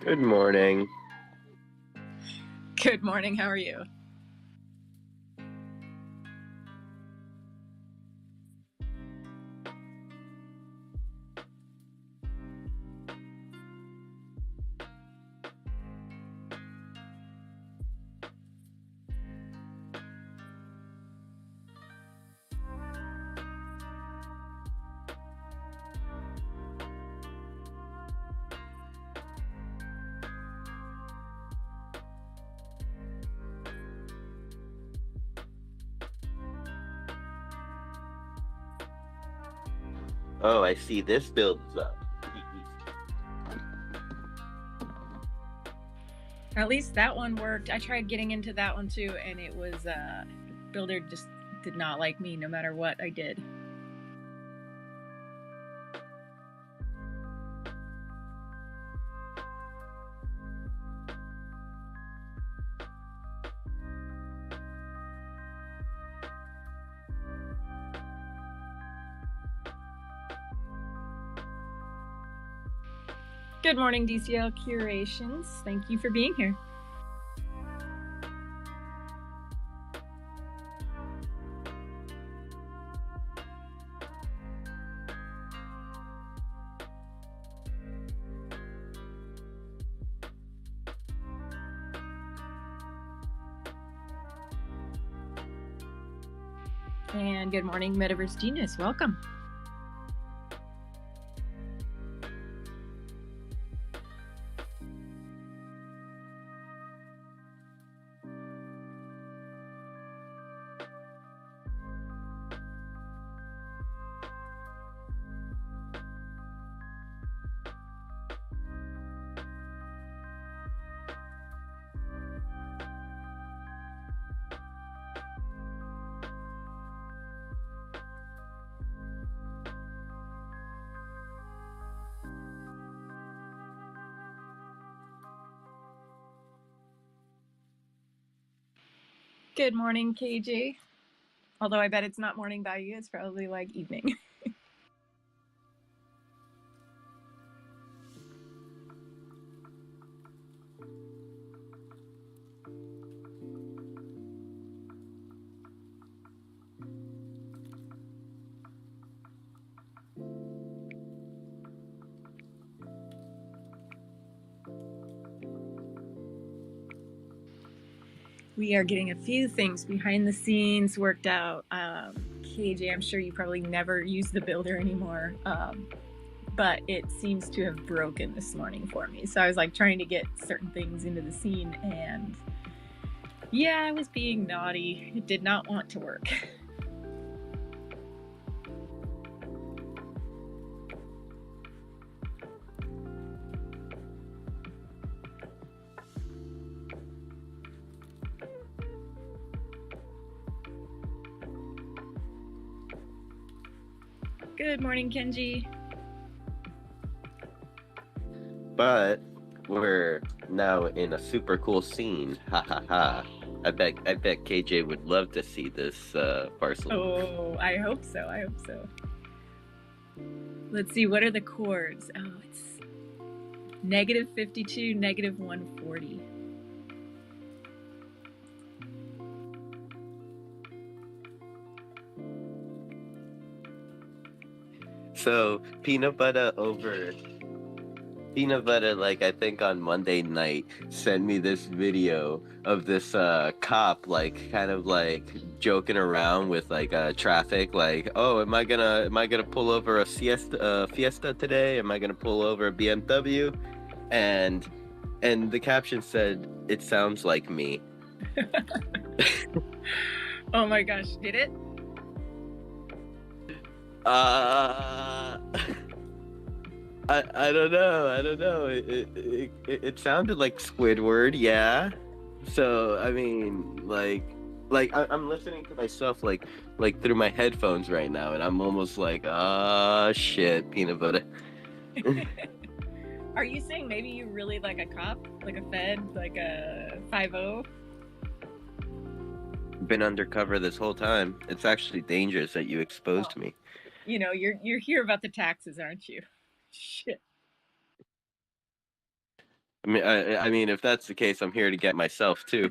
Good morning. Good morning. How are you? Oh, I see this builds up. At least that one worked. I tried getting into that one too, and it was Builder just did not like me no matter what I did. Good morning, DCL Curations. Thank you for being here. And good morning, Metaverse Genius. Welcome. Good morning, KJ. Although I bet it's not morning by you, it's probably like evening. We are getting a few things behind the scenes worked out. KJ, I'm sure you probably never use the builder anymore, but it seems to have broken this morning for me. So I was like trying to get certain things into the scene, and yeah, I was being naughty. It did not want to work. Good morning, Kenji. But we're now in a super cool scene. Ha ha ha. I bet KJ would love to see this parcel. Oh, I hope so. I hope so. Let's see, what are the chords? Oh, it's -52, -140. So peanut butter, like I think on Monday night, sent me this video of this cop like kind of like joking around with like traffic, like, oh, am I gonna pull over a Fiesta today? Am I gonna pull over a BMW? And the caption said, "It sounds like me." Oh my gosh, did it? I don't know. It sounded like Squidward, yeah. So I mean, I'm listening to myself like through my headphones right now, and I'm almost like, ah, shit, peanut butter. Are you saying maybe you really like a cop, like a Fed, like a 5-0? Been undercover this whole time. It's actually dangerous that you exposed me. You know, you're here about the taxes, aren't you? Shit. I mean, if that's the case, I'm here to get myself too.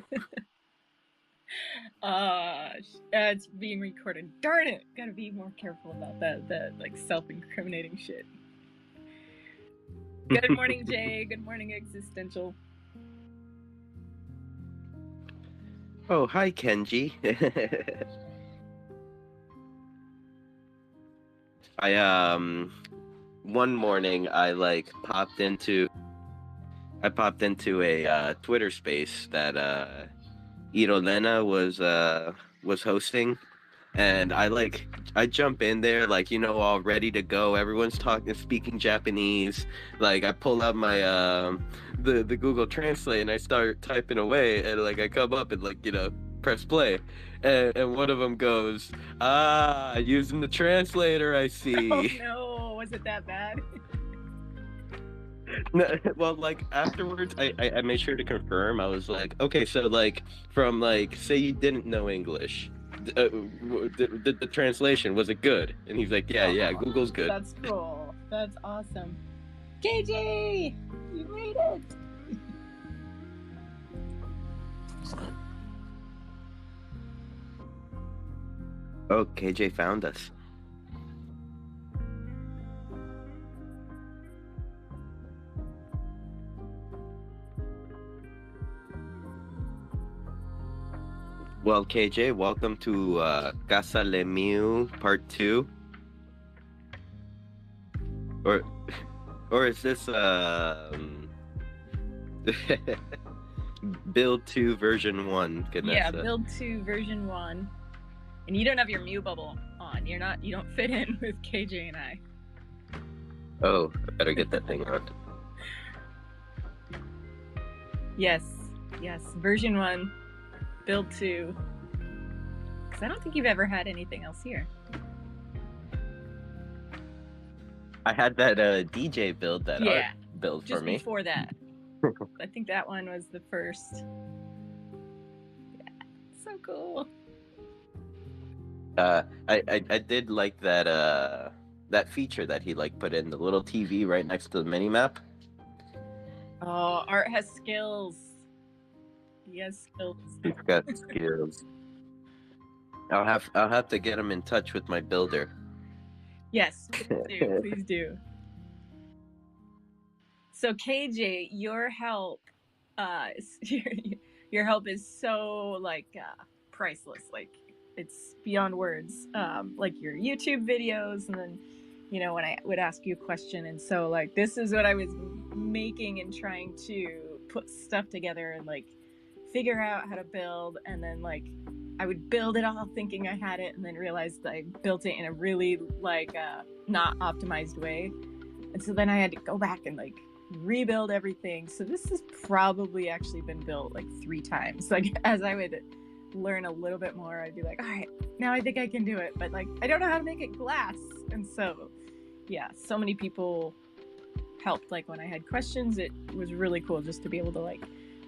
It's being recorded. Darn it! Gotta be more careful about the like self-incriminating shit. Good morning, Jay. Good morning, Existential. Oh, hi, Kenji. One morning I popped into a Twitter space that Irolena was hosting, and I jump in there like, all ready to go. Everyone's speaking Japanese. Like I pull out my the Google Translate and I start typing away, and like I come up and like press play, and one of them goes, using the translator, I see. Oh no, was it that bad? No, well, like afterwards, I made sure to confirm. I was like, okay, so like from like say you didn't know English, the translation, was it good? And he's like, yeah, Google's good. That's cool. That's awesome. KJ, you made it. Oh, KJ found us. Well, KJ, welcome to Casa Lemieux Part 2. Or is this Build 2 version 1, Vanessa? Yeah, Build 2 version 1. And you don't have your Mew bubble on. You don't fit in with KJ and I. Oh, I better get that thing on. Yes, version 1, Build 2. Because I don't think you've ever had anything else here. I had that DJ build that Art built for me. Just before that. I think that one was the first. Yeah, so cool. I did like that feature that he like put in the little TV right next to the mini map. Oh, Art has skills. He has skills. He's got skills. I'll have to get him in touch with my builder. Yes, please do. So KJ, your help is so like priceless. Like it's beyond words. Like your YouTube videos, and then when I would ask you a question, and so like this is what I was making and trying to put stuff together and like figure out how to build, and then like I would build it all thinking I had it, and then realized I built it in a really like not optimized way, and so then I had to go back and like rebuild everything. So this has probably actually been built like 3 times. Like as I would learn a little bit more, I'd be like, all right, now I think I can do it, but like I don't know how to make it glass. And so yeah, so many people helped. Like when I had questions, it was really cool just to be able to like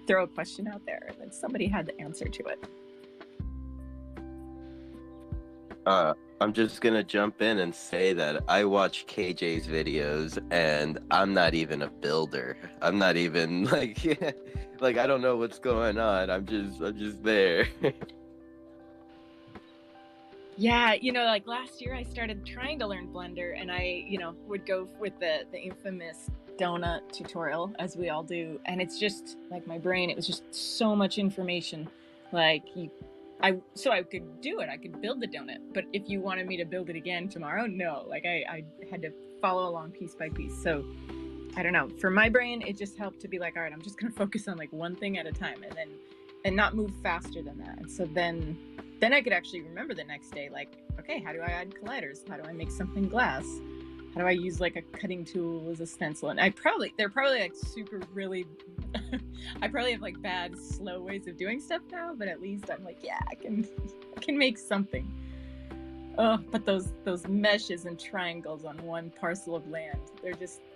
throw a question out there and then somebody had the answer to it. I'm just gonna jump in and say that I watch KJ's videos and I'm not even a builder. I'm not even like like I don't know what's going on. I'm just there. Yeah, like last year I started trying to learn Blender, and I, would go with the infamous donut tutorial, as we all do, and it's just like my brain, it was just so much information. Like so I could do it. I could build the donut, but if you wanted me to build it again tomorrow, no. Like I had to follow along piece by piece. So I don't know. For my brain, it just helped to be like, all right, I'm just gonna focus on like one thing at a time, and not move faster than that. And so then I could actually remember the next day, like, okay, how do I add colliders? How do I make something glass? How do I use like a cutting tool as a stencil? And they're probably like super really, I probably have like bad, slow ways of doing stuff now, but at least I'm like, yeah, I can make something. Oh, but those meshes and triangles on one parcel of land,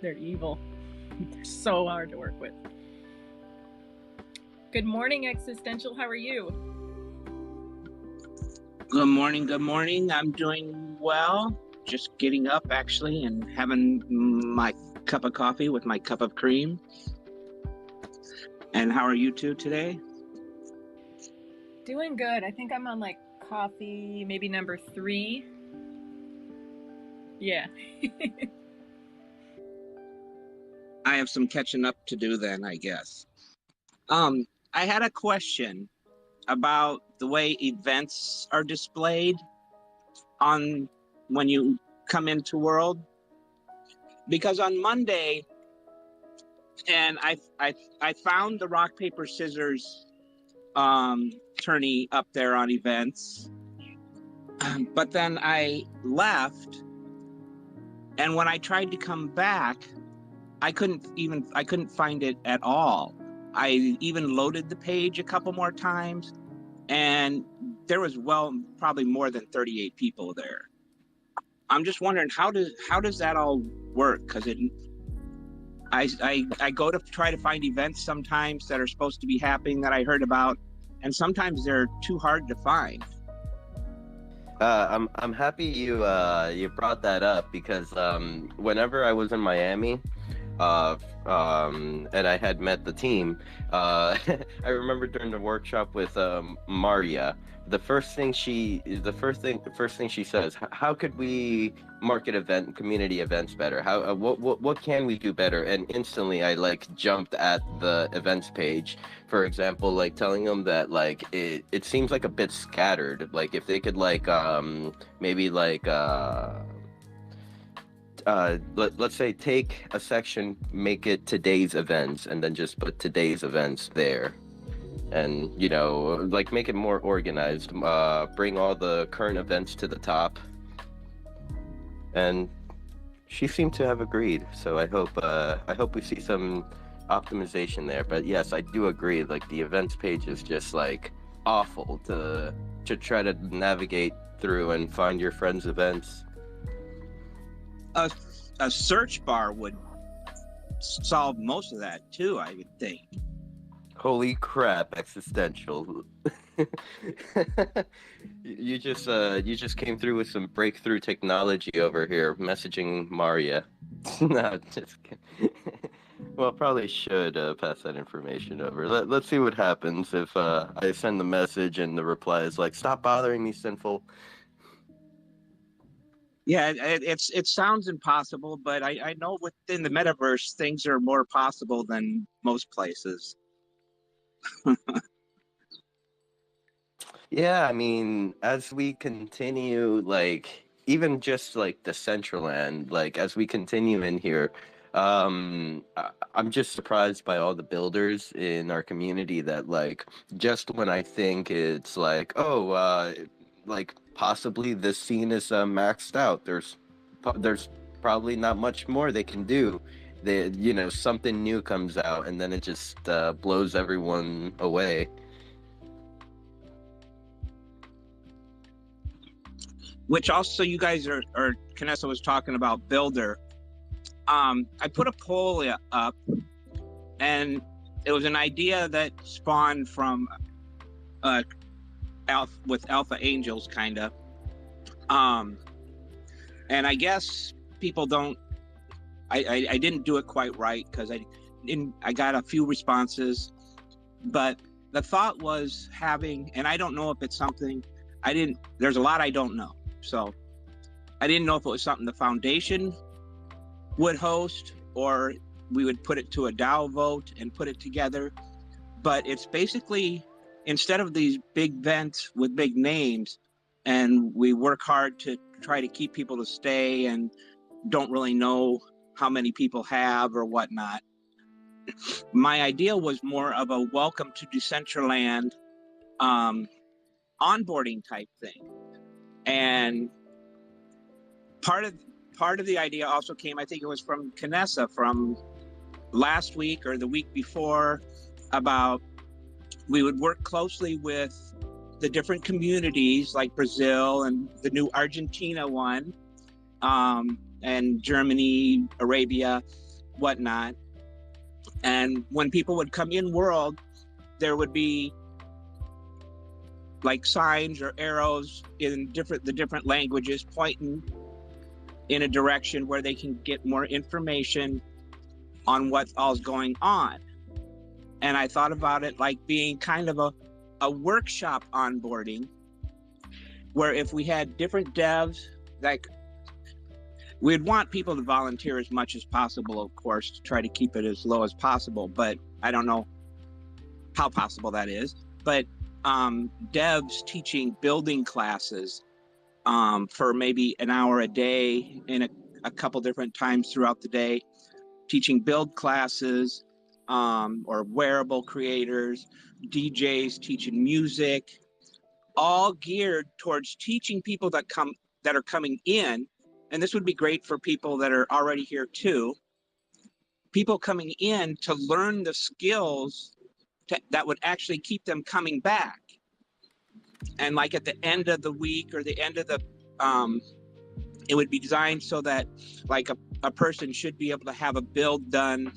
they're evil. They're so hard to work with. Good morning, Existential. How are you? Good morning. I'm doing well. Just getting up actually and having my cup of coffee with my cup of cream. And how are you two today? Doing good. I think I'm on like coffee, maybe number 3. Yeah. I have some catching up to do then, I guess. I had a question about the way events are displayed on when you come into World. Because on Monday, and I found the rock, paper, scissors tourney up there on events. But then I left, and when I tried to come back, I couldn't find it at all. I even loaded the page a couple more times, and there was probably more than 38 people there. I'm just wondering how does that all work? Because I go to try to find events sometimes that are supposed to be happening that I heard about, and sometimes they're too hard to find. I'm happy you brought that up because whenever I was in Miami, and I had met the team, I remember during the workshop with Maria, the first thing she says, how could we market community events better? How what can we do better? And instantly I like jumped at the events page, for example, like telling them that like it seems like a bit scattered, like if they could like maybe like let's say take a section, make it today's events, and then just put today's events there, and like make it more organized, bring all the current events to the top. And she seemed to have agreed, so I hope we see some optimization there. But yes, I do agree, like the events page is just like awful to try to navigate through and find your friends' events. A search bar would solve most of that too, I would think. Holy crap, existential. You just came through with some breakthrough technology over here, messaging Maria. No, just kidding. Well, probably should pass that information over. Let's see what happens if I send the message and the reply is like, stop bothering me, sinful. Yeah, it sounds impossible, but I know within the metaverse things are more possible than most places. Yeah, I mean, as we continue, like even just like Decentraland, like as we continue in here, I'm just surprised by all the builders in our community that like just when I think it's like, oh, like possibly this scene is maxed out. There's probably not much more they can do. Something new comes out and then it just blows everyone away. Which also you guys or Canessa was talking about builder. I put a poll up, and it was an idea that spawned from Alpha Angels, kind of. And I guess people don't. I didn't do it quite right because I got a few responses, but the thought was having, and I don't know if it's something there's a lot I don't know. So I didn't know if it was something the foundation would host or we would put it to a DAO vote and put it together. But it's basically, instead of these big events with big names, and we work hard to try to keep people to stay and don't really know how many people have or whatnot. My idea was more of a welcome to Decentraland onboarding type thing. And part of the idea also came, I think it was from Canessa from last week or the week before, about we would work closely with the different communities like Brazil and the new Argentina one, and Germany, Arabia, whatnot. And when people would come in World, there would be like signs or arrows in the different languages pointing in a direction where they can get more information on what all's going on. And I thought about it like being kind of a workshop onboarding, where if we had different devs, like we'd want people to volunteer as much as possible, of course, to try to keep it as low as possible. But I don't know how possible that is. But devs teaching building classes for maybe an hour a day in a couple different times throughout the day, teaching build classes, or wearable creators, DJs teaching music, all geared towards teaching people that are coming in. And this would be great for people that are already here too. People coming in to learn the skills that would actually keep them coming back. And like at the end of the week or the end of the, it would be designed so that like a person should be able to have a build done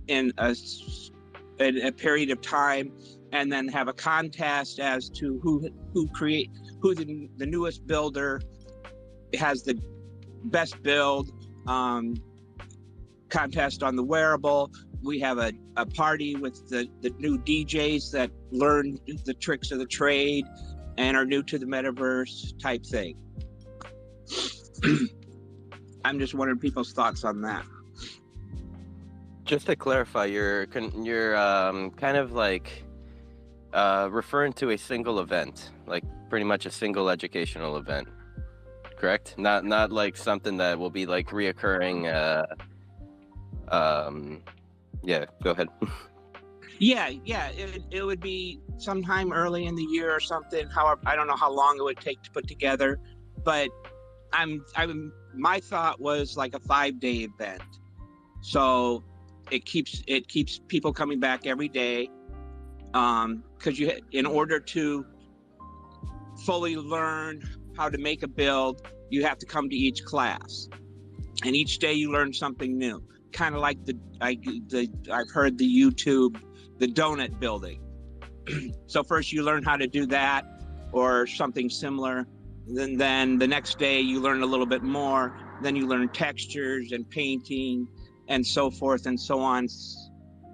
in a period of time, and then have a contest as to who the newest builder has the best build. Contest on the wearable. We have a party with the new DJs that learn the tricks of the trade and are new to the metaverse type thing. I'm just wondering people's thoughts on that. Just to clarify, you're kind of like referring to a single event, like pretty much a single educational event, correct? Not like something that will be like reoccurring. Yeah, go ahead. Yeah, it would be sometime early in the year or something. However, I don't know how long it would take to put together, but my thought was like a 5-day event, so it keeps people coming back every day, because in order to fully learn how to make a build, you have to come to each class, and each day you learn something new. Kind of like I've heard the YouTube, the donut building. So first you learn how to do that or something similar. Then the next day you learn a little bit more. Then you learn textures and painting and so forth and so on.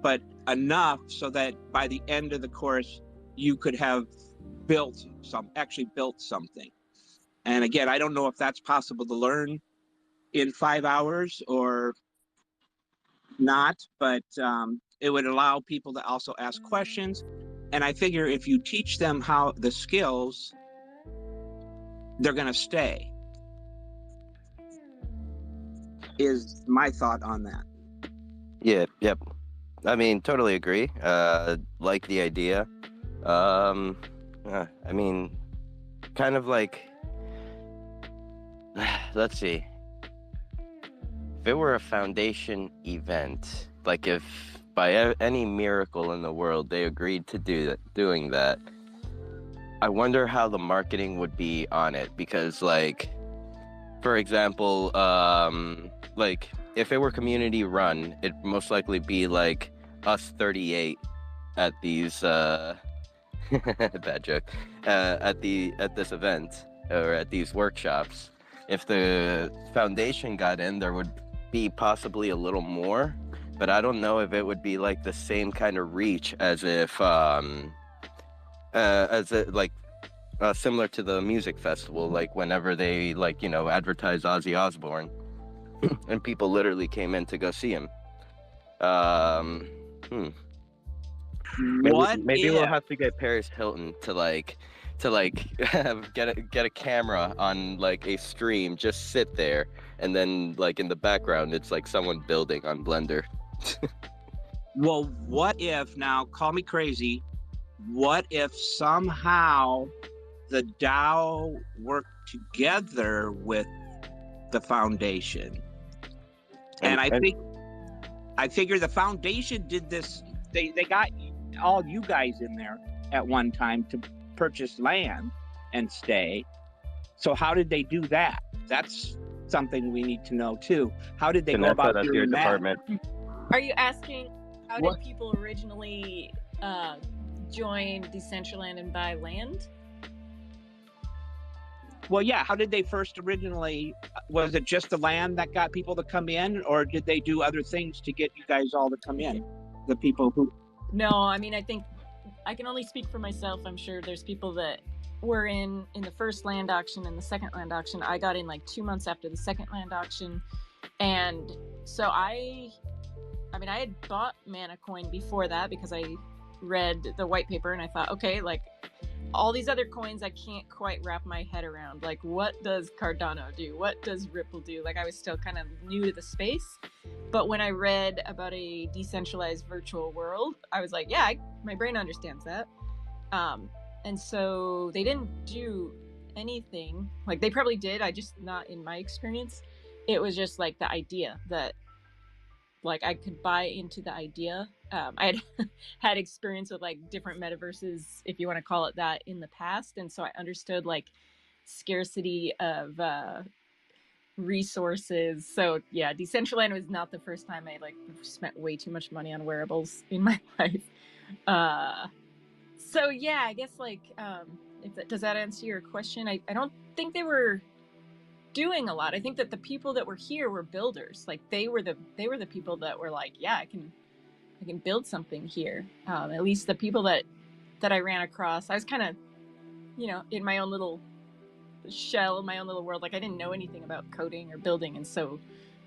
But enough so that by the end of the course, you could have actually built something. And again, I don't know if that's possible to learn in 5 hours or not, but it would allow people to also ask questions. And I figure if you teach them how the skills, they're going to stay, is my thought on that. Yeah, yep. I mean, totally agree. Like the idea. I mean, kind of like, let's see. If it were a foundation event, like if by any miracle in the world they agreed to doing that, I wonder how the marketing would be on it. Because, like, for example, like if it were community run, it'd most likely be like us 38 at these bad joke at this event or at these workshops. If the foundation got in, there would be possibly a little more, but I don't know if it would be like the same kind of reach as if similar to the music festival, like whenever they advertise Ozzy Osbourne and people literally came in to go see him. Maybe we'll have to get Paris Hilton to get a camera on like a stream, just sit there, and then like in the background it's like someone building on Blender. Well, what if, now call me crazy, what if somehow the DAO worked together with the foundation? And I figure the foundation did this, they got all you guys in there at one time to purchase land and stay. So how did they do that? That's something we need to know too. How did they go about doing that? Department. Are you asking how did people originally join Decentraland and buy land? Well, yeah. How did they first originally? Was it just the land that got people to come in, or did they do other things to get you guys all to come in? The people who. No, I mean, I think I can only speak for myself. I'm sure there's people that were in the first land auction and the second land auction. I got in like 2 months after the second land auction, and so I mean, I had bought Mana Coin before that because I read the white paper and I thought, okay, like all these other coins I can't quite wrap my head around. Like, what does Cardano do? What does Ripple do? Like, I was still kind of new to the space. But when I read about a decentralized virtual world, I was like, yeah, my brain understands that. And so they didn't do anything. Like, they probably did. I just, not in my experience. It was just like the idea that, like, I could buy into the idea. I had had experience with like different metaverses, if you want to call it that, in the past, and so I understood like scarcity of resources. So yeah, Decentraland was not the first time I like spent way too much money on wearables in my life. So yeah, I guess like if that, does that answer your question? I don't think they were doing a lot. I think that the people that were here were builders. Like they were the people that were like, yeah, I can build something here. At least the people that I ran across, I was kind of, you know, in my own little shell, my own little world. Like I didn't know anything about coding or building, and so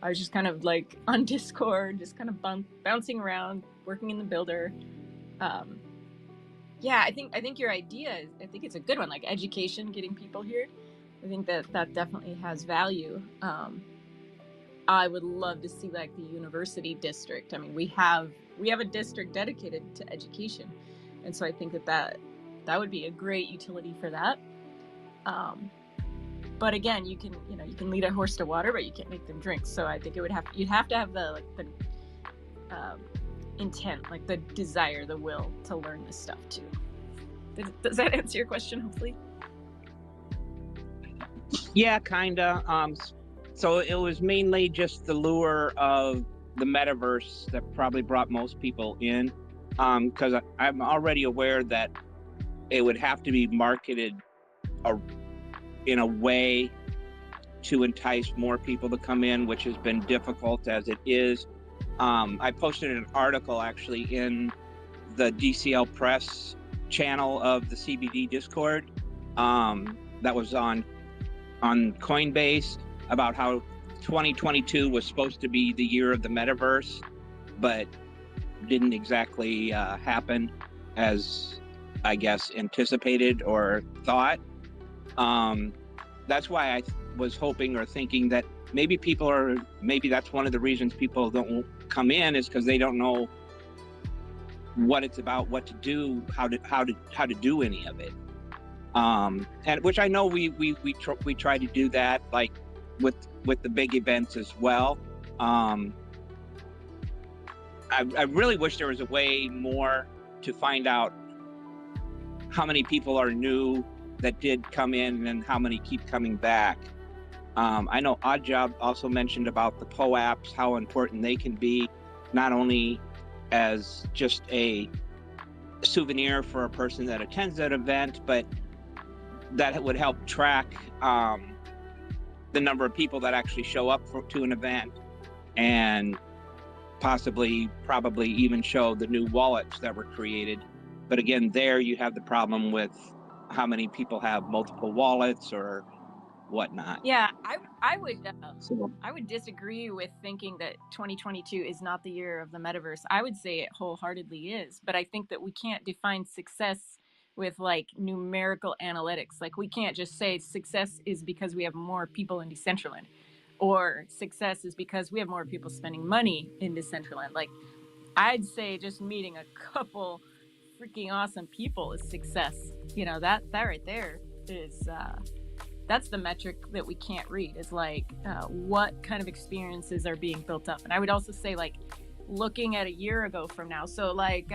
I was just kind of like on Discord, just kind of bouncing around, working in the builder. Yeah, I think your idea is, I think it's a good one. Like education, getting people here. I think that definitely has value. I would love to see like the university district. I mean, we have a district dedicated to education, and so I think that would be a great utility for that. But again, you can lead a horse to water, but you can't make them drink. So I think you'd have to have the intent, like the desire, the will to learn this stuff too. Does that answer your question? Hopefully. Yeah, kinda. So it was mainly just the lure of the metaverse that probably brought most people in, because I'm already aware that it would have to be marketed in a way to entice more people to come in, which has been difficult as it is. I posted an article actually in the DCL Press channel of the CBD Discord that was on Coinbase about how 2022 was supposed to be the year of the metaverse, but didn't exactly happen as I guess anticipated or thought. That's why I was hoping or thinking that maybe that's one of the reasons people don't come in, is because they don't know what it's about, what to do, how to do any of it. And which I know we try to do that, like with the big events as well. I really wish there was a way more to find out how many people are new that did come in and how many keep coming back. I know Oddjob also mentioned about the POAPs, how important they can be, not only as just a souvenir for a person that attends that event, but that would help track the number of people that actually show up to an event, and probably even show the new wallets that were created. But again, there you have the problem with how many people have multiple wallets or whatnot. Yeah, I would disagree with thinking that 2022 is not the year of the metaverse. I would say it wholeheartedly is, but I think that we can't define success with like numerical analytics. Like we can't just say success is because we have more people in Decentraland, or success is because we have more people spending money in Decentraland. Like I'd say just meeting a couple freaking awesome people is success. You know, that right there is that's the metric that we can't read, is like what kind of experiences are being built up. And I would also say like looking at a year ago from now. So like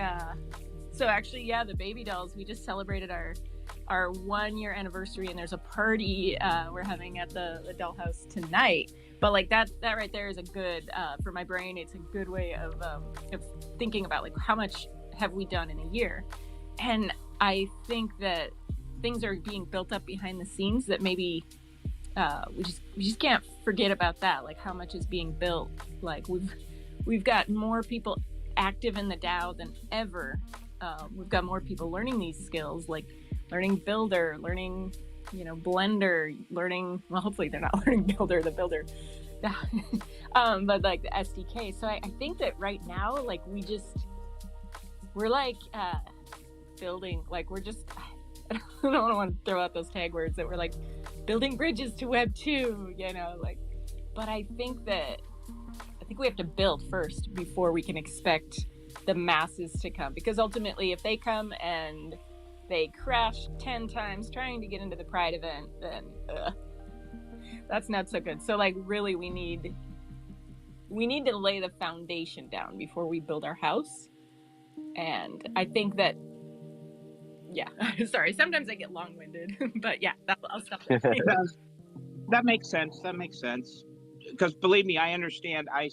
so actually, yeah, the baby dolls, we just celebrated our 1 year anniversary, and there's a party we're having at the dollhouse tonight. But like that right there is a good for my brain, it's a good way of thinking about like how much have we done in a year. And I think that things are being built up behind the scenes that maybe we just can't forget about that, like how much is being built. Like we've got more people active in the DAO than ever. We've got more people learning these skills, like learning Builder, learning, Blender, learning, well, hopefully they're not learning Builder, the Builder, but like the SDK. So I think that right now, like we're like building, like we're just, I don't want to throw out those tag words that we're like building bridges to Web 2, but I think we have to build first before we can expect the masses to come, because ultimately if they come and they crash 10 times trying to get into the Pride event, then that's not so good. So like really we need to lay the foundation down before we build our house. And I think that, yeah, sorry, sometimes I get long-winded, but yeah, I'll stop there. That makes sense. Because believe me, I understand. I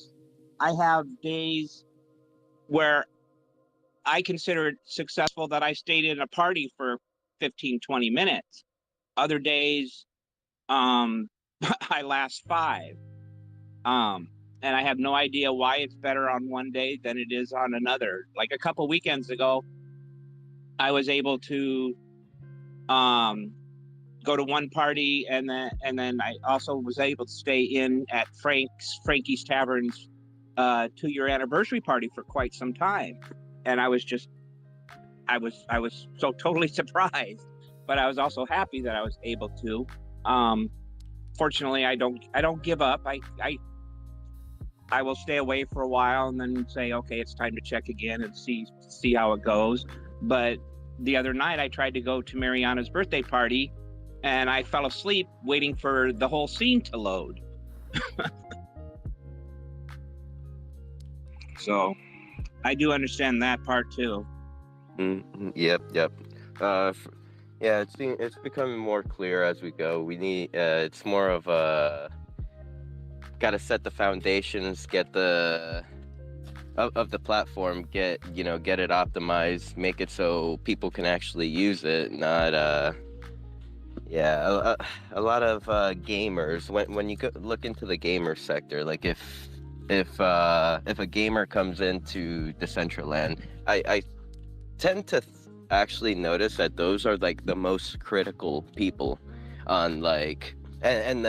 have days where I consider it successful that I stayed in a party for 15, 20 minutes. Other days, I last 5. And I have no idea why it's better on one day than it is on another. Like a couple weekends ago, I was able to go to one party, and then I also was able to stay in at Frankie's Tavern's 2-year anniversary party for quite some time. And I was so totally surprised, but I was also happy that I was able to. Fortunately, I don't give up. I will stay away for a while and then say, okay, it's time to check again and see how it goes. But the other night I tried to go to Mariana's birthday party and I fell asleep waiting for the whole scene to load. So I do understand that part too. Mm-hmm. Yep. Yeah, it's becoming more clear as we go. We need it's more of a got to set the foundations, get the of the platform, get it optimized, make it so people can actually use it, not a lot of gamers, when you look into the gamer sector, like if a gamer comes into Decentraland, I tend to actually notice that those are like the most critical people on like and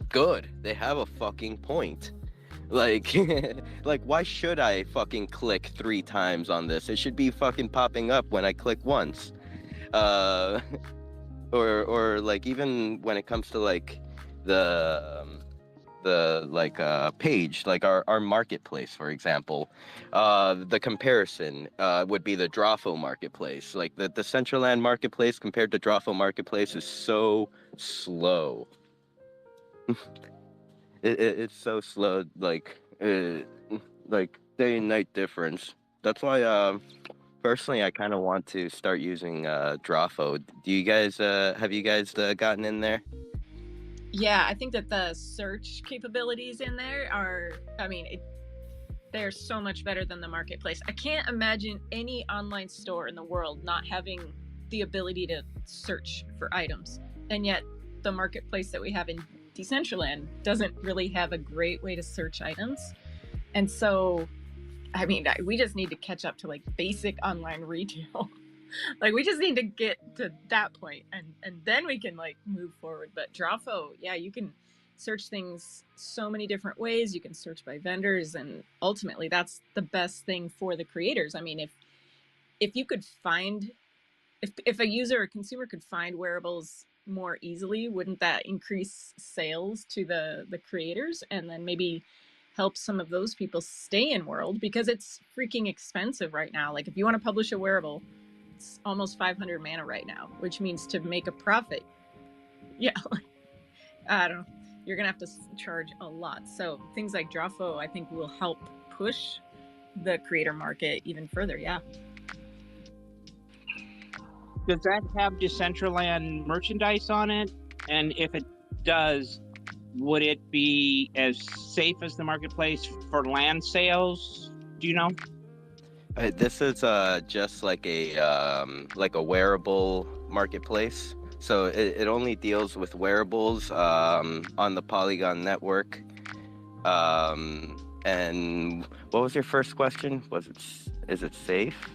good, they have a fucking point. Like like why should I fucking click 3 times on this? It should be fucking popping up when I click once. Or like even when it comes to like the page, like our marketplace, for example, the comparison would be the Drawful marketplace. Like the Decentraland marketplace compared to Drawful marketplace is so slow. It's so slow, like day and night difference. That's why personally I kind of want to start using Drawful. Do you guys have you guys gotten in there? Yeah, I think that the search capabilities in there they're so much better than the marketplace. I can't imagine any online store in the world not having the ability to search for items. And yet the marketplace that we have in Decentraland doesn't really have a great way to search items. And so, we just need to catch up to like basic online retail. Like we just need to get to that point and then we can like move forward. But Drawful, yeah, you can search things so many different ways. You can search by vendors, and ultimately that's the best thing for the creators. I mean, if you could find, if a user or consumer could find wearables more easily, wouldn't that increase sales to the creators, and then maybe help some of those people stay in world, because it's freaking expensive right now. Like if you want to publish a wearable, it's almost 500 mana right now, which means to make a profit, I don't know, you're gonna have to charge a lot. So things like Drawful, I think, will help push the creator market even further. Yeah. Does that have Decentraland merchandise on it? And if it does, would it be as safe as the marketplace for land sales? Do you know? This is just like a wearable marketplace. So it only deals with wearables on the Polygon network. And what was your first question? Is it safe?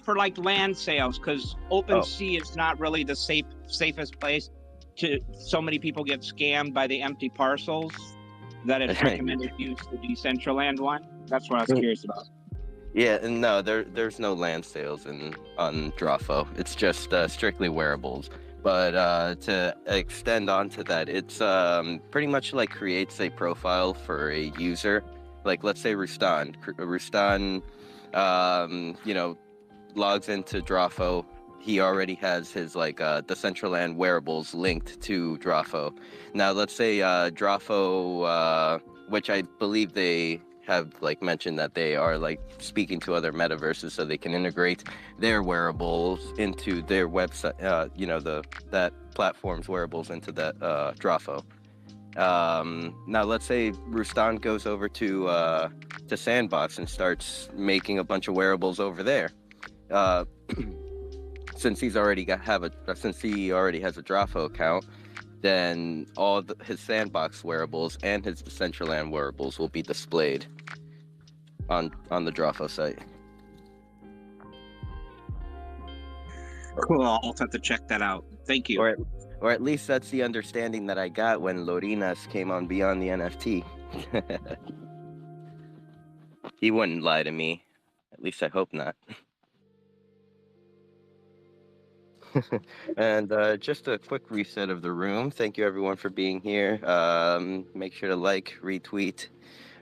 For like land sales, because open Oh. sea is not really the safest place. So many people get scammed by the empty parcels that it's recommended use the Decentraland one. That's what I was curious about. Yeah, and no, there's no land sales on Drafo. It's just strictly wearables. But to extend onto that, it's pretty much like creates a profile for a user. Like let's say Rustan. Rustan, logs into Drafo. He already has his like Decentraland wearables linked to Drafo. Now let's say Drafo, which I believe they have like mentioned that they are like speaking to other metaverses so they can integrate their wearables into their website, that platform's wearables into that Drafo. Now let's say Rustan goes over to Sandbox and starts making a bunch of wearables over there. Since he already has a Drafo account, then all his Sandbox wearables and his Decentraland wearables will be displayed on the Drafo site. Cool. I'll have to check that out. Thank you. Or at least that's the understanding that I got when Lorinas came on Beyond the NFT. He wouldn't lie to me. At least I hope not. And just a quick reset of the room. Thank you everyone for being here. Make sure to like, retweet.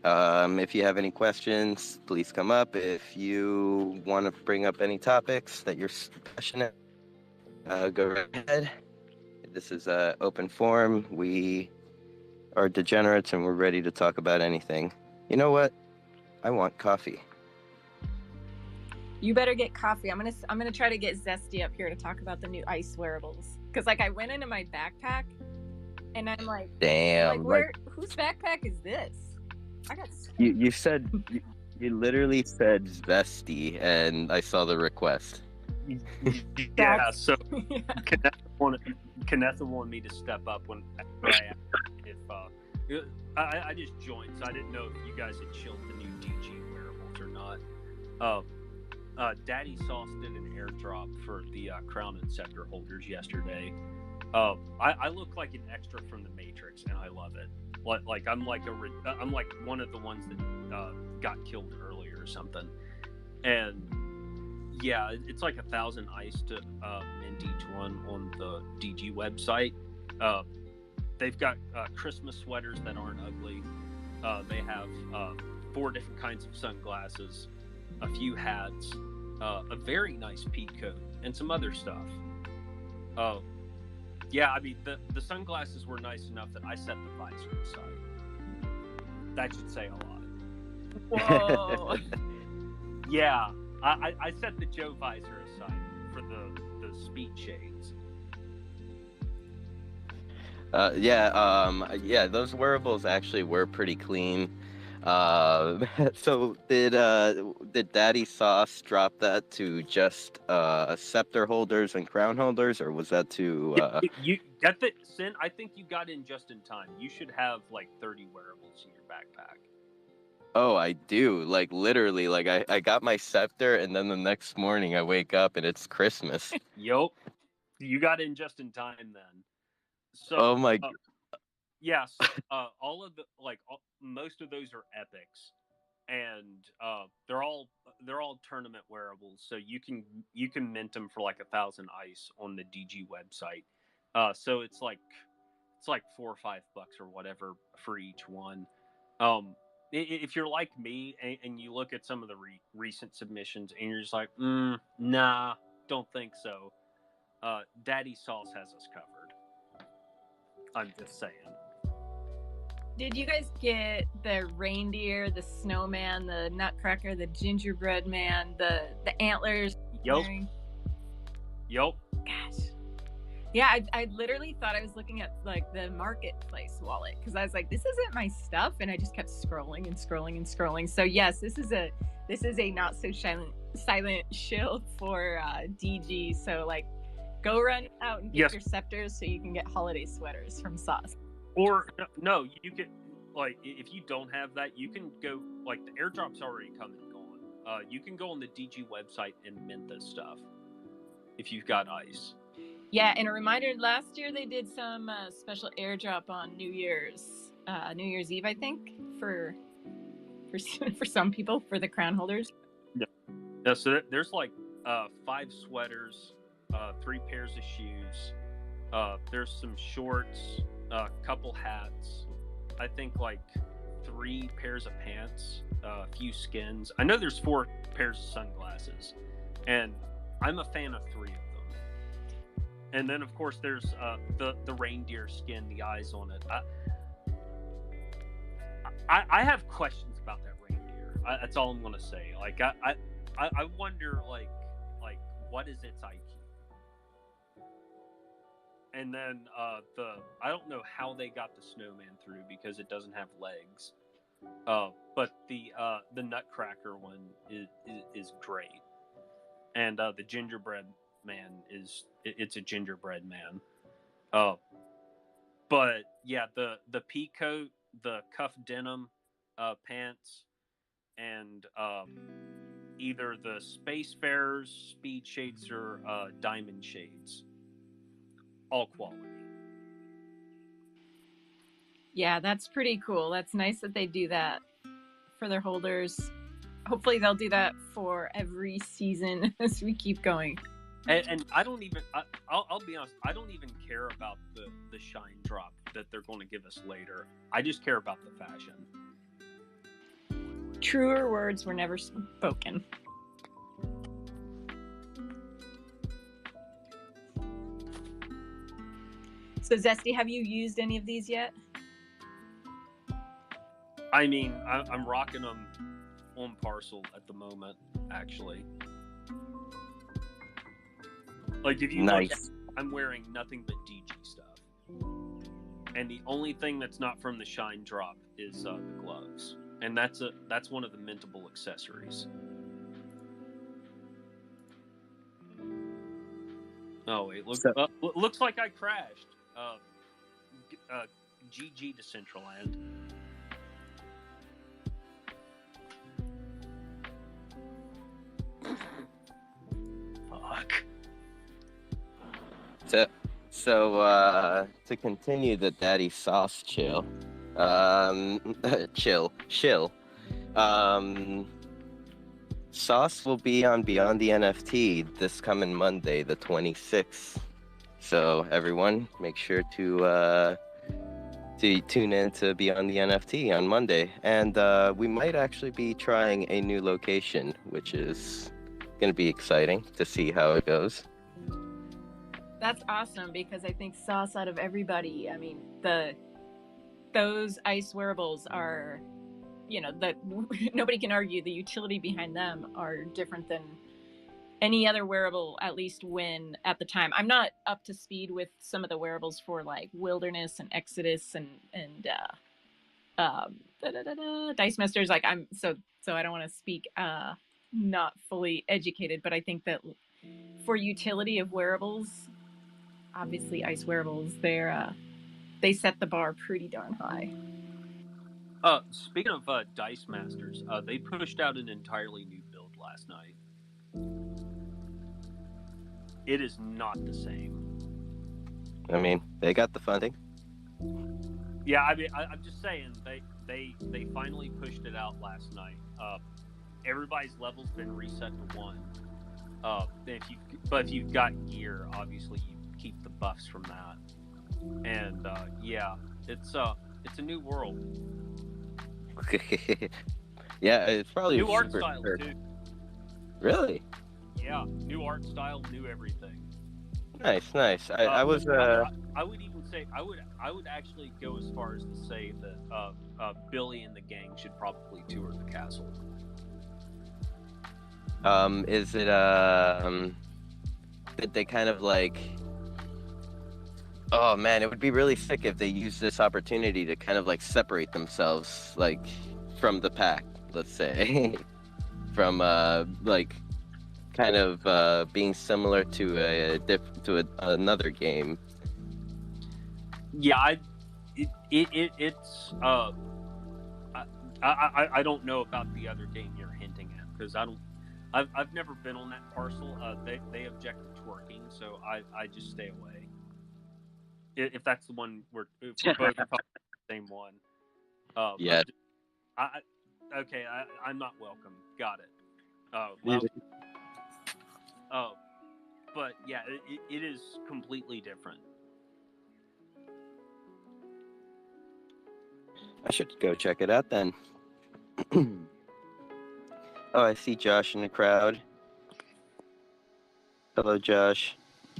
If you have any questions, please come up. If you want to bring up any topics that you're passionate, go right ahead. This is an open forum. We are degenerates and we're ready to talk about anything. You know what? I want coffee. You better get coffee. I'm gonna try to get Zesty up here to talk about the new ice wearables. Cause like I went into my backpack, and I'm like, damn, whose backpack is this? I got. You said you literally said Zesty, and I saw the request. Yeah. So yeah. Kanetha wanted me to step up when I asked if I just joined, so I didn't know if you guys had chilled the new DG wearables or not. Daddy Sauce did an airdrop for the Crown and Scepter holders yesterday. I look like an extra from the Matrix, and I love it. Like I'm like one of the ones that got killed earlier or something. And yeah, it's like 1,000 ice to mint each one on the DG website. They've got Christmas sweaters that aren't ugly. They have 4 different kinds of sunglasses, a few hats, a very nice peak coat, and some other stuff. Yeah, I mean, the sunglasses were nice enough that I set the visor aside. That should say a lot. Whoa. Yeah, I set the Joe visor aside for the speed shades. Yeah, those wearables actually were pretty clean. So did Daddy Sauce drop that to just scepter holders and crown holders, or was that to you got the Sin? I think you got in just in time. You should have like 30 wearables in your backpack. Oh, I do. Like literally, like I got my scepter, and then the next morning I wake up and it's Christmas. Yup. You got in just in time then. So oh my yes, all of the most of those are epics, and they're all tournament wearables. So you can mint them for like 1,000 ice on the DG website. So it's like $4 or $5 or whatever for each one. If you're like me and you look at some of the recent submissions and you're just like, nah, don't think so. Daddy Sauce has us covered. I'm just saying. Did you guys get the reindeer, the snowman, the nutcracker, the gingerbread man, the antlers? Yup. Gosh. Yeah, I literally thought I was looking at like the marketplace wallet because I was like, this isn't my stuff, and I just kept scrolling and scrolling and scrolling. So yes, this is a not so silent shield for DG. So like, go run out and get your scepters so you can get holiday sweaters from Sauce. Or no, you could like if you don't have that, you can go like the airdrop's already come and gone. You can go on the DG website and mint this stuff if you've got ice. Yeah, and a reminder: last year they did some special airdrop on New Year's Eve, I think, for some people, for the crown holders. Yeah. So there's like 5 sweaters, 3 pairs of shoes. There's some shorts, a couple hats. I think like 3 pairs of pants, a few skins. I know there's 4 pairs of sunglasses, and I'm a fan of 3 of them. And then, of course, there's the reindeer skin, the eyes on it. I have questions about that reindeer. That's all I'm gonna say. Like I wonder like what is its IQ? And then I don't know how they got the snowman through because it doesn't have legs. But the Nutcracker one is great, and the gingerbread man it's a gingerbread man. But yeah, the pea coat, the cuff denim pants, and either the Spacefarers speed shades or diamond shades, all quality. Yeah, that's pretty cool. That's nice that they do that for their holders. Hopefully they'll do that for every season as we keep going. And I don't even, I'll be honest, I don't even care about the shine drop that they're going to give us later. I just care about the fashion. Truer words were never spoken. So Zesty, have you used any of these yet? I mean, I'm rocking them on parcel at the moment, actually. Like, if you nice. look, I'm wearing nothing but DG stuff. And the only thing that's not from the shine drop is the gloves. And that's one of the mintable accessories. Oh, wait, looks like I crashed. GG Decentraland. Fuck. So to continue the daddy sauce chill, Sauce will be on Beyond the NFT this coming Monday, the 26th. So everyone, make sure to tune in to Beyond the NFT on Monday, and we might actually be trying a new location, which is going to be exciting to see how it goes. That's awesome, because I think Sauce, out of everybody, I mean, those ice wearables are, nobody can argue the utility behind them are different than any other wearable, at least when at the time. I'm not up to speed with some of the wearables for like Wilderness and Exodus and Dice Masters. Like so I don't want to speak not fully educated, but I think that for utility of wearables, obviously ice wearables, they set the bar pretty darn high. Speaking of Dice Masters, they pushed out an entirely new build last night. It is not the same. I mean, they got the funding. Yeah, I mean, I'm just saying they finally pushed it out last night. Everybody's level's been reset to 1. If you've got gear, obviously you keep the buffs from that. And yeah, it's a new world. Yeah, it's probably new art style too. Really? Yeah, new art style, new everything. Nice. I would even say I would actually go as far as to say that Billy and the gang should probably tour the castle. Is it did they kind of like? Oh man, it would be really sick if they used this opportunity to kind of like separate themselves, like from the pack, let's say, from like kind of being similar to another game. Yeah, it's I don't know about the other game you're hinting at because I've never been on that parcel. They object to twerking, so I just stay away. If that's the one if we're both talking about the same one. Yeah. Okay, I'm not welcome. Got it. Well, but yeah, it is completely different. I should go check it out then. Oh, I see Josh in the crowd. Hello, Josh.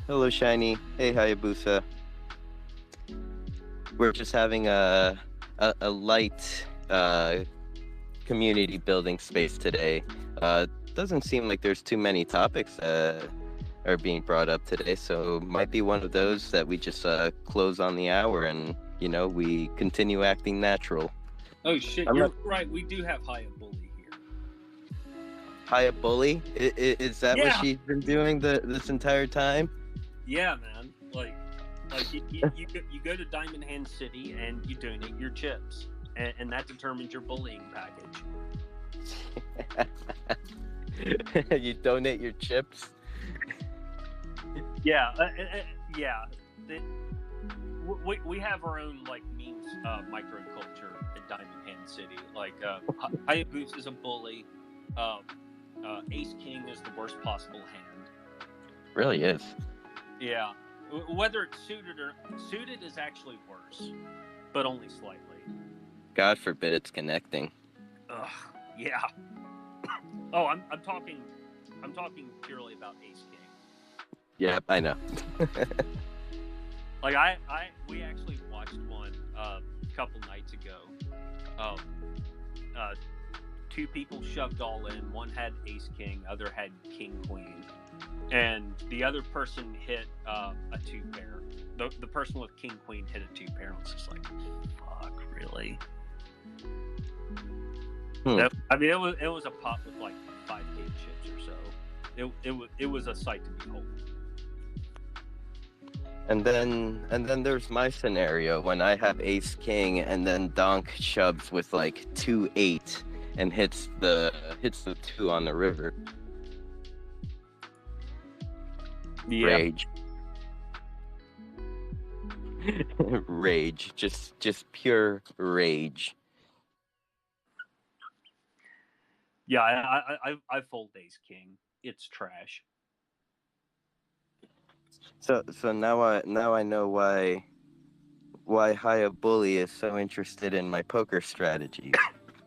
Hello, Shiny. Hey, Hayabusa. We're just having a light community building space today. Doesn't seem like there's too many topics that are being brought up today, so might be one of those that we just close on the hour and we continue acting natural. Oh shit, you're right. We do have Haya Bully here. Haya Bully? Is that what she's been doing this entire time? Yeah, man. Like you go to Diamond Hand City and you donate your chips, and that determines your bullying package. You donate your chips? Yeah, yeah. We have our own like memes microculture at Diamond Hand City. Like Hayabusa is a bully. Ace King is the worst possible hand. Really is. Yeah. Whether it's suited is actually worse, but only slightly. God forbid it's connecting. Ugh. Yeah. Oh, I'm talking purely about Ace King. Yeah, I know. Like we actually watched one a couple nights ago. Two people shoved all in. One had Ace King, other had King Queen, and the other person hit a 2-pair. The person with King Queen hit a 2-pair. And was just like, fuck, really? I mean, it was a pot with like 5 game chips or so. It was a sight to behold. And then there's my scenario when I have Ace King and then Donk shoves with like 2-8 and hits the 2 on the river. Yeah. Rage. Rage. Just pure rage. Yeah, I fold Ace King. It's trash. So now I know why Haya Bully is so interested in my poker strategy.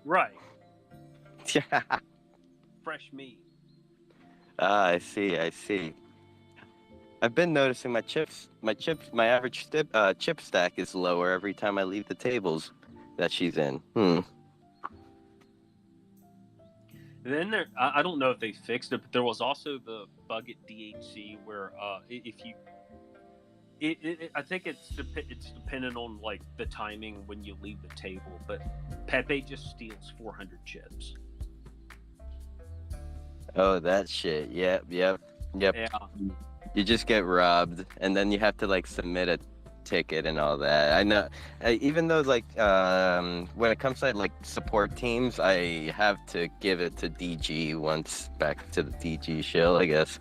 Right. Yeah. Fresh meat. I see. I've been noticing my average chip stack is lower every time I leave the tables that she's in. Then I don't know if they fixed it, but there was also the bug at DHC where if you, I think it's dependent on like the timing when you leave the table, but Pepe just steals 400 chips. Oh, that shit. Yep. Yeah. You just get robbed, and then you have to like submit a ticket and all that. I know. Even though like when it comes to like support teams, I have to give it to DG once. Back to the DG shill, I guess.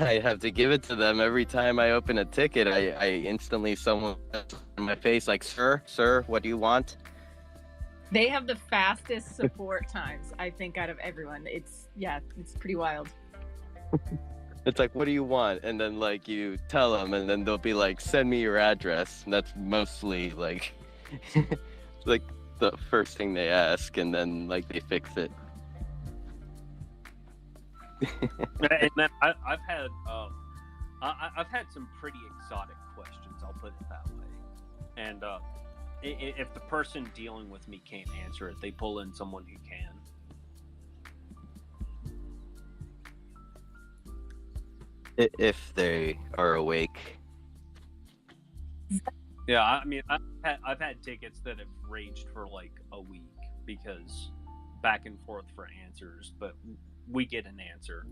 I have to give it to them every time I open a ticket. I instantly someone in my face like, sir, what do you want? They have the fastest support times, I think, out of everyone. It's pretty wild. It's like, what do you want? And then like you tell them, and then they'll be like, send me your address. And that's mostly like like the first thing they ask, and then like they fix it. And then I've had some pretty exotic questions. I'll put it that way. And if the person dealing with me can't answer it, they pull in someone who can. If they are awake. Yeah, I mean, I've had tickets that have raged for like a week because back and forth for answers, but we get an answer.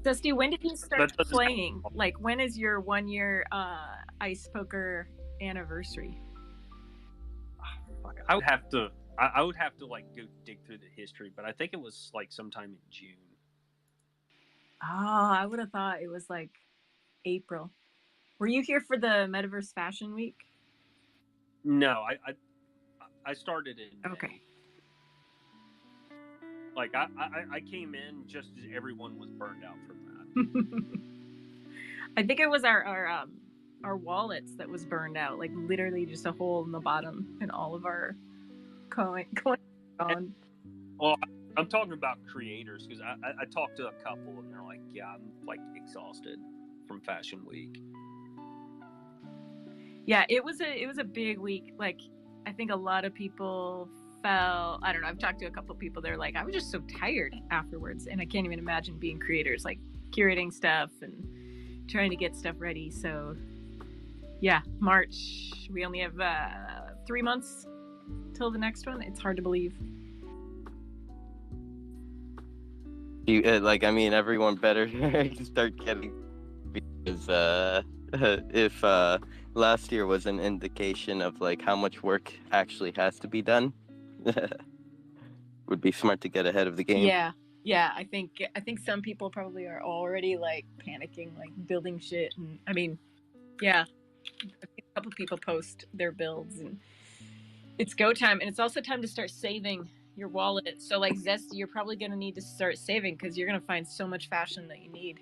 Dusty, when did you start playing? Like, when is your 1-year ice poker anniversary? I would have to I would have to like go dig through the history, but I think it was like sometime in June. Oh, I would have thought it was like April. Were you here for the Metaverse Fashion Week? No, I started in May. Okay. Like I came in just as everyone was burned out from that. I think it was our wallets that was burned out, like literally just a hole in the bottom, and all of our coin gone. Well, I'm talking about creators because I talked to a couple and they're like, yeah, I'm like exhausted from Fashion Week. Yeah, it was a big week. Like, I think a lot of people felt, I don't know, I've talked to a couple of people, they're like, I was just so tired afterwards, and I can't even imagine being creators, like curating stuff and trying to get stuff ready. So yeah, March, we only have 3 months till the next one. It's hard to believe. You like, I mean, everyone better start getting, because if last year was an indication of like how much work actually has to be done, would be smart to get ahead of the game. Yeah, I think some people probably are already like panicking, like building shit, and I mean, yeah, I think a couple people post their builds, and it's go time, and it's also time to start saving your wallet. So like Zesty, you're probably going to need to start saving because you're going to find so much fashion that you need.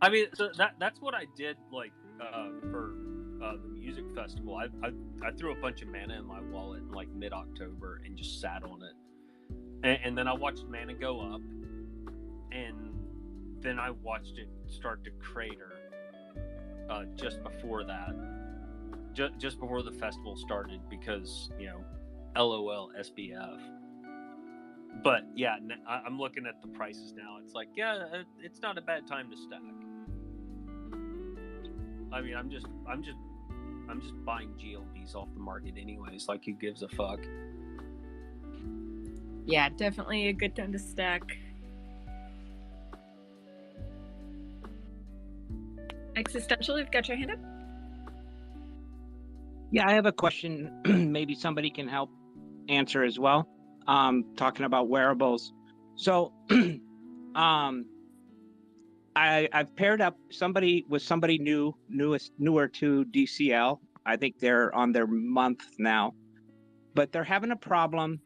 I mean, so that's what I did like for the music festival. I threw a bunch of mana in my wallet in like mid-October and just sat on it, and then I watched mana go up, and then I watched it start to crater just before that, just before the festival started, because LOL SBF. But yeah, I'm looking at the prices now. It's like, yeah, it's not a bad time to stack. I mean, I'm just buying GLBs off the market anyways. Like, who gives a fuck? Yeah, definitely a good time to stack. Existential, you've got your hand up? Yeah, I have a question. Maybe somebody can help answer as well. Talking about wearables. So I've paired up somebody with somebody newer to DCL. I think they're on their month now, but they're having a problem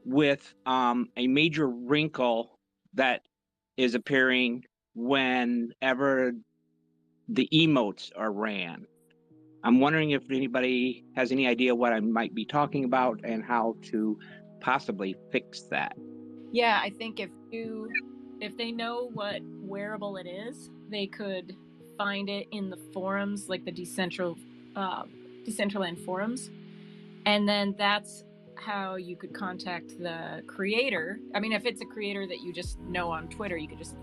with a major wrinkle that is appearing whenever the emotes are ran. I'm wondering if anybody has any idea what I might be talking about and how to possibly fix that. Yeah, I think if they know what wearable it is, they could find it in the forums, like the Decentraland forums, and then that's how you could contact the creator. I mean, if it's a creator that you just know on Twitter, you could just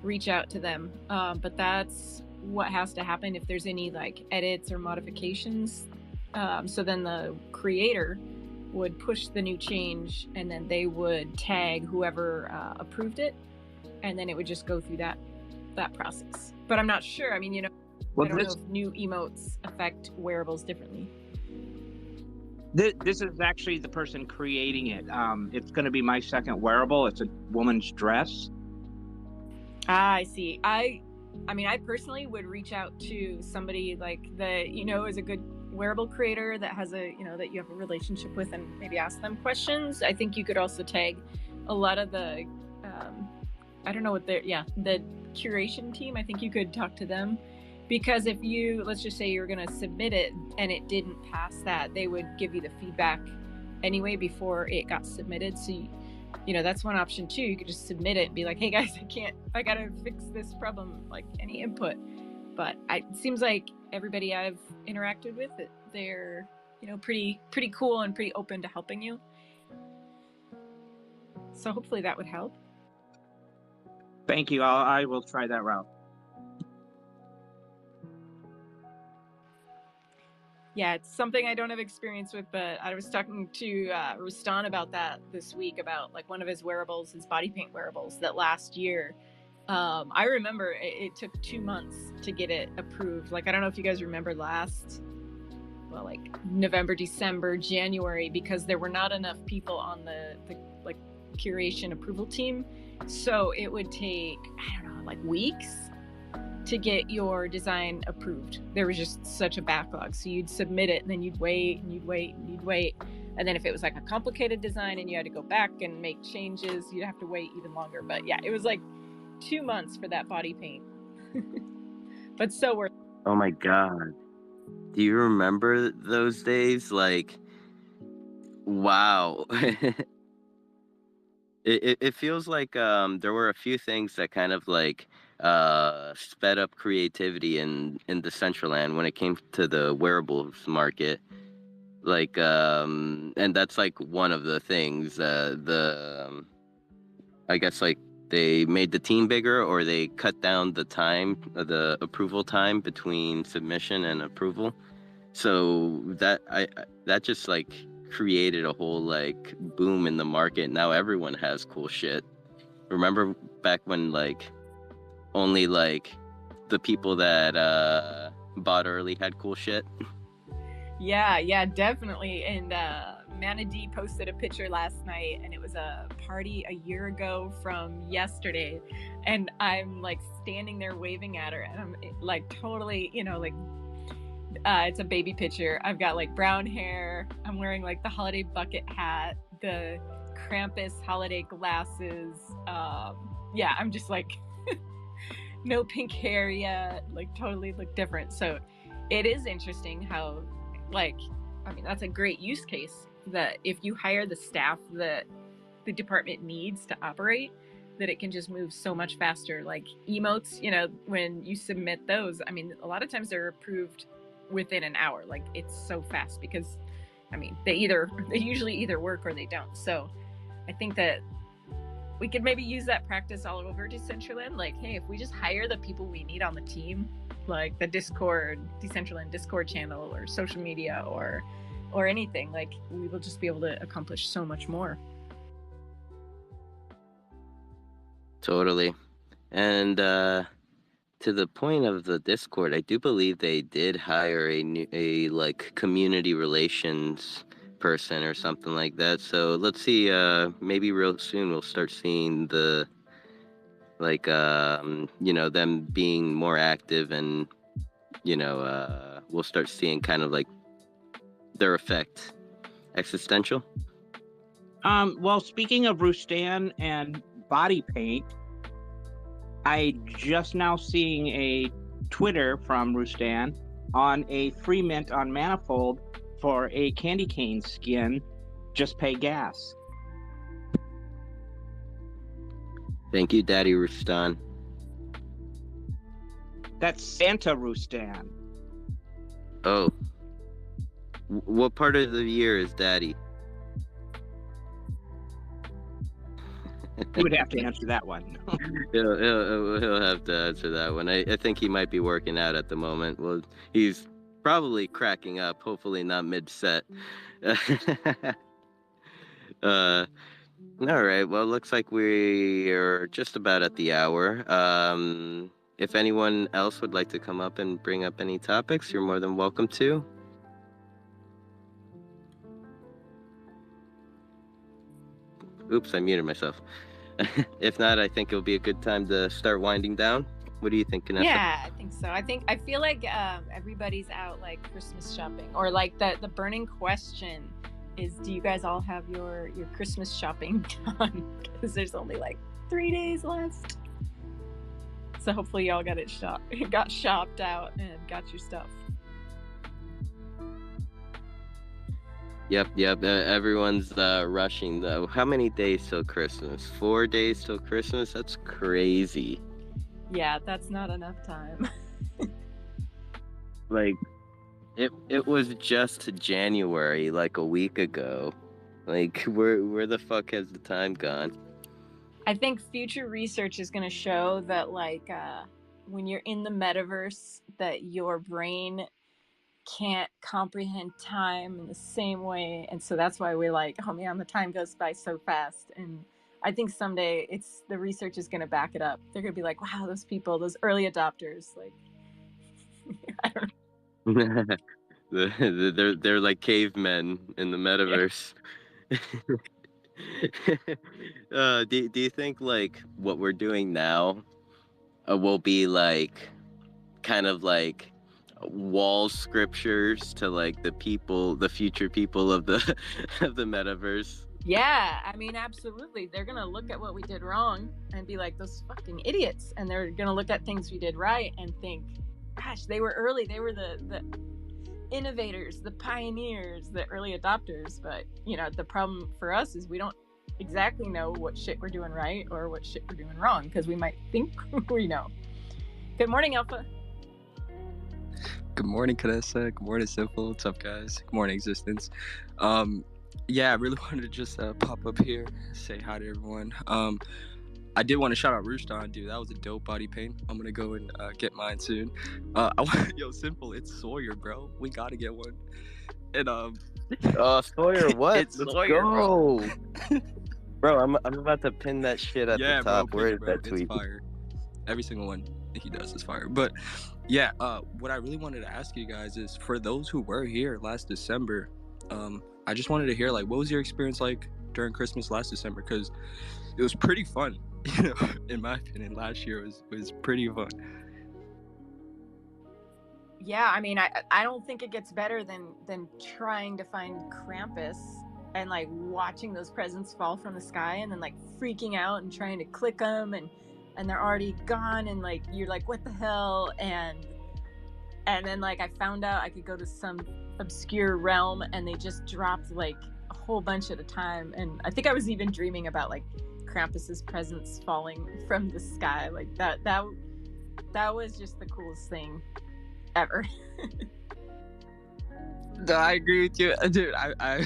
reach out to them. But that's what has to happen if there's any like edits or modifications. So then the creator would push the new change, and then they would tag whoever approved it, and then it would just go through that process. But I'm not sure. I mean, I don't know if new emotes affect wearables differently. This is actually the person creating it. It's going to be my second wearable. It's a woman's dress. I see. I mean, I personally would reach out to somebody like that is a good wearable creator that has that you have a relationship with, and maybe ask them questions. I think you could also tag a lot of the I don't know what the curation team. I think you could talk to them, because if let's just say you're going to submit it and it didn't pass that, they would give you the feedback anyway before it got submitted. So that's one option too. You could just submit it and be like, hey guys, I gotta fix this problem, like any input. But it seems like everybody I've interacted with, they're pretty cool and pretty open to helping you. So hopefully that would help. Thank you. I will try that route. Yeah, it's something I don't have experience with, but I was talking to Rustan about that this week, about like one of his wearables, his body paint wearables, that last year. I remember it took 2 months to get it approved. Like, I don't know if you guys remember last well, like November, December, January, because there were not enough people on the like curation approval team. So it would take, I don't know, like weeks to get your design approved. There was just such a backlog. So you'd submit it and then you'd wait and you'd wait and you'd wait. And then if it was like a complicated design and you had to go back and make changes, you'd have to wait even longer. But yeah, it was like 2 months for that body paint. But so worth it. Oh my God. Do you remember those days? Like, wow. It feels like there were a few things that kind of like sped up creativity in Decentraland when it came to the wearables market. Like and that's like one of the things. I guess like they made the team bigger, or they cut down the time, the approval time between submission and approval. So that just like created a whole like boom in the market. Now everyone has cool shit. Remember back when like only like the people that bought early had cool shit? Yeah, definitely. And Mana D posted a picture last night, and it was a party a year ago from yesterday. And I'm like standing there waving at her, and I'm like totally, like it's a baby picture. I've got like brown hair. I'm wearing like the holiday bucket hat, the Krampus holiday glasses. Yeah, I'm just like no pink hair yet, like totally look different. So it is interesting how, like, I mean, that's a great use case, that if you hire the staff that the department needs to operate, that it can just move so much faster. Like emotes, when you submit those, I mean, a lot of times they're approved within an hour. Like it's so fast because, I mean, they usually either work or they don't. So I think that we could maybe use that practice all over Decentraland. Like, hey, if we just hire the people we need on the team, like the Decentraland Discord channel or social media or anything, like we will just be able to accomplish so much more. Totally. And to the point of the Discord, I do believe they did hire a like community relations person or something like that. So let's see, maybe real soon we'll start seeing the like them being more active, and we'll start seeing kind of like their effect. Existential. Well, speaking of Rustan and body paint, I just now seeing a Twitter from Rustan on a free mint on Manifold for a candy cane skin. Just pay gas. Thank you, Daddy Rustan. That's Santa Rustan. Oh. What part of the year is Daddy? You would have to answer that one. He'll have to answer that one. I think he might be working out at the moment. Well, he's probably cracking up. Hopefully not mid-set. All right. Well, looks like we are just about at the hour. If anyone else would like to come up and bring up any topics, you're more than welcome to. Oops, I muted myself. If not, I think it'll be a good time to start winding down. What do you think, Vanessa? Yeah, I think so. I feel like everybody's out like Christmas shopping, or like the burning question is, do you guys all have your Christmas shopping done? Because there's only like 3 days left. So hopefully y'all got shopped out and got your stuff. Yep. Everyone's rushing though. How many days till Christmas? 4 days till Christmas? That's crazy. Yeah, that's not enough time. Like, it was just January, like a week ago. Like, where the fuck has the time gone? I think future research is going to show that, like, when you're in the metaverse, that your brain can't comprehend time in the same way, and so that's why we're like, oh man, the time goes by so fast. And I think someday the research is going to back it up. They're going to be like, wow, those people, those early adopters, like I don't know. They're like cavemen in the metaverse. Do you think like what we're doing now will be like kind of like wall scriptures to like the future people of the of the metaverse? Yeah, I mean, absolutely. They're going to look at what we did wrong and be like, those fucking idiots. And they're going to look at things we did right and think, gosh, they were early. They were the innovators, the pioneers, the early adopters. But, you know, the problem for us is we don't exactly know what shit we're doing right or what shit we're doing wrong because we might think we know. Good morning, Alpha. Good morning, Canessa. Good morning, Simple. What's up, guys? Good morning, Existence. Yeah, I really wanted to just pop up here, say hi to everyone. I did want to shout out Rushdon, dude. That was a dope body paint. I'm gonna go and get mine soon. Yo, Simple, it's Sawyer, bro. We gotta get one. And Sawyer, what? It's Let's Sawyer, go. Bro, I'm about to pin that shit at the top. Bro, Where is bro. that tweet? It's fire. Every single one he does is fire. But yeah, what I really wanted to ask you guys is, for those who were here last December, I just wanted to hear, like, what was your experience like during Christmas last December? Because it was pretty fun, you know. In my opinion, last year was pretty fun. Yeah, I mean, I don't think it gets better than trying to find Krampus and like watching those presents fall from the sky and then like freaking out and trying to click them and they're already gone and like you're like, what the hell? And then like I found out I could go to some obscure realm and they just dropped like a whole bunch at a time, and I think I was even dreaming about like Krampus's presents falling from the sky. Like that was just the coolest thing ever. No, I agree with you, dude. I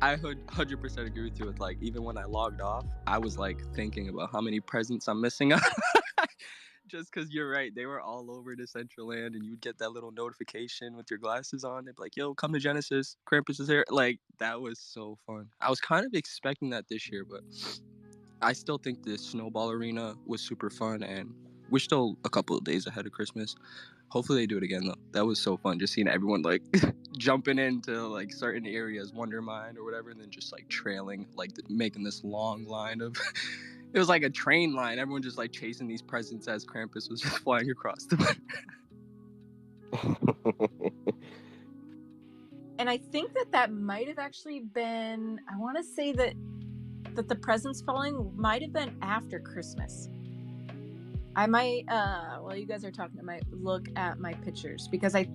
100% agree with you. With like, even when I logged off, I was like thinking about how many presents I'm missing out. Just because you're right, they were all over Decentraland, and you'd get that little notification with your glasses on. They'd be like, "Yo, come to Genesis, Krampus is here." Like, that was so fun. I was kind of expecting that this year, but I still think the Snowball Arena was super fun, and we're still a couple of days ahead of Christmas. Hopefully they do it again though. That was so fun, just seeing everyone like jumping into like certain areas, Wonder Mine or whatever, and then just like trailing, like making this long line of. It was like a train line. Everyone just like chasing these presents as Krampus was just flying across the. And I think that might have actually been. I want to say that the presents falling might have been after Christmas. I might, while you guys are talking, I might look at my pictures because I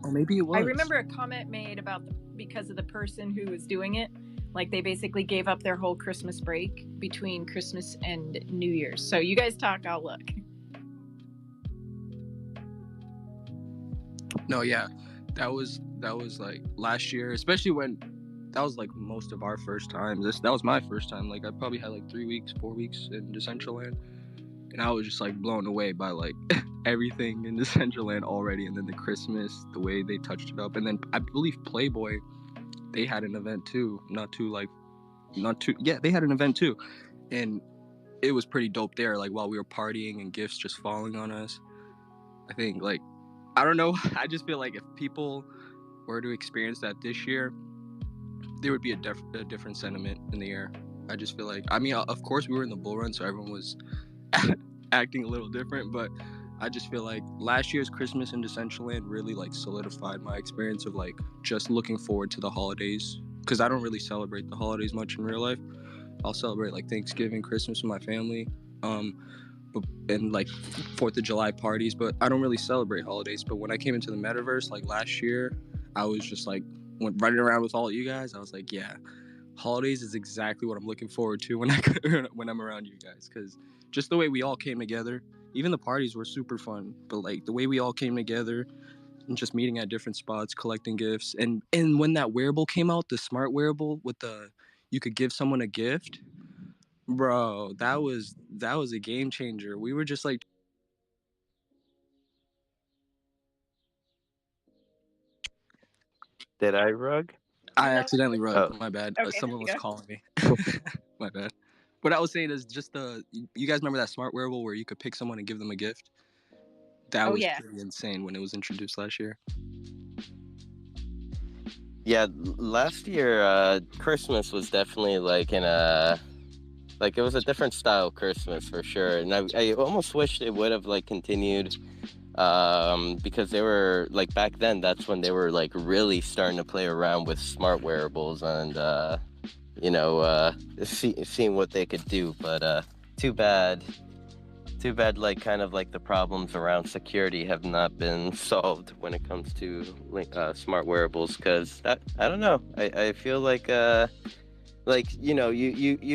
Or maybe it was. I remember a comment made about because of the person who was doing it. Like they basically gave up their whole Christmas break between Christmas and New Year's. So you guys talk, I'll look. No, yeah, that was like last year, especially when that was like most of our first time. That was my first time. Like I probably had like 4 weeks in Decentraland. And I was just like blown away by like everything in Decentraland already, and then the Christmas, the way they touched it up, and then I believe Playboy, they had an event too. They had an event too, and it was pretty dope there. Like while we were partying and gifts just falling on us, I think like I don't know. I just feel like if people were to experience that this year, there would be a different sentiment in the air. I just feel like, I mean, of course we were in the bull run, so everyone was acting a little different, but I just feel like last year's Christmas in Decentraland really like solidified my experience of like just looking forward to the holidays, because I don't really celebrate the holidays much in real life. I'll celebrate like Thanksgiving, Christmas with my family, and like 4th of July parties, but I don't really celebrate holidays. But when I came into the metaverse like last year, I was just like running around with all of you guys. I was like, yeah, holidays is exactly what I'm looking forward to when I'm around you guys, because just the way we all came together, even the parties were super fun, but like the way we all came together and just meeting at different spots, collecting gifts, and when that wearable came out, the smart wearable with you could give someone a gift, bro, that was a game changer. We were just like, Did I rug? I accidentally rugged. Oh. My bad. Okay, Someone there was you go. calling me. My bad. What I was saying is just you guys remember that smart wearable where you could pick someone and give them a gift? That was pretty insane when it was introduced last year. Yeah, last year, Christmas was definitely like like it was a different style Christmas for sure, and I almost wished it would have like continued, because they were like back then. That's when they were like really starting to play around with smart wearables and you know, seeing what they could do. But too bad. Too bad, like, kind of like the problems around security have not been solved when it comes to smart wearables. Because I don't know. I feel like you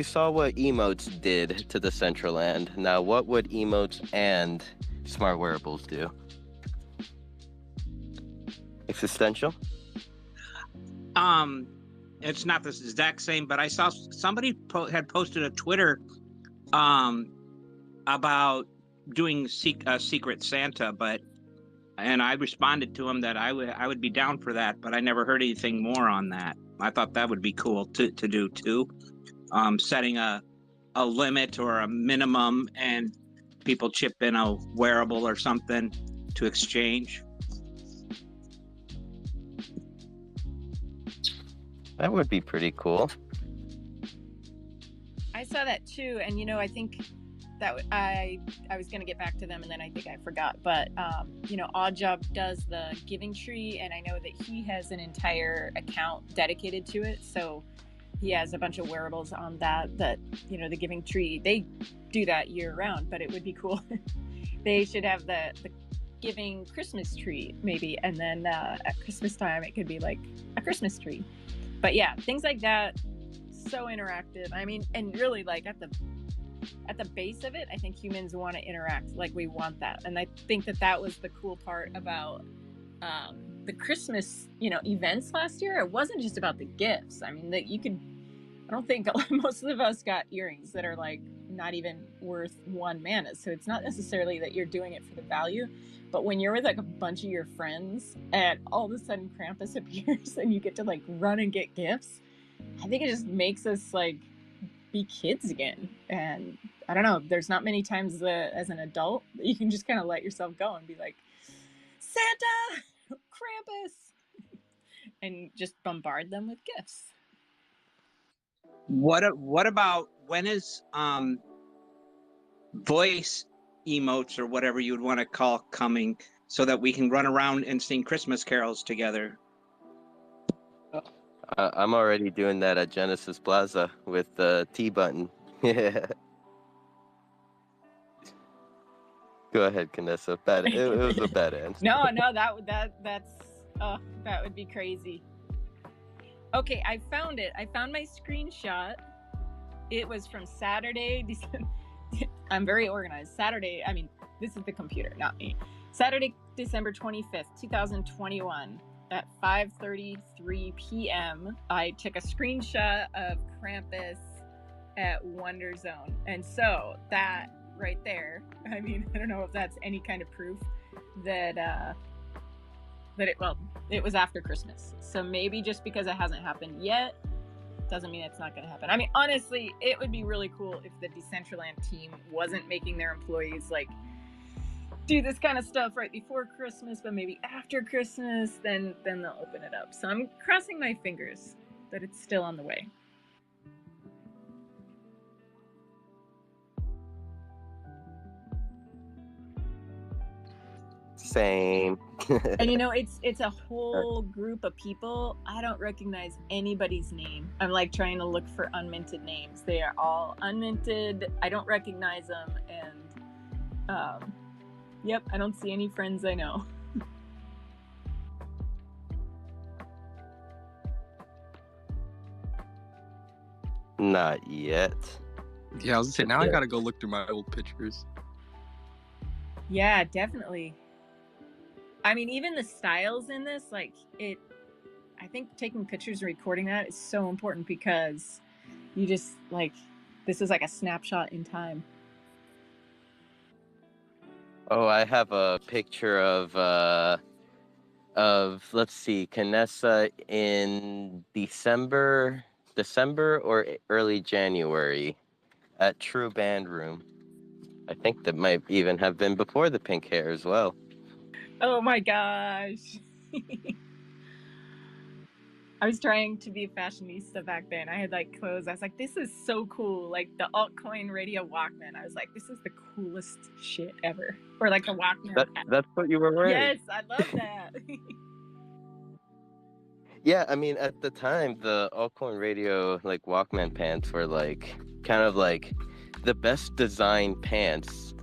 saw what emotes did to the Decentraland. Now, what would emotes and smart wearables do? Existential? Um, it's not the exact same, but I saw somebody had posted a Twitter about doing Secret Santa, and I responded to him that I would be down for that, but I never heard anything more on that. I thought that would be cool to do too. Setting a limit or a minimum, and people chip in a wearable or something to exchange. That would be pretty cool. I saw that too, and I think that I was going to get back to them, and then I think I forgot. But Oddjob does the Giving Tree, and I know that he has an entire account dedicated to it. So he has a bunch of wearables on that. The Giving Tree, they do that year round, but it would be cool. They should have the Giving Christmas tree maybe, and then at Christmas time it could be like a Christmas tree. But yeah, things like that, so interactive. I mean, and really, like at the base of it, I think humans want to interact. Like, we want that, and I think that was the cool part about the Christmas, events last year. It wasn't just about the gifts. I mean, that you could. I don't think most of us got earrings that are like not even worth one mana. So it's not necessarily that you're doing it for the value, but when you're with like a bunch of your friends and all of a sudden Krampus appears and you get to like run and get gifts, I think it just makes us like be kids again. And I don't know, there's not many times as an adult that you can just kind of let yourself go and be like, Santa, Krampus, and just bombard them with gifts. What about, when is voice emotes or whatever you would want to call coming, so that we can run around and sing Christmas carols together? I'm already doing that at Genesis Plaza with the T button. Yeah. Go ahead, Canessa. It was a bad answer. No, that would be crazy. Okay, I found it. I found my screenshot. It was from Saturday. I'm very organized. Saturday, I mean, this is the computer, not me. Saturday, December 25th, 2021 at 5:33 p.m. I took a screenshot of Krampus at Wonder Zone. And so that right there, I mean, I don't know if that's any kind of proof that it was after Christmas. So maybe just because it hasn't happened yet doesn't mean it's not going to happen. I mean, honestly, it would be really cool if the Decentraland team wasn't making their employees like do this kind of stuff right before Christmas, but maybe after Christmas, then they'll open it up. So I'm crossing my fingers that it's still on the way. Same. And it's a whole group of people. I don't recognize anybody's name. I'm like trying to look for unminted names. They are all unminted. I don't recognize them, and yep, I don't see any friends I know. Not yet. Yeah, I was gonna say, now I gotta go look through my old pictures. Yeah, definitely. I mean, even the styles in this, like I think taking pictures and recording that is so important, because you just like, this is like a snapshot in time. Oh, I have a picture of let's see, Canessa in December or early January at True Band Room. I think that might even have been before the pink hair as well. Oh my gosh. I was trying to be a fashionista back then. I had like clothes. I was like, this is so cool. Like the altcoin radio Walkman. I was like, this is the coolest shit ever. Or like the Walkman. That's what you were wearing. Yes, I love that. Yeah, I mean, at the time, the Alcorn Radio like Walkman pants were like kind of like the best designed pants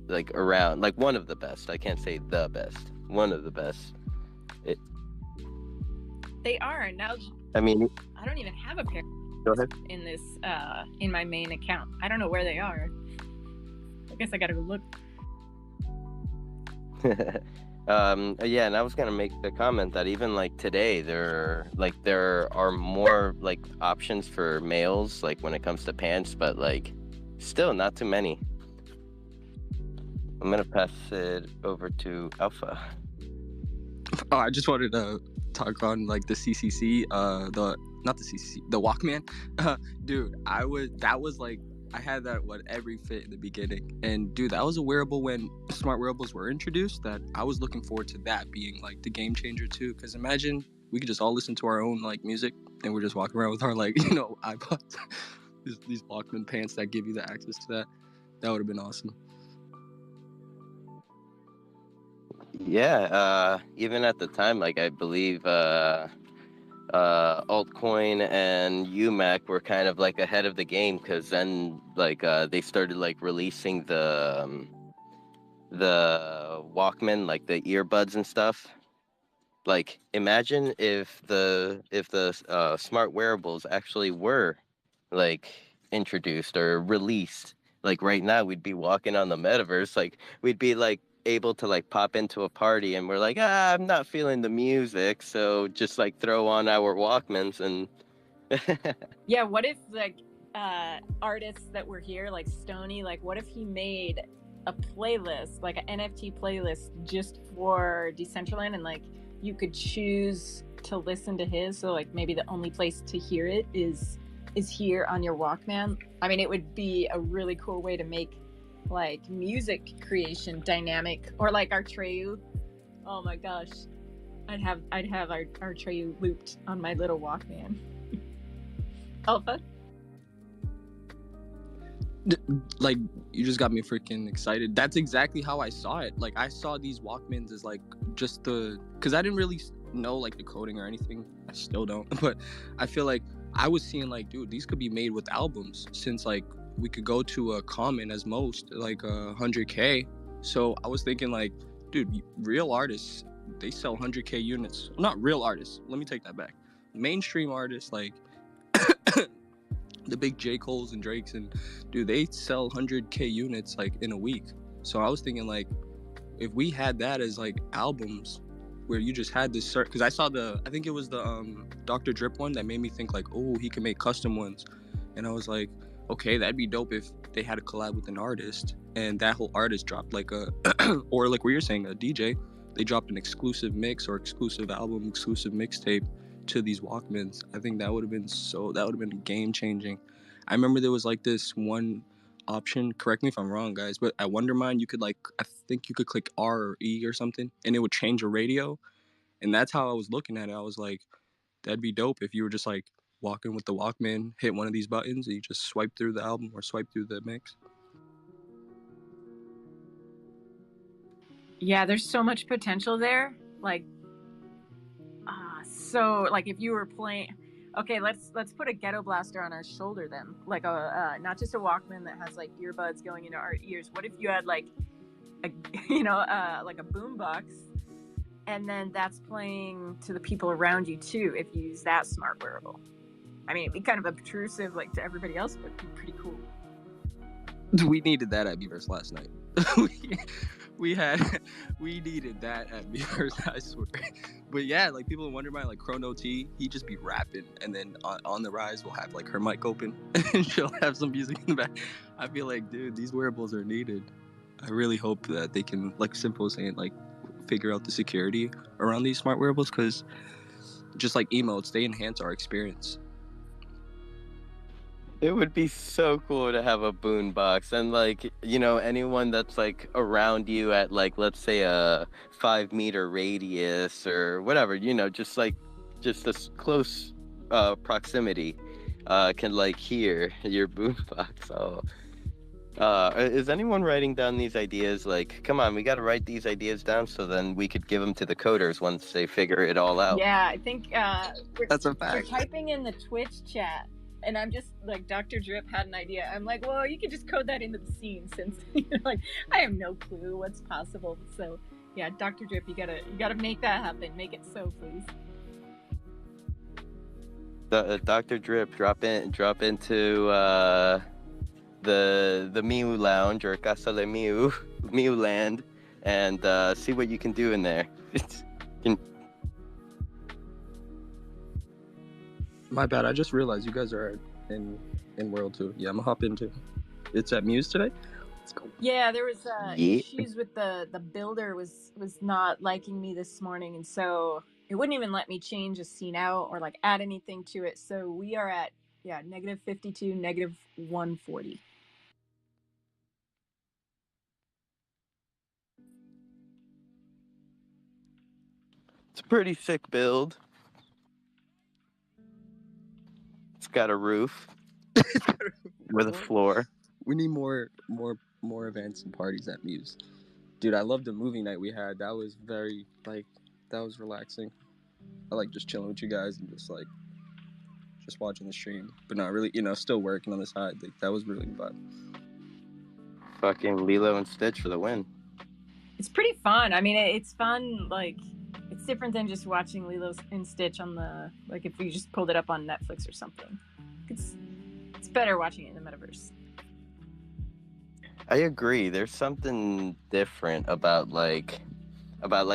like around, like one of the best. I can't say the best, one of the best. They are now. I mean, I don't even have a pair go ahead. in this in my main account. I don't know where they are. I guess I gotta go look. Yeah, and I was gonna make the comment that even like today, there are more like options for males like when it comes to pants, but like still not too many. I'm gonna pass it over to Alpha. Oh, I just wanted to talk on like the CCC, not the CCC, the Walkman. Dude, that was like, I had that every fit in the beginning, and dude, that was a wearable when smart wearables were introduced. That I was looking forward to that being like the game changer too. Because imagine we could just all listen to our own like music, and we're just walking around with our like iPods, these Walkman pants that give you the access to that. That would have been awesome. Yeah, even at the time, like I believe altcoin and UMAC were kind of like ahead of the game, because then like they started like releasing the Walkman, like the earbuds and stuff. Like imagine if the smart wearables actually were like introduced or released. Like right now we'd be walking on the metaverse, like we'd be like able to like pop into a party and we're like, I'm not feeling the music, so just like throw on our Walkmans and Yeah, what if like artists that were here, like Stony, like what if he made a playlist, like an NFT playlist just for Decentraland, and like you could choose to listen to his, so like maybe the only place to hear it is here on your Walkman. I mean, it would be a really cool way to make like music creation dynamic. Or like our Treyu. Oh my gosh, I'd have our Treyu looped on my little Walkman. Alpha? Like, you just got me freaking excited. That's exactly how I saw it. Like, I saw these Walkmans as like just because I didn't really know like the coding or anything. I still don't, but I feel like I was seeing like, dude, these could be made with albums, since like we could go to a common as most like 100K. So I was thinking like, dude, real artists, they sell 100K units. Not real artists, let me take that back. Mainstream artists, like the big J. Cole's and Drake's, and dude, they sell 100K units like in a week. So I was thinking like, if we had that as like albums, where you just had this because I saw I think it was the Dr. Drip one that made me think like, oh, he can make custom ones. And I was like, okay, that'd be dope if they had a collab with an artist, and that whole artist dropped like a or like what you're saying, a DJ, they dropped an exclusive mix or exclusive album, exclusive mixtape to these Walkmans. I think that would have been game changing. I remember there was like this one option, correct me if I'm wrong guys, but at Wondermind you could like, I think you could click R or E or something, and it would change a radio. And that's how I was looking at it. I was like, that'd be dope if you were just like walking with the Walkman, hit one of these buttons, and you just swipe through the album or swipe through the mix. Yeah, there's so much potential there. Like, so like if you were playing, okay, let's put a ghetto blaster on our shoulder then, like a not just a Walkman that has like earbuds going into our ears. What if you had like a like a boombox, and then that's playing to the people around you too, if you use that smart wearable? I mean, it'd be kind of obtrusive like to everybody else, but it'd be pretty cool. We needed that at Beavers last night. we needed that at Beavers, I swear. But yeah, like people in Wondermind, like Chrono T, he'd just be rapping, and then on the Rise we'll have like her mic open and she'll have some music in the back. I feel like, dude, these wearables are needed. I really hope that they can, like Simple was saying, like figure out the security around these smart wearables, because just like emotes, they enhance our experience. It would be so cool to have a boombox, and like, anyone that's like around you at like, let's say a 5-meter radius or whatever, just like just this close proximity can like hear your boombox. Oh, is anyone writing down these ideas? Like, come on, we got to write these ideas down so then we could give them to the coders once they figure it all out. Yeah, I think That's a we're fact. typing in the Twitch chat, and I'm just like, Dr. Drip had an idea. I'm like, well, you could just code that into the scene since like I have no clue what's possible. So yeah, Dr. Drip, you gotta make that happen. Make it so, please. Dr. Drip, drop into the Mew Lounge or Casa de Mew Land, and see what you can do in there. My bad. I just realized you guys are in World 2. Yeah, I'm gonna hop into. It's at Muse today. Let's go. Yeah, there was Yeah. issues with the builder was not liking me this morning, and so it wouldn't even let me change a scene out or like add anything to it. So we are at -52, -140. It's a pretty sick build. It's got a roof with a floor. We need more events and parties at Muse. Dude, I loved the movie night we had. That was very that was relaxing. I like just chilling with you guys and just watching the stream, but not really, still working on the side. Like, that was really fun. Fucking Lilo and Stitch for the win. It's pretty fun. I mean, it's fun. Like, it's different than just watching Lilo and Stitch on the if you just pulled it up on Netflix or something. It's better watching it in the metaverse. I agree. There's something different about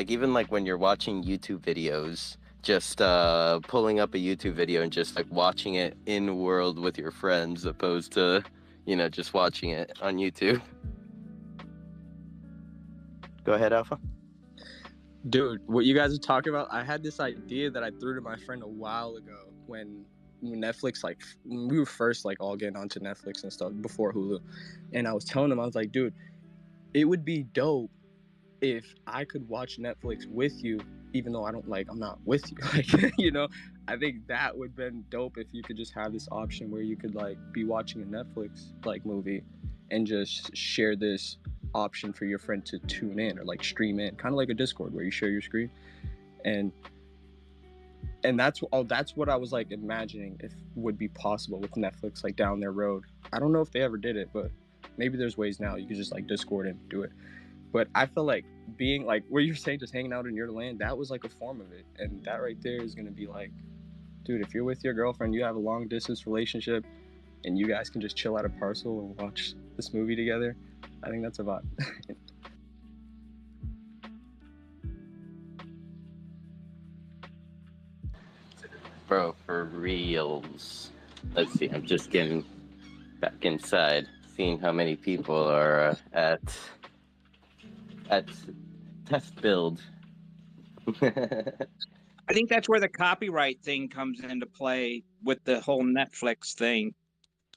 even like when you're watching YouTube videos, just pulling up a YouTube video and just like watching it in world with your friends, opposed to just watching it on YouTube. Go ahead, Alpha. Dude, what you guys are talking about, I had this idea that I threw to my friend a while ago when Netflix, when we were first all getting onto Netflix and stuff before Hulu, and I was telling him, I was like, dude, it would be dope if I could watch Netflix with you, even though I'm not with you. I think that would have been dope if you could just have this option where you could be watching a Netflix movie and just share this option for your friend to tune in or stream in, kind of like a Discord where you share your screen, and that's what I was imagining if would be possible with Netflix down their road. I don't know if they ever did it, but maybe there's ways now you could just Discord and do it. But I feel like being where you're saying just hanging out in your land, that was a form of it, and that right there is gonna be dude, if you're with your girlfriend, you have a long distance relationship, and you guys can just chill at a parcel and watch this movie together. I think that's a vibe. Bro, for reals. Let's see, I'm just getting back inside, seeing how many people are at test build. I think that's where the copyright thing comes into play with the whole Netflix thing,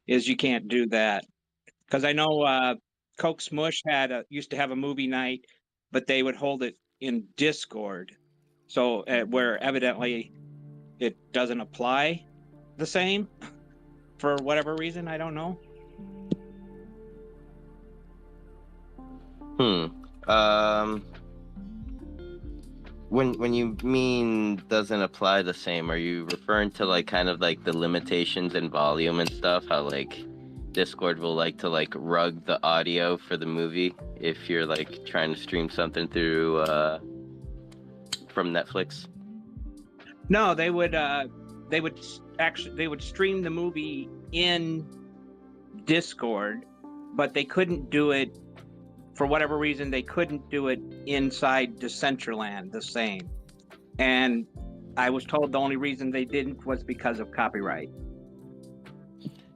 is you can't do that. Because I know Coke Smush used to have a movie night, but they would hold it in Discord, so where evidently it doesn't apply the same for whatever reason. I don't know. When you mean doesn't apply the same, are you referring to kind of the limitations in volume and stuff? How Discord will to rug the audio for the movie if you're trying to stream something through from Netflix? No, they would stream the movie in Discord, but they couldn't do it. For whatever reason, they couldn't do it inside Decentraland the same. And I was told the only reason they didn't was because of copyright.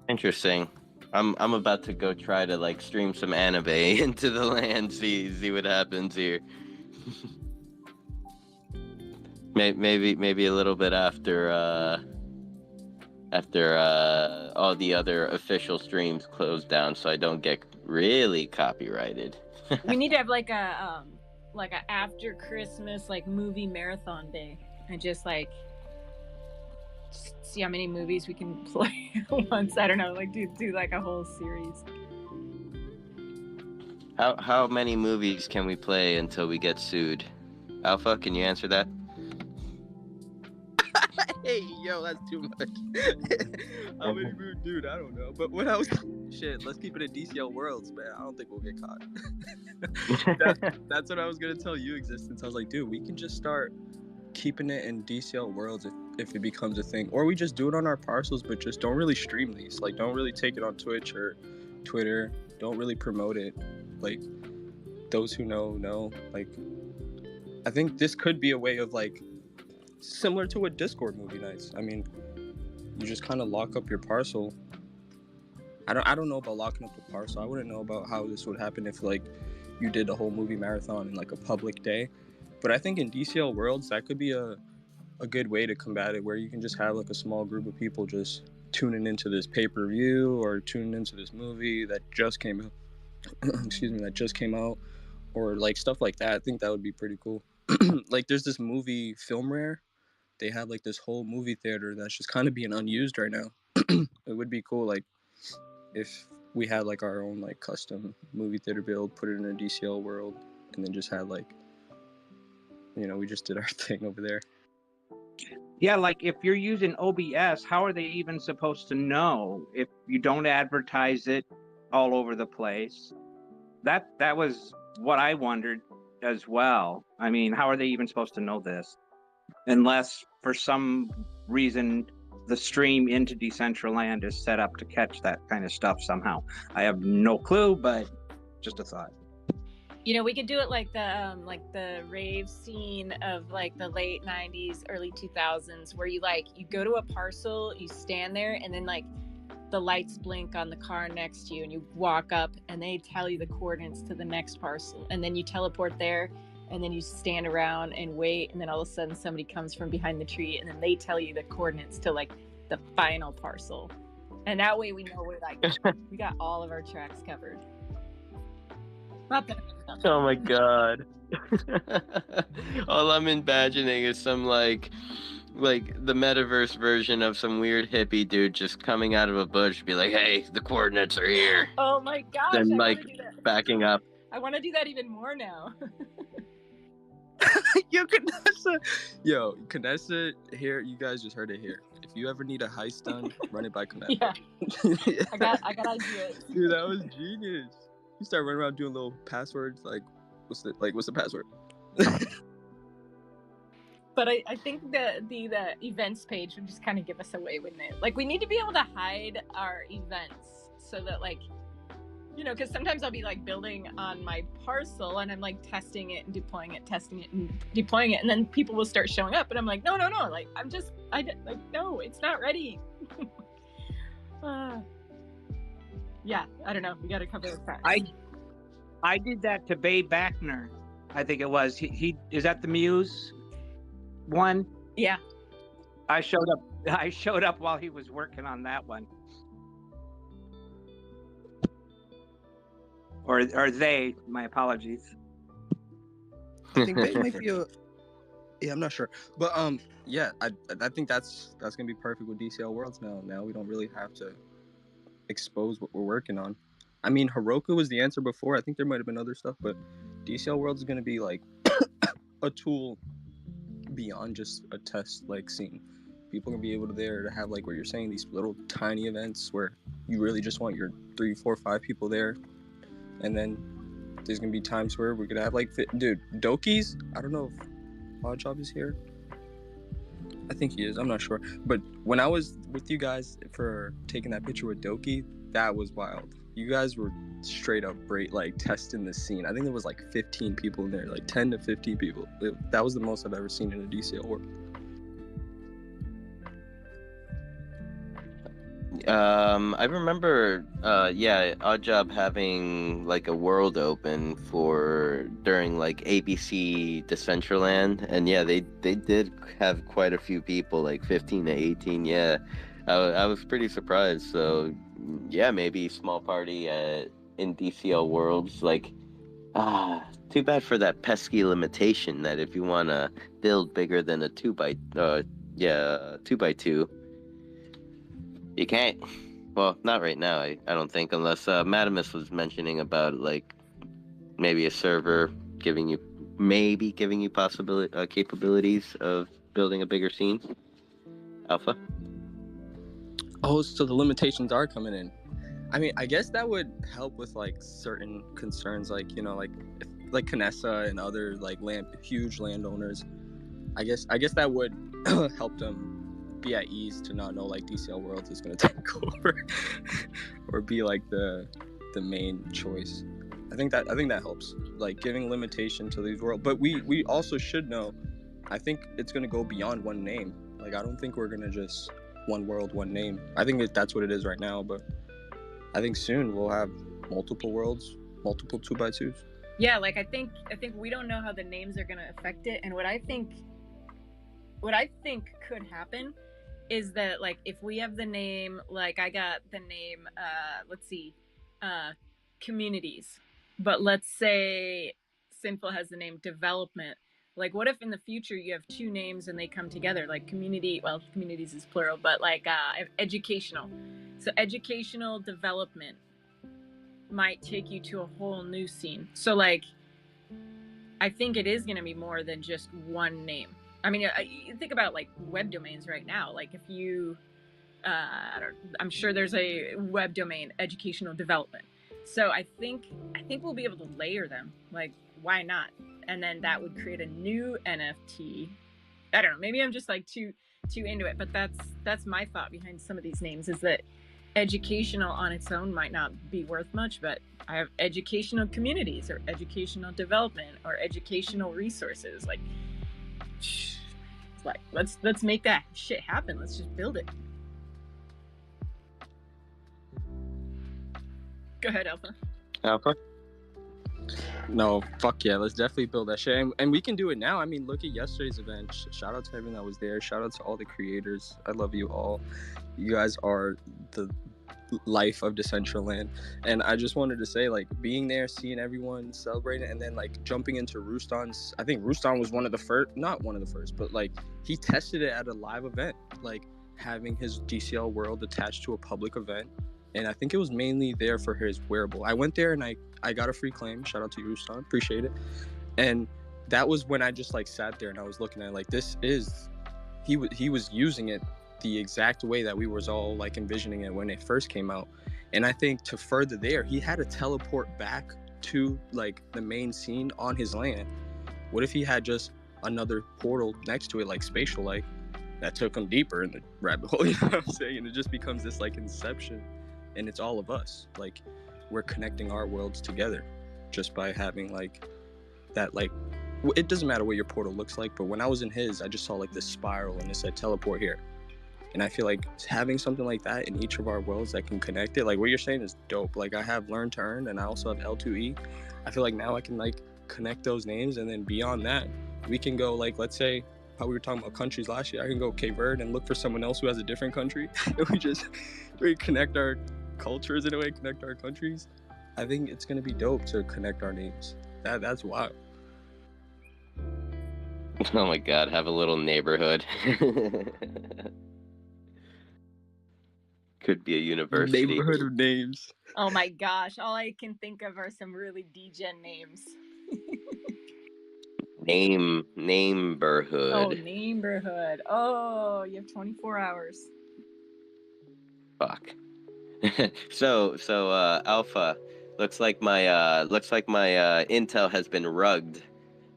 Interesting. I'm about to go try to stream some anime into the land, see what happens here. maybe a little bit after all the other official streams close down, so I don't get really copyrighted. We need to have a after Christmas movie marathon day, and just see how many movies we can play at once. I don't know, like do like a whole series. How many movies can we play until we get sued? Alpha, can you answer that? Hey, yo, that's too much. How many movies, dude? I don't know. But what else? Shit, let's keep it in DCL Worlds, man. I don't think we'll get caught. That's what I was gonna tell you, Existence. I was like, dude, we can just start keeping it in DCL Worlds if it becomes a thing, or we just do it on our parcels, but just don't really stream these. Like, don't really take it on Twitch or Twitter. Don't really promote it. Like, those who know. Like, I think this could be a way of, like, similar to a Discord movie nights. I mean, you just kind of lock up your parcel. I don't know about locking up the parcel. I wouldn't know about how this would happen if, like, you did a whole movie marathon in, like, a public day. But I think in DCL Worlds, that could be a good way to combat it, where you can just have, like, a small group of people just tuning into this pay-per-view or tuning into this movie that just came out. that just came out, or, like, stuff like that. I think that would be pretty cool. Like, there's this movie, Film Rare. They have, like, this whole movie theater that's just kind of being unused right now. It would be cool, like, if we had, like, our own, like, custom movie theater build, put it in a DCL World, and then just had, like, you know, we just did our thing over there. Yeah, like if you're using OBS, how are they even supposed to know if you don't advertise it all over the place? That was what I wondered as well. I mean, how are they even supposed to know this? Unless for some reason the stream into Decentraland is set up to catch that kind of stuff somehow. I have no clue, but just a thought. You know, we could do it like the rave scene of like the late 90s, early 2000s, where you go to a parcel, you stand there, and then like the lights blink on the car next to you, and you walk up, and they tell you the coordinates to the next parcel, and then you teleport there, and then you stand around and wait, and then all of a sudden somebody comes from behind the tree, and then they tell you the coordinates to like the final parcel, and that way we know we're like we got all of our tracks covered. Not that. Oh my god. All I'm imagining is some like the metaverse version of some weird hippie dude just coming out of a bush, be like, hey, the coordinates are here. Oh my gosh. Then I like do that. backing up. I want to do that even more now. Yo, Canessa, here, you guys just heard it here. If you ever need a heist done, run it by Canessa. Yeah. I got ideas. Dude, that was genius. You start running around doing little passwords, like what's the password? But I think the events page would just kind of give us away, wouldn't it? Like, we need to be able to hide our events so that, like, you know, because sometimes I'll be like building on my parcel and I'm like testing it and deploying it, and then people will start showing up, and I'm like, no, like no, it's not ready. Yeah, I don't know. We got to cover the facts. I did that to Bay Backner. I think it was. He is that the Muse one? Yeah. I showed up while he was working on that one. Or they? My apologies. I think they might be a. Yeah, I'm not sure, but yeah, I think that's gonna be perfect with DCL Worlds now. Now we don't really have to expose what we're working on. I mean, Heroku was the answer before. I think there might have been other stuff, but DCL Worlds is going to be like a tool beyond just a test like scene. People can be able to there to have, like what you're saying, these little tiny events where you really just want your 3, 4, 5 people there, and then there's going to be times where we're going to have like Doki's. I don't know if Oddjob is here. I think he is. I'm not sure. But when I was with you guys for taking that picture with Doki, that was wild. You guys were straight up great, like testing the scene. I think there was like 15 people in there, like 10 to 15 people. That was the most I've ever seen in a DCL world. I remember, Oddjob having like a world open during like ABC Decentraland, and yeah, they did have quite a few people, like 15 to 18. Yeah, I was pretty surprised. So yeah, maybe small party in DCL Worlds. Like, too bad for that pesky limitation that if you want to build bigger than a 2x2, You can't. Well, not right now. I don't think, unless Madamus was mentioning about like maybe a server giving you possibility capabilities of building a bigger scene. Alpha. Oh, so the limitations are coming in. I mean, I guess that would help with like certain concerns, like like like Canessa and other like huge landowners. I guess that would help them be at ease to not know like DCL Worlds is going to take over or be like the main choice. I think that helps, like giving limitation to these worlds. But we also should know, I think it's going to go beyond one name. Like I don't think we're going to just one world, one name. I think that's what it is right now, but I think soon we'll have multiple worlds, multiple 2x2s. Yeah, like I think we don't know how the names are going to affect it, and what I think could happen is that like if we have the name, like I got the name let's see, communities, but let's say Sinful has the name development. Like what if in the future you have two names and they come together, like community, well communities is plural, but like educational. So educational development might take you to a whole new scene. So like I think it is going to be more than just one name. I mean, you think about like web domains right now. Like if you, I'm sure there's a web domain, educational development. So I think we'll be able to layer them. Like, why not? And then that would create a new NFT. I don't know. Maybe I'm just like too into it, but that's my thought behind some of these names, is that educational on its own might not be worth much, but I have educational communities or educational development or educational resources. Like let's make that shit happen. Let's just build it. Go ahead, Alpha. No, fuck yeah, let's definitely build that shit, and we can do it now. I mean, look at yesterday's event. Shout out to everyone that was there. Shout out to all the creators. I love you all. You guys are the life of Decentraland. And I just wanted to say, like, being there, seeing everyone celebrating, and then like jumping into Rustan's, I think Rustan was not one of the first, but like he tested it at a live event, like having his DCL world attached to a public event. And I think it was mainly there for his wearable. I went there and I got a free claim. Shout out to you, Rustan. Appreciate it. And that was when I just like sat there and I was looking at it, like, he was using it the exact way that we was all like envisioning it when it first came out. And I think to further there, he had to teleport back to like the main scene on his land. What if he had just another portal next to it, like spatial, like that took him deeper in the rabbit hole? You know what I'm saying? And it just becomes this like inception, and it's all of us. Like we're connecting our worlds together just by having like that, like it doesn't matter what your portal looks like, but when I was in his, I just saw like this spiral and it said teleport here. And I feel like having something like that in each of our worlds that can connect it, like what you're saying is dope. Like I have Learn to Earn and I also have L2E. I feel like now I can like connect those names, and then beyond that, we can go like, let's say how we were talking about countries last year, I can go Cape Verde and look for someone else who has a different country. And we connect our cultures in a way, connect our countries. I think it's gonna be dope to connect our names. That's wild. Oh my god, have a little neighborhood. Could be a university. Neighborhood of names. Oh my gosh, all I can think of are some really degen names. Neighborhood. Oh, neighborhood. Oh, you have 24 hours. Fuck. So Alpha, looks like my intel has been rugged.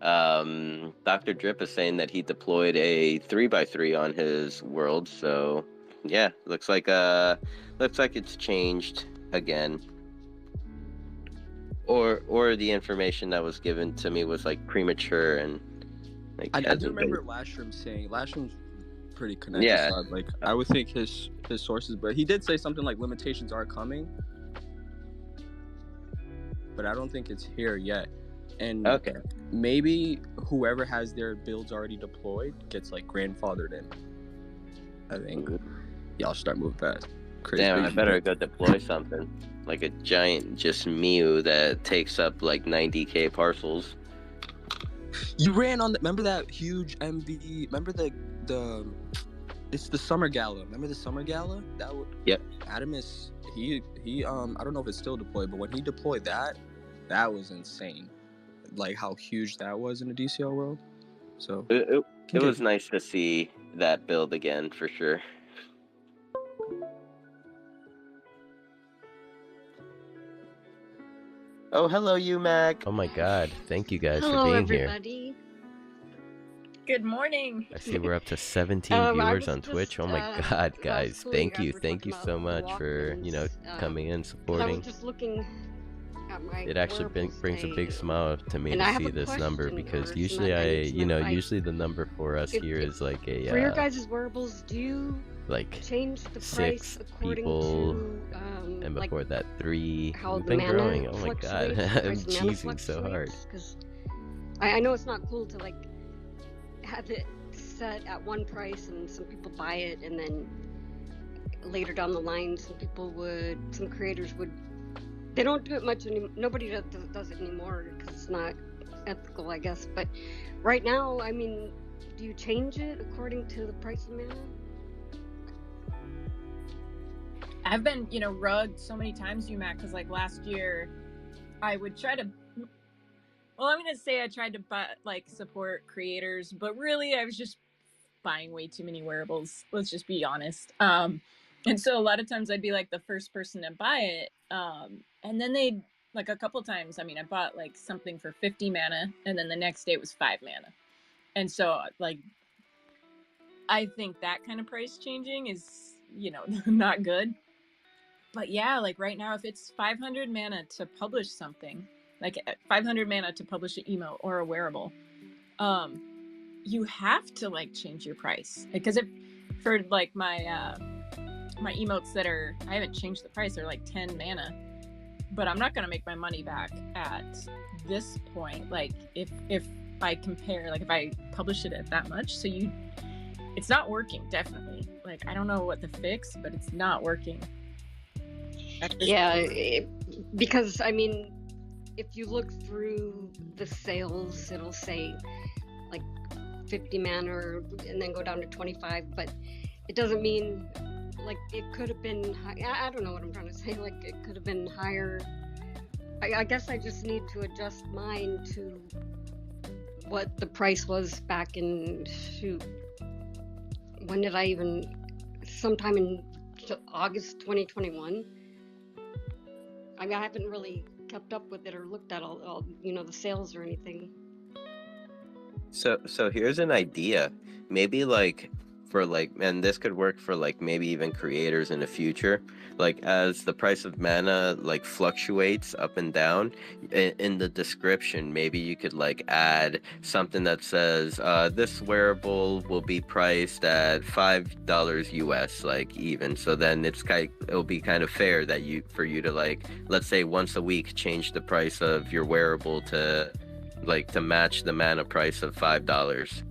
Dr. Drip is saying that he deployed a 3x3 on his world, so yeah, looks like it's changed again. Or the information that was given to me was like premature, and like I do remember Lashroom's pretty connected. Yeah. So like I would think his sources, but he did say something like limitations are coming, but I don't think it's here yet. And okay, maybe whoever has their builds already deployed gets like grandfathered in. I think y'all start moving fast. Crazy. Damn, I better go deploy something like a giant just Mew that takes up like 90k parcels. You ran on remember that huge MV? Remember the it's the summer gala. Remember the summer gala? Yep. Adam is he I don't know if it's still deployed, but when he deployed that was insane. Like how huge that was in the DCL world. So It was nice to see that build again for sure. Oh, hello, you Mac. Oh my God! Thank you guys Hello, for being everybody. Good morning. here. I see we're up to 17 viewers on just, Twitch. Oh my God, guys! pulling Thank you talking so about much for Walkmans, coming in, I was supporting. just looking at my It actually wearables brings a big today, smile to me and to I have see a this number, question, because or usually something I need to know. usually the number for us If- here if- is like for your a guys' wearables, do you like change the 6 price according people, to and like before that 3. how We've the been mana growing. Oh my God! fluctuates, the I'm price of mana cheesing so hard. fluctuates? Because I know it's not cool to like have it set at one price and some people buy it, and then later down the line some creators would, they don't do it much anymore. Nobody does it anymore because it's not ethical, I guess. But right now, I mean, do you change it according to the price of mana? I've been, rugged so many times, Mac, because like last year, I would try to. Well, I'm gonna say I tried to support creators, but really I was just buying way too many wearables. Let's just be honest. And so a lot of times I'd be like the first person to buy it, and then they'd like a couple times. I mean, I bought like something for 50 mana, and then the next day it was 5 mana, and so like I think that kind of price changing is not good. But yeah, like right now, if it's 500 mana to publish something, like 500 mana to publish an emote or a wearable, you have to like change your price, because if for like my my emotes that I haven't changed the price, they're like 10 mana, but I'm not gonna make my money back at this point. Like if I compare, like if I publish it at that much, so it's not working, definitely. Like I don't know what the fix, but it's not working. Yeah, because I mean, if you look through the sales, it'll say like 50 mana and then go down to 25, but it doesn't mean like it could have been I don't know what I'm trying to say. Like it could have been higher. I guess I just need to adjust mine to what the price was back in, when did I even, sometime in August 2021. I mean, I haven't really kept up with it or looked at all the sales or anything. So here's an idea. Maybe like for like, and this could work for like maybe even creators in the future. Like as the price of mana like fluctuates up and down, in the description, maybe you could like add something that says this wearable will be priced at $5 US, like even. So then it'll be kind of fair that for you to like, let's say once a week, change the price of your wearable to match the mana price of $5.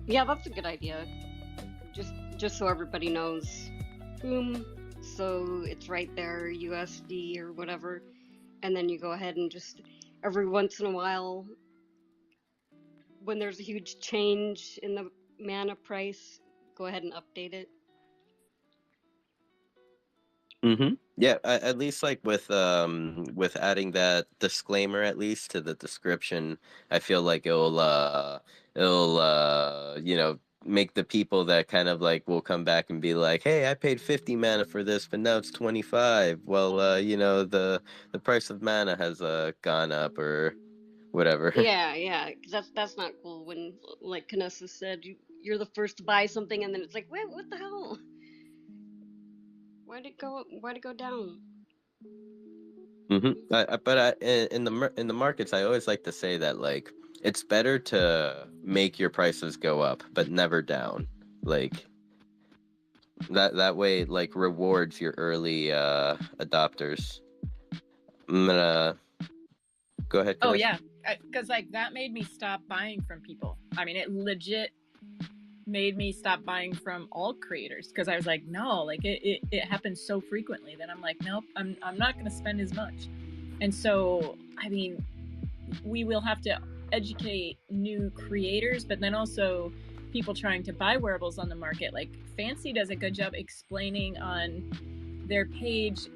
Yeah, that's a good idea. Just so everybody knows. Boom. So it's right there, USD or whatever. And then you go ahead and just every once in a while, when there's a huge change in the mana price, go ahead and update it. Mm-hmm. Yeah, at least like with adding that disclaimer at least to the description, I feel like it'll make the people that kind of like will come back and be like, hey, I paid 50 mana for this, but now it's 25. Well, the price of mana has gone up or whatever. Yeah, because that's not cool. When, like Kanessa said, you're the first to buy something, and then it's like, wait, what the hell? Why'd it go down? Mm-hmm. But in the markets, I always like to say that like it's better to make your prices go up, but never down. Like that way, like rewards your early adopters. I'm gonna go ahead. Oh Vanessa. yeah, because like that made me stop buying from people. I mean, it legit made me stop buying from all creators, because I was like, no, like it happens so frequently that I'm like, nope, I'm not gonna spend as much. And so I mean, we will have to educate new creators, but then also people trying to buy wearables on the market. Like Fancy does a good job explaining on their page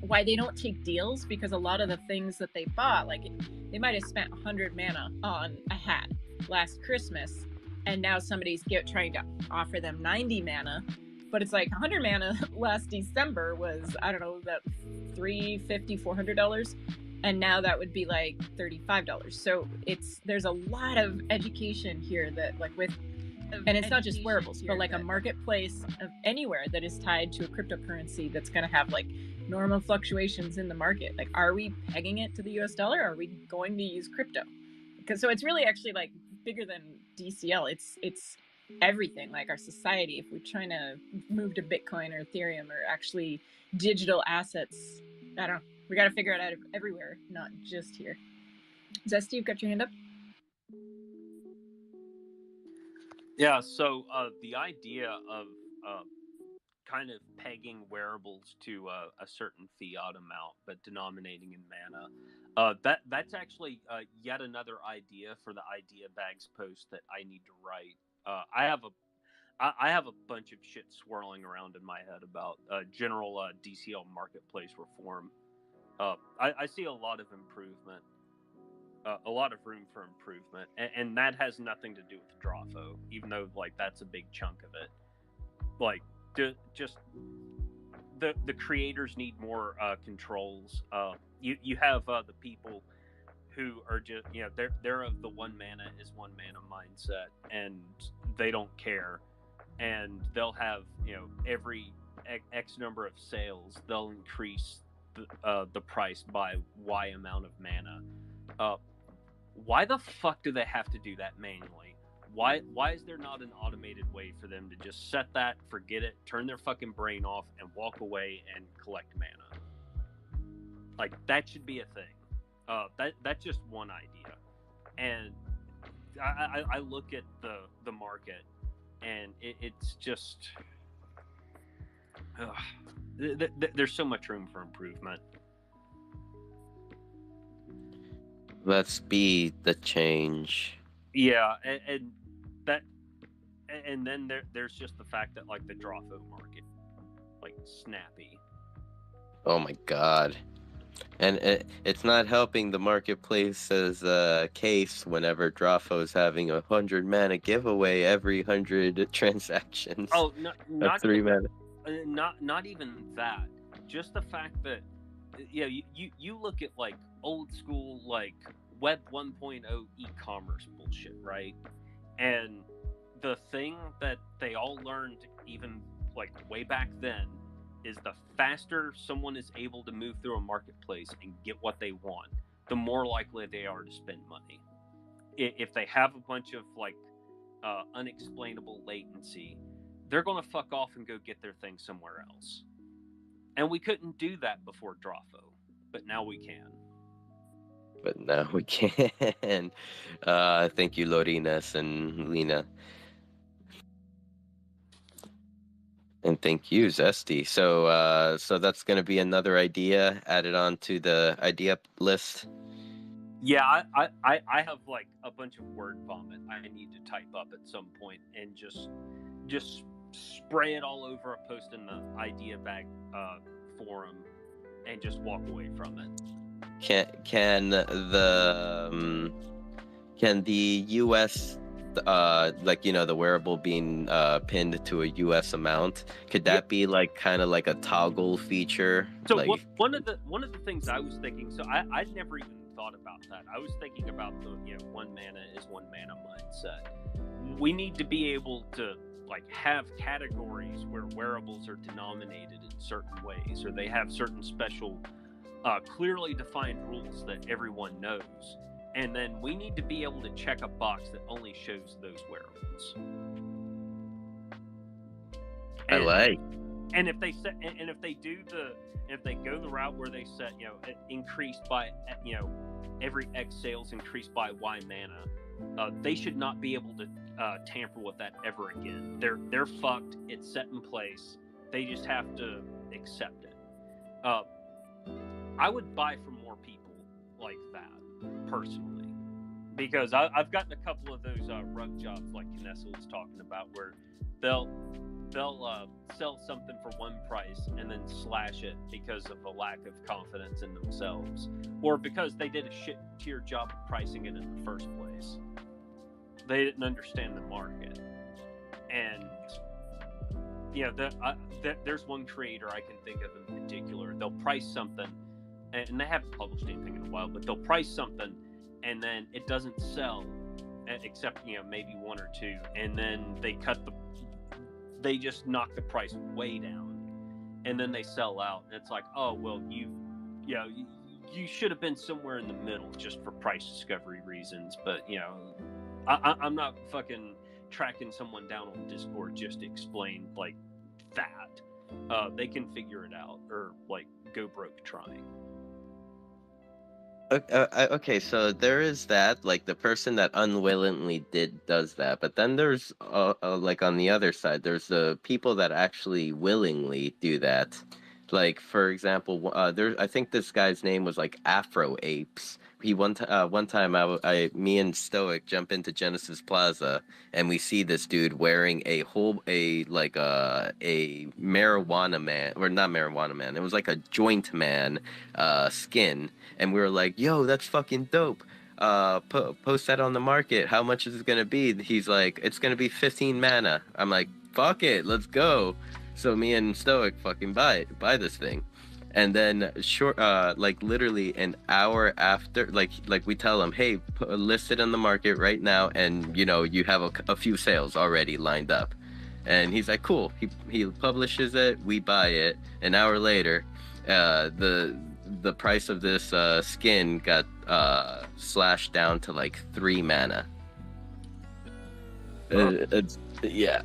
why they don't take deals, because a lot of the things that they bought, like they might have spent 100 mana on a hat last Christmas, and now somebody's trying to offer them 90 mana, but it's like 100 mana last December was, I don't know, that $350, $400, and now that would be like $35. So there's a lot of education here that, like, with, and it's not just wearables, but like a marketplace of anywhere that is tied to a cryptocurrency that's going to have like normal fluctuations in the market. Like, are we pegging it to the US dollar? Or are we going to use crypto? Because so it's really actually like bigger than DCL. It's everything, like our society. If we're trying to move to Bitcoin or Ethereum or actually digital assets, I don't know. We got to figure it out everywhere, not just here. Zesty, you've got your hand up? Yeah, so the idea of kind of pegging wearables to a certain fiat amount, but denominating in mana, that's actually yet another idea for the idea bags post that I need to write. I have a bunch of shit swirling around in my head about general DCL marketplace reform. I see a lot of improvement. A lot of room for improvement, and that has nothing to do with Drawfo, even though like that's a big chunk of it. Like, just the creators need more controls. You have the people who are just, you know, they're of the one mana is one mana mindset, and they don't care, and they'll have, you know, every X number of sales, they'll increase the price by Y amount of mana. Why the fuck do they have to do that manually? Why is there not an automated way for them to just set that, forget it, turn their fucking brain off, and walk away and collect mana? Like, that should be a thing. That's just one idea. And I look at the market, and it's just there's so much room for improvement. Let's be the change. Yeah, and that, and then there's just the fact that like the Drawfo market, like snappy. Oh my god. And it's not helping the marketplace's case whenever Drawfo's having 100 mana giveaway every 100 transactions. Oh, not 3 mana. Not even that. Just the fact that, you know, you look at like old school like Web 1.0 e-commerce bullshit, right? And the thing that they all learned, even like way back then, is the faster someone is able to move through a marketplace and get what they want, the more likely they are to spend money. If they have a bunch of like unexplainable latency, they're going to fuck off and go get their thing somewhere else. And we couldn't do that before Drawfo, but now we can. But now we can. Thank you, Lorinas and Lena. And thank you, Zesty. So that's going to be another idea added on to the idea list. Yeah, I have like a bunch of word vomit I need to type up at some point and just spray it all over a post in the idea bag forum and just walk away from it. Can the US like, you know, the wearable being pinned to a US amount, could that be like kind of like a toggle feature? So like... one of the things I was thinking, so I'd never even thought about that. I was thinking about the, you know, one mana is one mana mindset. We need to be able to like have categories where wearables are denominated in certain ways, or they have certain special clearly defined rules that everyone knows, and then we need to be able to check a box that only shows those wearables. And if they set, and if they do if they go the route where they set, you know, increased by, you know, every X sales increased by Y mana, they should not be able to tamper with that ever again. They're fucked. It's set in place. They just have to accept it. I would buy from more people like that, personally. because I've gotten a couple of those rug jobs like Knessel was talking about, where they'll sell something for one price and then slash it because of a lack of confidence in themselves, or because they did a shit tier job of pricing it in the first place. They didn't understand the market. And there's one creator I can think of in particular. They'll price something, and they haven't published anything in a while, but they'll price something and then it doesn't sell, except maybe one or two, and then they just knock the price way down, and then they sell out, and it's like, oh well, you should have been somewhere in the middle just for price discovery reasons. But I'm not fucking tracking someone down on Discord just to explain like that. They can figure it out, or like go broke trying. Okay, so there is that, like the person that unwillingly does that, but then there's like on the other side, there's the people that actually willingly do that. Like for example, I think this guy's name was like Afro Apes. One time, me and Stoic jump into Genesis Plaza, and we see this dude wearing a marijuana man, or not marijuana man. It was like a joint man, skin, and we were like, "Yo, that's fucking dope. Post that on the market. How much is it gonna be?" He's like, "It's gonna be 15 mana." I'm like, "Fuck it, let's go." So me and Stoic fucking buy this thing. And then like literally an hour after, like we tell him, hey, list it on the market right now, and you have a few sales already lined up. And he's like, cool. He publishes it, we buy it. An hour later, the price of this skin got slashed down to like 3 mana. Yeah.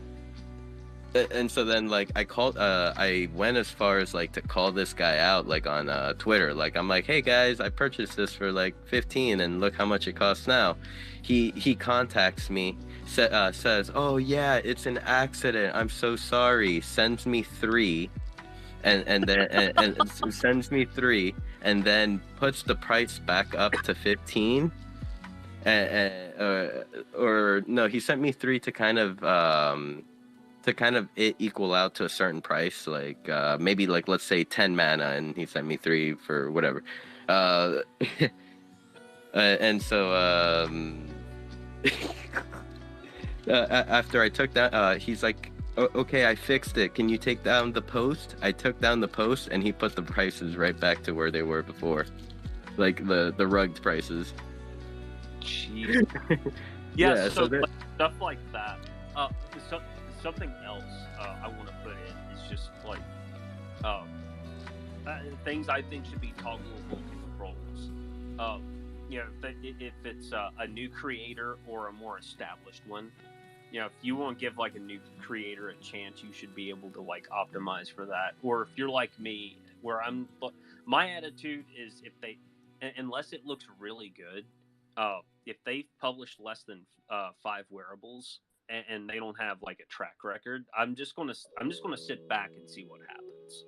And so then, like, I went as far as, like, to call this guy out, like, on Twitter. Like, I'm like, hey, guys, I purchased this for, like, 15, and look how much it costs now. He contacts me, says, oh, yeah, it's an accident. I'm so sorry. Sends me 3, and then and sends me 3, and then puts the price back up to 15. Or no, he sent me 3 to kind of equal out to a certain price, like maybe like let's say 10 mana, and he sent me 3 for whatever. And so after I took that, he's like, okay, I fixed it. Can you take down the post? I took down the post, and he put the prices right back to where they were before, like the rugged prices. Jeez. Yeah, so like, stuff like that. Something else I want to put in is just like things I think should be toggleable controls. If it's a new creator or a more established one, if you want to give like a new creator a chance, you should be able to like optimize for that. Or if you're like me, where my attitude is, if they, unless it looks really good, if they've published less than 5 wearables, and they don't have like a track record, I'm just gonna sit back and see what happens.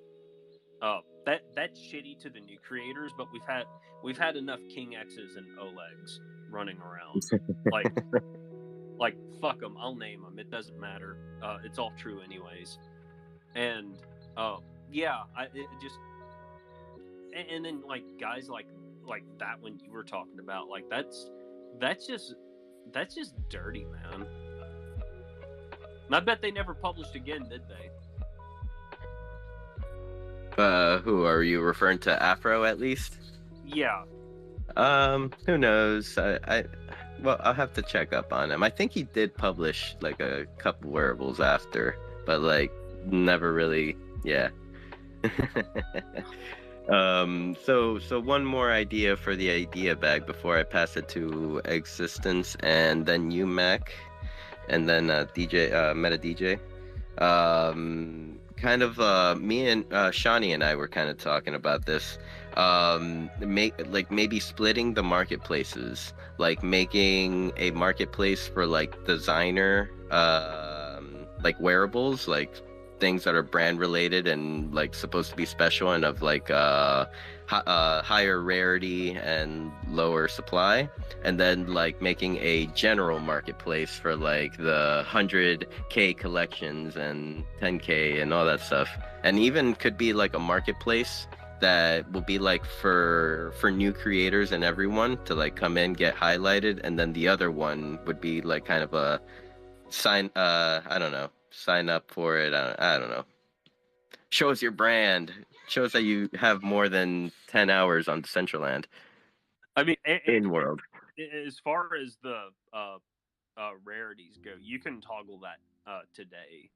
That's shitty to the new creators, but we've had enough King X's and Olegs running around. like fuck them, I'll name them. It doesn't matter. It's all true anyways. And and then like guys like that one you were talking about, like that's just dirty, man. And I bet they never published again, did they? Who are you referring to? Afro, at least? Yeah. Who knows? Well, I'll have to check up on him. I think he did publish like a couple wearables after, but like never really. Yeah. So one more idea for the idea bag before I pass it to Existence, and then you, Mac. And then DJ, Meta DJ. Me and Shawnee and I were kind of talking about this. Maybe splitting the marketplaces, like making a marketplace for like designer, like wearables, like things that are brand related and like supposed to be special and of like higher rarity and lower supply, and then like making a general marketplace for like the 100K collections and 10K and all that stuff, and even could be like a marketplace that will be like for new creators and everyone to like come in, get highlighted, and then the other one would be like kind of a sign I don't know, sign up for it. I don't know, shows your brand, shows that you have more than 10 hours on Decentraland I mean, in world. as far as the rarities go, you can toggle that today.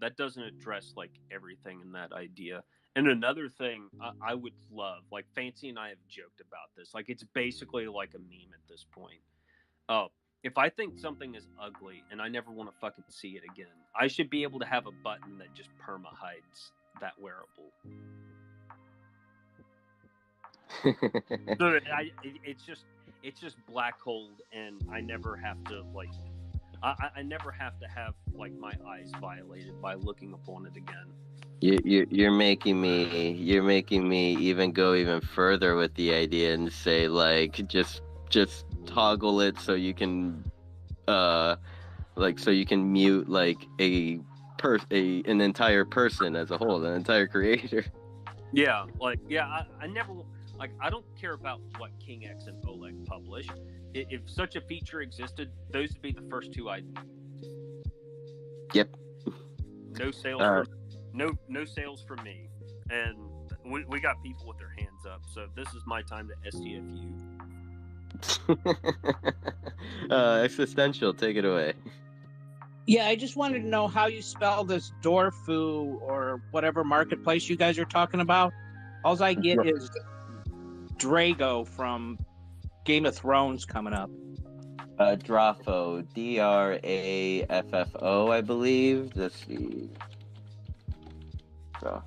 That doesn't address like everything in that idea. And another thing I would love, like Fancy and I have joked about this, like it's basically like a meme at this point. If I think something is ugly and I never want to fucking see it again, I should be able to have a button that just perma hides that wearable. So it's just black holed, and I never have to like, I never have to have like my eyes violated by looking upon it again. You're making me even go even further with the idea and say like just toggle it so you can like so you can mute like an entire person as a whole, an entire creator. Yeah, like I never like, I don't care about what King X and Oleg publish. If such a feature existed, those would be the first two I'd. Yep. No sales. No sales for me, and we got people with their hands up. So this is my time to STFU. Existential, take it away. Yeah, I just wanted to know how you spell this Dorfu or whatever marketplace you guys are talking about. All I get is Drago from Game of Thrones coming up. Drafo, Draffo, I believe. Let's see. So,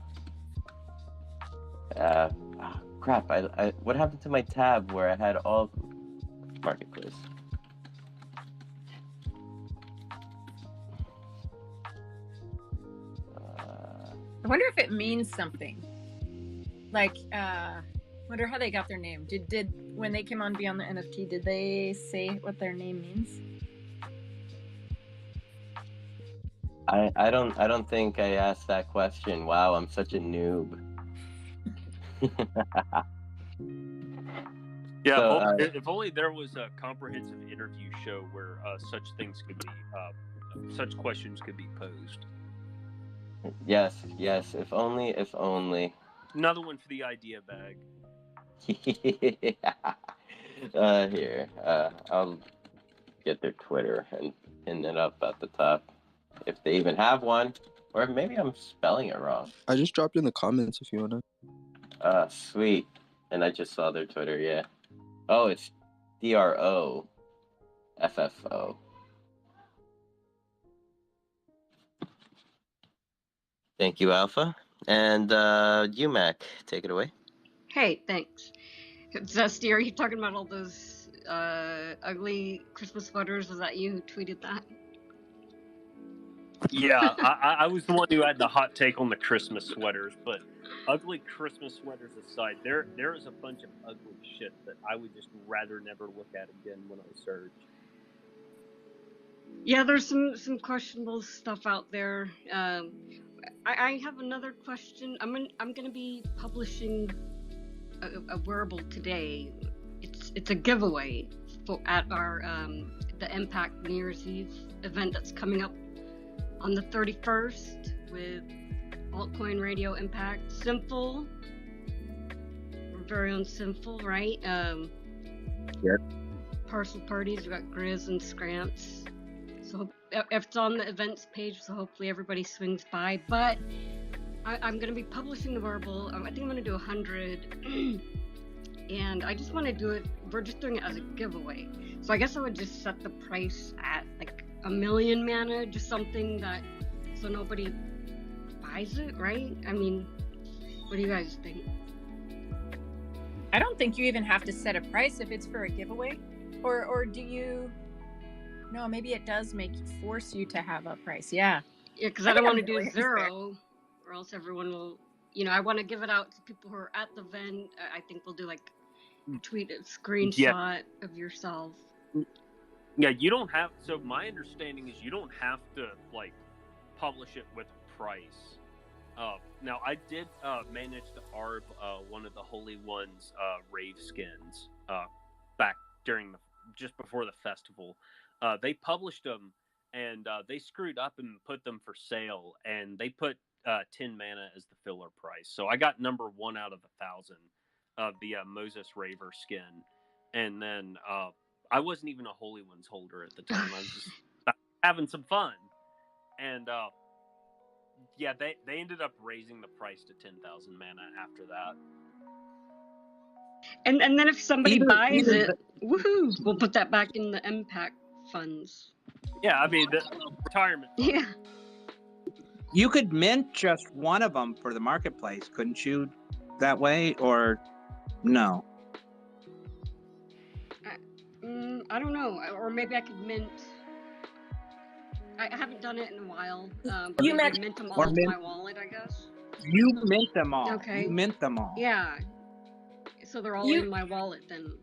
crap! I what happened to my tab where I had all marketplace? I wonder if it means something. Like, wonder how they got their name. Did when they came on Beyond the NFT, did they say what their name means? I don't think I asked that question. Wow, I'm such a noob. Yeah, So, if only there was a comprehensive interview show where such things could be, such questions could be posed. yes, if only. Another one for the idea bag. Here, I'll get their Twitter and pin it up at the top. If they even have one, or maybe I'm spelling it wrong. I just dropped in the comments if you wanna. Sweet. And I just saw their Twitter, yeah. Oh, it's DROFFO. Thank you, Alpha. And UMAC, take it away. Hey, thanks. Zesty, are you talking about all those ugly Christmas sweaters? Was that you who tweeted that? Yeah, I was the one who had the hot take on the Christmas sweaters, but ugly Christmas sweaters aside, there is a bunch of ugly shit that I would just rather never look at again when I search. Yeah, there's some questionable stuff out there. I have another question. I'm gonna be publishing a wearable today. It's a giveaway at our the Impact New Year's Eve event that's coming up on the 31st with Altcoin Radio Impact. Simple. We're very own Simple, right? Yep. Parcel parties, we got Grizz and Scramps. So if it's on the events page, so hopefully everybody swings by. But I'm going to be publishing the wearable. I think I'm going to do 100. And I just want to do it. We're just doing it as a giveaway. So I guess I would just set the price at like 1 million mana, just something that so nobody buys it, right? I mean, what do you guys think? I don't think you even have to set a price if it's for a giveaway, or do you? No, maybe it does force you to have a price. Yeah. Yeah, because I don't think want to a do million is fair. 0, or else everyone will. I want to give it out to people who are at the event. I think we'll do like tweet a screenshot of yourself. Yeah, you don't have. So my understanding is you don't have to like publish it with a price. Now I did manage to arb one of the Holy Ones rave skins back during just before the festival. They published them and they screwed up and put them for sale, and they put 10 mana as the filler price. So I got number 1 out of 1,000 of the Moses Raver skin, and then I wasn't even a Holy Ones holder at the time. I was just having some fun, and yeah, they ended up raising the price to 10,000 mana after that. And then if somebody buys either it, woohoo! We'll put that back in the impact funds. Yeah, I mean the retirement fund. Yeah. You could mint just one of them for the marketplace, couldn't you? That way, or no? I don't know, or maybe I could mint. I haven't done it in a while. But You maybe meant- mint them or all to mint- my wallet, I guess. You mint them all. Okay. You mint them all. Yeah. So they're all You- in my wallet then.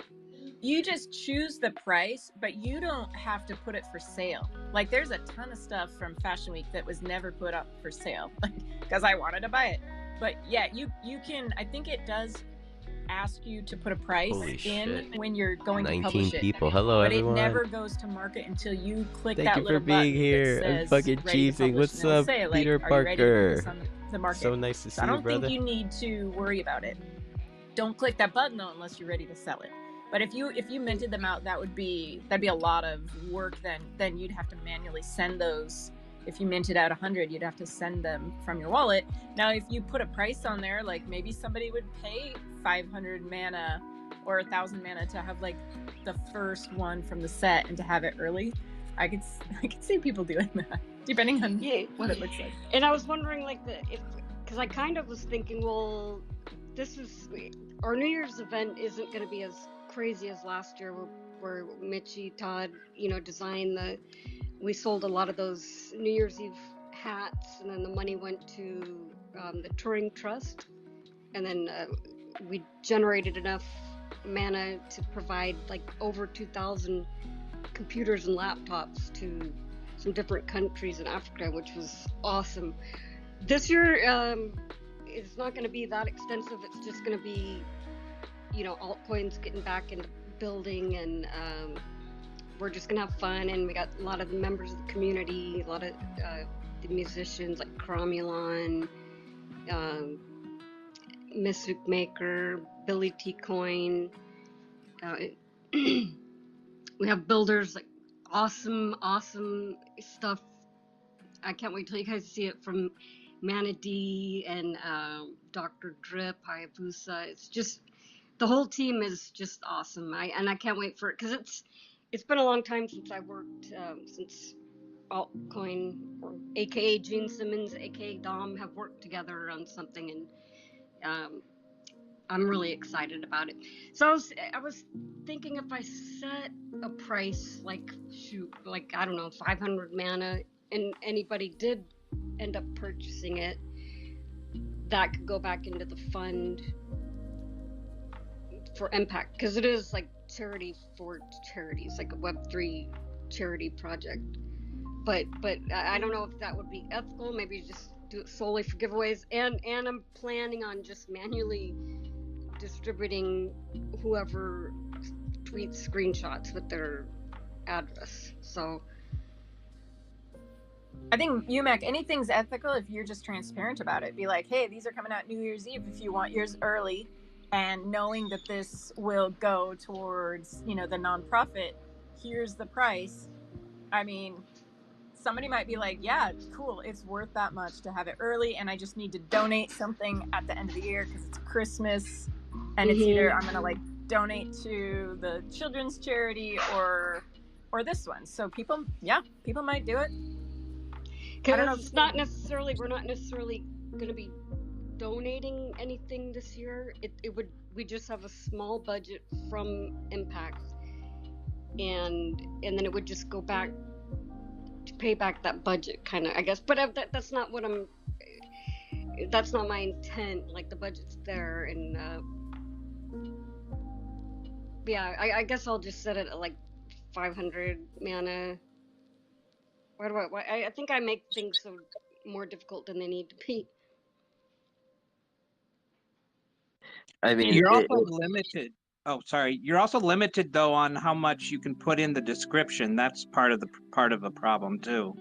You just choose the price, but you don't have to put it for sale. Like there's a ton of stuff from Fashion Week that was never put up for sale because I wanted to buy it. But yeah, you can. I think it does ask you to put a price Holy in shit. when you're going to 19 publish it. people. Hello, But everyone. it never goes to market until you click Thank that you little for being button here. that I'm says fucking ready to cheesing. publish, What's and it'll up, say, like, Peter are you ready to put this Parker? on the market? So nice to see So I you, don't brother. think you need to worry about it. Don't click that button though unless you're ready to sell it. But if you minted them out, that'd be a lot of work. Then you'd have to manually send those. If you minted out 100, you'd have to send them from your wallet. Now, if you put a price on there, like maybe somebody would pay 500 mana or 1,000 mana to have like the first one from the set and to have it early. I could see people doing that, depending on what it looks like. And I was wondering, because I kind of was thinking, well, our New Year's event isn't going to be as crazy as last year, where Mitchie Todd, designed we sold a lot of those New Year's Eve hats, and then the money went to the Touring Trust, and then we generated enough mana to provide like over 2,000 computers and laptops to some different countries in Africa, which was awesome. This year, it's not going to be that extensive. It's just going to be, altcoins getting back into building, and we're just going to have fun. And we got a lot of the members of the community, a lot of the musicians like Cromulon, Mystic Maker, Billy T. Coin. We have builders, like awesome stuff. I can't wait till you guys see it from Mana D and Dr. Drip, Hayabusa. It's just, the whole team is just awesome. I can't wait for it, because it's been a long time since I worked, since Altcoin, or aka Gene Simmons, aka Dom, have worked together on something, and I'm really excited about it. So I was thinking, if I set a price like I don't know, 500 mana, and anybody did end up purchasing it, that could go back into the fund for impact, because it is like charity for charities, like a Web3 charity project. But I don't know if that would be ethical. Maybe just do it solely for giveaways, and I'm planning on just manually distributing whoever tweets screenshots with their address. So I think UMAC, anything's ethical if you're just transparent about it. Be like, hey, these are coming out New Year's Eve if you want yours early, and knowing that this will go towards, the nonprofit, here's the price. I mean, somebody might be like, yeah, cool, it's worth that much to have it early, and I just need to donate something at the end of the year because it's Christmas, and it's either I'm gonna like donate to the children's charity or this one. So people might do it. Because it's not necessarily, we're not necessarily going to be donating anything this year. We just have a small budget from Impact, and then it would just go back to pay back that budget, kind of, I guess. But that's not what I'm. That's not my intent. Like the budget's there, and yeah, I guess I'll just set it at like 500 mana. I think I make things so more difficult than they need to be. I mean, You're also limited. Oh, sorry. You're also limited though on how much you can put in the description. That's part of the problem too.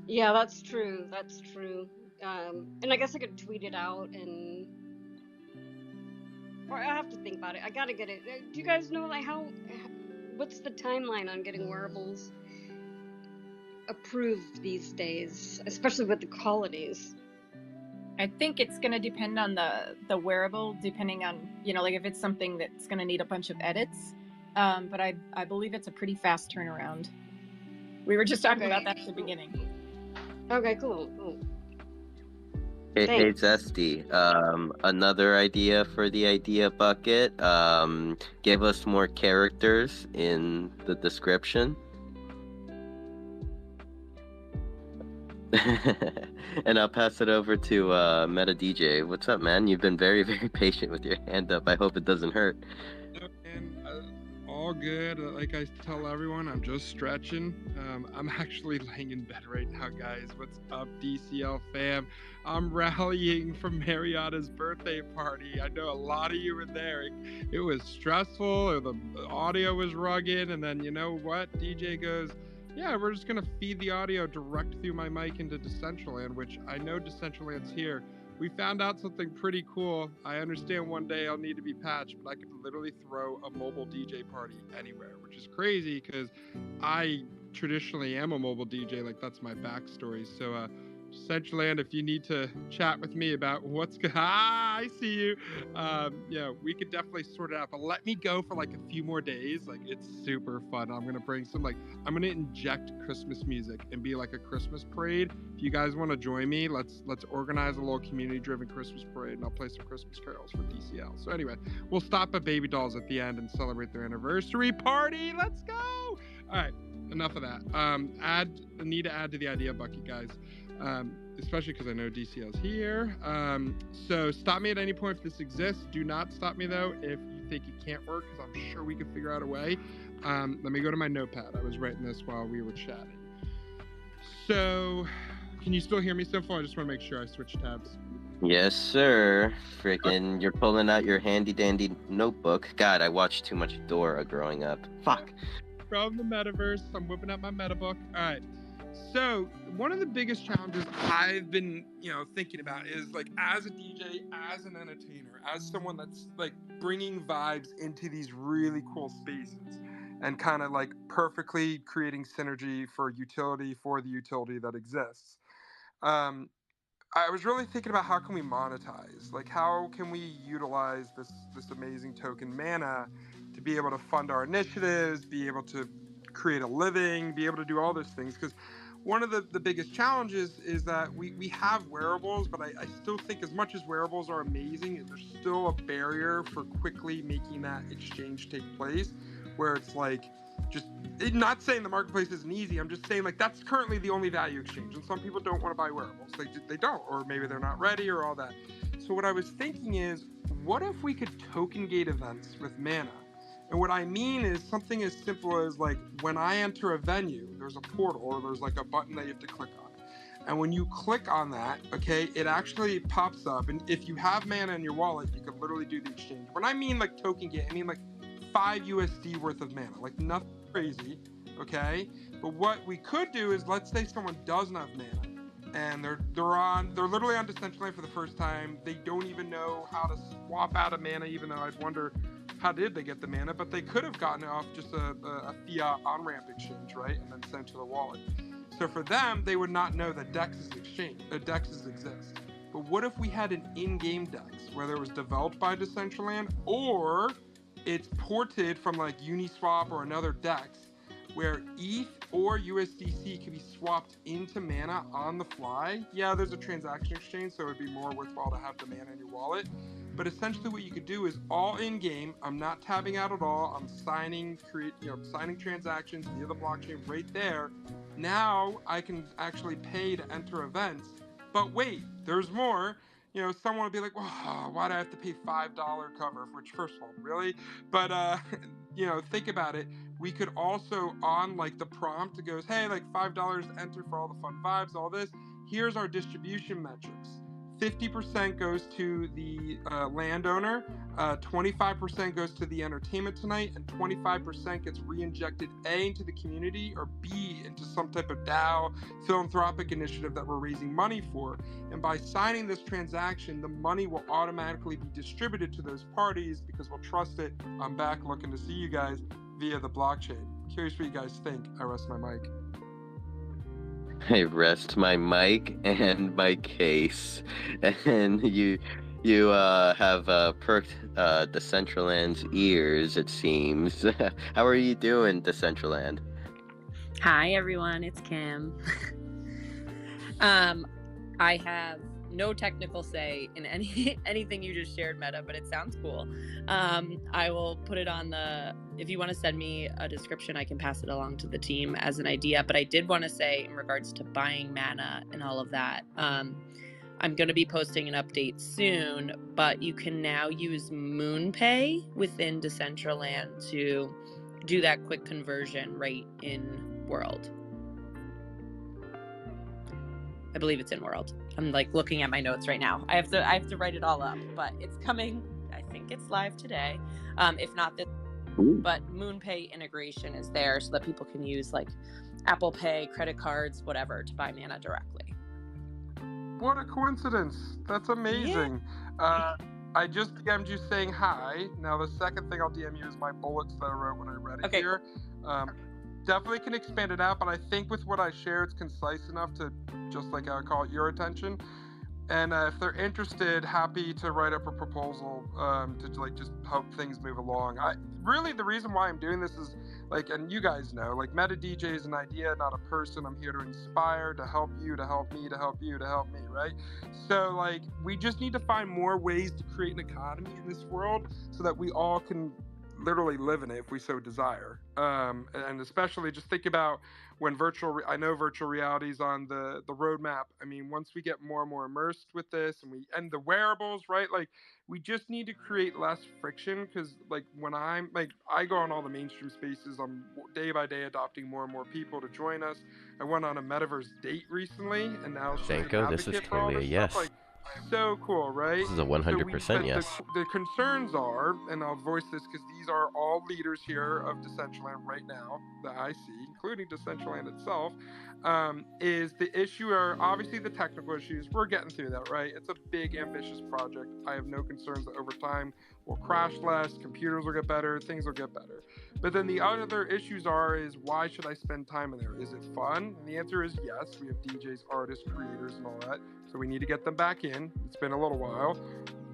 Yeah, that's true. That's true. And I guess I could tweet it out, or I have to think about it. I gotta get it. Do you guys know like what's the timeline on getting wearables approved these days, especially with the holidays? I think it's going to depend on the wearable, depending on, like if it's something that's going to need a bunch of edits. But I believe it's a pretty fast turnaround. We were just talking about that at the beginning. Okay, cool. Hey, Zesty, another idea for the idea bucket. Give us more characters in the description. And I'll pass it over to Meta DJ. What's up, man? You've been very, very patient with your hand up. I hope it doesn't hurt. All good. Like I tell everyone, I'm just stretching. I'm actually laying in bed right now, guys. What's up, DCL fam? I'm rallying from Mariotta's birthday party. I know a lot of you were there. It was stressful, or the audio was rugged, and then you know what? DJ goes, yeah, we're just going to feed the audio direct through my mic into Decentraland, which I know Decentraland's here. We found out something pretty cool. I understand one day I'll need to be patched, but I could literally throw a mobile DJ party anywhere, which is crazy because I traditionally am a mobile DJ. Like, that's my backstory. So, Decentraland, if you need to chat with me about what's going on, I see you. Yeah, we could definitely sort it out, but let me go for like a few more days. Like, it's super fun. I'm going to bring some, I'm going to inject Christmas music and be like a Christmas parade. If you guys want to join me, let's organize a little community-driven Christmas parade, and I'll play some Christmas carols for DCL. So anyway, we'll stop at Baby Dolls at the end and celebrate their anniversary party. Let's go! All right, enough of that. I need to add to the idea bucket, guys. Especially because I know DCL's here. So stop me at any point if this exists. Do not stop me though if you think it can't work, because I'm sure we can figure out a way. Let me go to my notepad. I was writing this while we were chatting. So, can you still hear me so far? I just want to make sure I switch tabs. Yes, sir. Freaking, you're pulling out your handy dandy notebook. God, I watched too much Dora growing up. Fuck. From the metaverse, I'm whipping out my meta book. All right. So one of the biggest challenges I've been, thinking about is like, as a DJ, as an entertainer, as someone that's like bringing vibes into these really cool spaces and kind of like perfectly creating synergy for the utility that exists. I was really thinking about how can we monetize? Like, how can we utilize this amazing token mana to be able to fund our initiatives, be able to create a living, be able to do all those things? Because one of the biggest challenges is that we have wearables, but I still think as much as wearables are amazing, there's still a barrier for quickly making that exchange take place, where it's like, not saying the marketplace isn't easy, I'm just saying like that's currently the only value exchange, and some people don't want to buy wearables. They don't, or maybe they're not ready or all that. So what I was thinking is, what if we could token gate events with mana? And what I mean is something as simple as like when I enter a venue, there's a portal or there's like a button that you have to click on. And when you click on that, okay, it actually pops up. And if you have mana in your wallet, you can literally do the exchange. When I mean like token gate, I mean like 5 USD worth of mana, like nothing crazy, okay? But what we could do is, let's say someone doesn't have mana and they're literally on Decentraland for the first time. They don't even know how to swap out a mana, even though I'd wonder, how did they get the mana? But they could have gotten it off just a fiat on-ramp exchange, right? And then sent to the wallet. So for them, they would not know that dexes exist. But what if we had an in-game dex, whether it was developed by Decentraland or it's ported from like Uniswap or another dex, where ETH or USDC can be swapped into mana on the fly? Yeah, there's a transaction exchange, so it would be more worthwhile to have the mana in your wallet. But essentially what you could do is all in game. I'm not tabbing out at all. I'm signing transactions via the blockchain right there. Now I can actually pay to enter events. But wait, there's more. Someone will be like, well, why do I have to pay $5 cover? Which, first of all, really? But, think about it. We could also, on like the prompt, it goes, hey, like $5 to enter for all the fun vibes, all this. Here's our distribution metrics. 50% goes to the landowner, 25% goes to the entertainment tonight, and 25% gets re-injected A into the community or B into some type of DAO philanthropic initiative that we're raising money for. And by signing this transaction, the money will automatically be distributed to those parties because we'll trust it. I'm back looking to see you guys via the blockchain. Curious what you guys think. I rest my mic. I rest my mic and my case, and you have perked Decentraland's ears, it seems. How are you doing, Decentraland? Hi everyone, it's Kim. I have no technical say in anything you just shared, Meta, but it sounds cool. I will put it on if you want to send me a description, I can pass it along to the team as an idea. But I did want to say, in regards to buying mana and all of that, I'm going to be posting an update soon, but you can now use MoonPay within Decentraland to do that quick conversion right in World. I believe it's in World. I'm like looking at my notes right now. I have to write it all up, but it's coming. I think it's live today. If not this, but MoonPay integration is there so that people can use like Apple Pay, credit cards, whatever, to buy mana directly. What a coincidence. That's amazing. Yeah. I just DM'd you saying hi. Now the second thing I'll DM you is my bullets that I wrote when I read it here. Definitely can expand it out, but I think with what I share, it's concise enough to just like I would call it your attention. And if they're interested, happy to write up a proposal to like just help things move along. Really the reason why I'm doing this is like, and you guys know, like Meta DJ is an idea, not a person. I'm here to inspire, to help you, to help me, to help you, to help me, right? So like we just need to find more ways to create an economy in this world so that we all can literally live in it if we so desire. And especially just think about when I know virtual reality is on the roadmap. I mean, once we get more and more immersed with this and the wearables, right? Like we just need to create less friction because like when I go on all the mainstream spaces, I'm day by day adopting more and more people to join us. I went on a metaverse date recently and now Danko, this is clearly a yes. Stuff, like, so cool, right? This is a 100% yes. The concerns are, and I'll voice this because these are all leaders here of Decentraland right now that I see, including Decentraland itself, is the issue are obviously the technical issues. We're getting through that, right? It's a big, ambitious project. I have no concerns that over time we'll crash less, computers will get better, things will get better. But then the other issues is why should I spend time in there? Is it fun? And the answer is yes. We have DJs, artists, creators, and all that. So we need to get them back in. It's been a little while.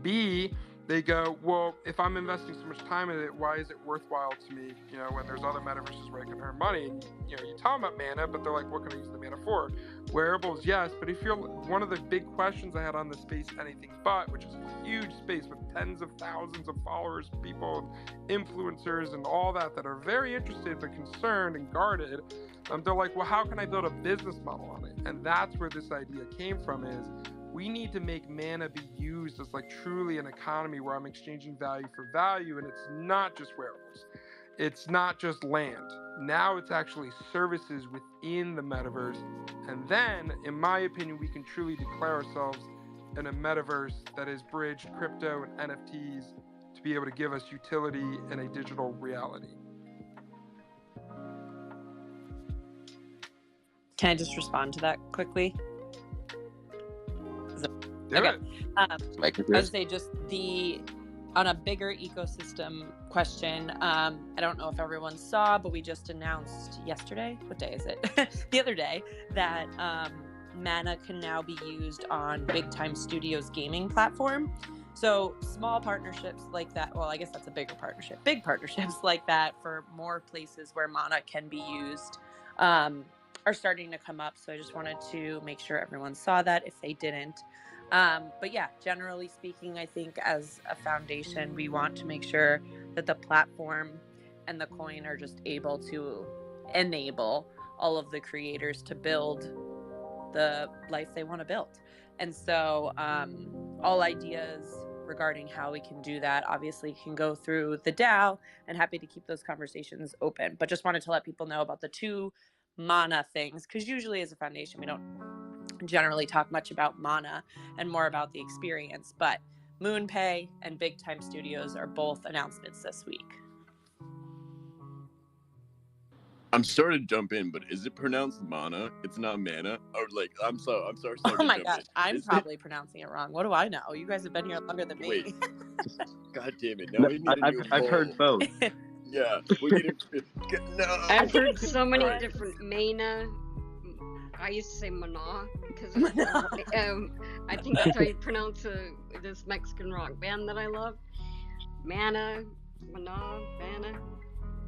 B, they go, well, if I'm investing so much time in it, why is it worthwhile to me? When there's other metaverses where I can earn money. And, you tell them about mana, but they're like, what can I use the mana for? Wearables, yes. But if you're one of the big questions I had on the space, anything but, which is a huge space with tens of thousands of followers, people, influencers, and all that are very interested but concerned and guarded. They're like, well, how can I build a business model on it? And that's where this idea came from is we need to make mana be used as like truly an economy where I'm exchanging value for value. And it's not just wearables. It's not just land. Now it's actually services within the metaverse. And then, in my opinion, we can truly declare ourselves in a metaverse that is bridged crypto and NFTs to be able to give us utility in a digital reality. Can I just respond to that quickly? Do it. I would say just on a bigger ecosystem question, I don't know if everyone saw, but we just announced yesterday, what day is it? The other day, that mana can now be used on Big Time Studios gaming platform. So small partnerships like that, well, I guess that's a bigger partnership. Big partnerships like that for more places where mana can be used are starting to come up. So I just wanted to make sure everyone saw that if they didn't. But yeah, generally speaking, I think as a foundation, we want to make sure that the platform and the coin are just able to enable all of the creators to build the life they want to build. And so all ideas regarding how we can do that obviously can go through the DAO, and happy to keep those conversations open. But just wanted to let people know about the 2 mana things, because usually as a foundation, we don't generally talk much about mana and more about the experience. But MoonPay and Big Time Studios are both announcements this week. I'm sorry to jump in, but is it pronounced mana? It's not mana. Or like, I'm sorry. Oh to my jump gosh, in. I'm Is probably pronouncing it wrong. What do I know? You guys have been here longer than me. Wait. God damn it! Now No, we need a new I've heard poll. both. Yeah, we need to. No. I've heard so many Alright. different mana. I used to say mana because I think that's how you pronounce this Mexican rock band that I love. Mana.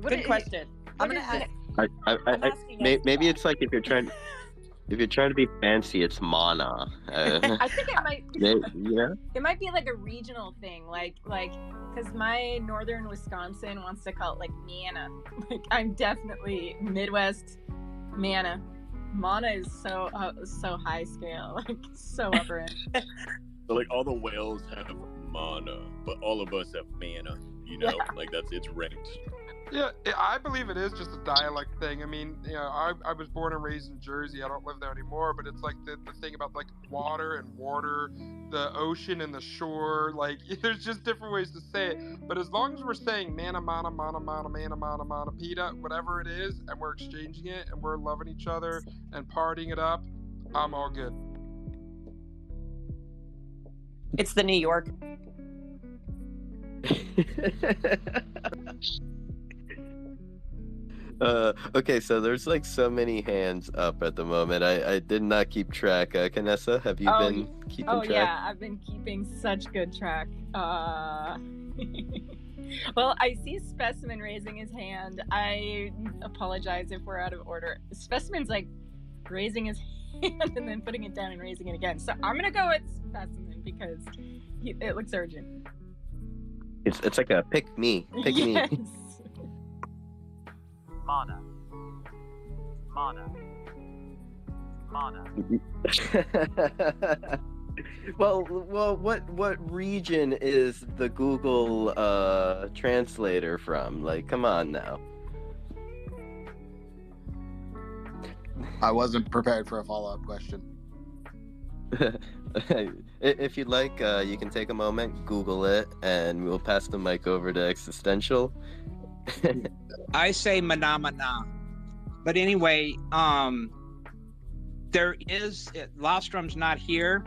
Good question. I'm gonna ask. I'm asking us Maybe that. it's like if you're trying to be fancy, it's mana. I think it might. Yeah. It might be like a regional thing, like because my northern Wisconsin wants to call it like mana. Like I'm definitely Midwest mana. Mana is so high scale, like so upper end. So like all the whales have mana, but all of us have mana. You know, like it's ranked. Yeah, I believe it is just a dialect thing. I mean, you know, I was born and raised in Jersey. I don't live there anymore, but it's like the thing about like water and water, the ocean and the shore. Like, there's just different ways to say it. But as long as we're saying mana, pita, whatever it is, and we're exchanging it and we're loving each other and partying it up, I'm all good. It's the New York. Okay, so there's like so many hands up at the moment. I did not keep track. Canessa, have you been keeping track? Oh yeah, I've been keeping such good track. Well, I see Specimen raising his hand. I apologize if we're out of order. Specimen's like raising his hand and then putting it down and raising it again. So I'm gonna go with Specimen because it looks urgent. It's like a pick me. Yes. Mana. Well, what region is the Google translator from? Like, come on now. I wasn't prepared for a follow-up question. If you'd like, you can take a moment, Google it, and we'll pass the mic over to Existential. I say mana. But anyway, there is Lostrom's not here.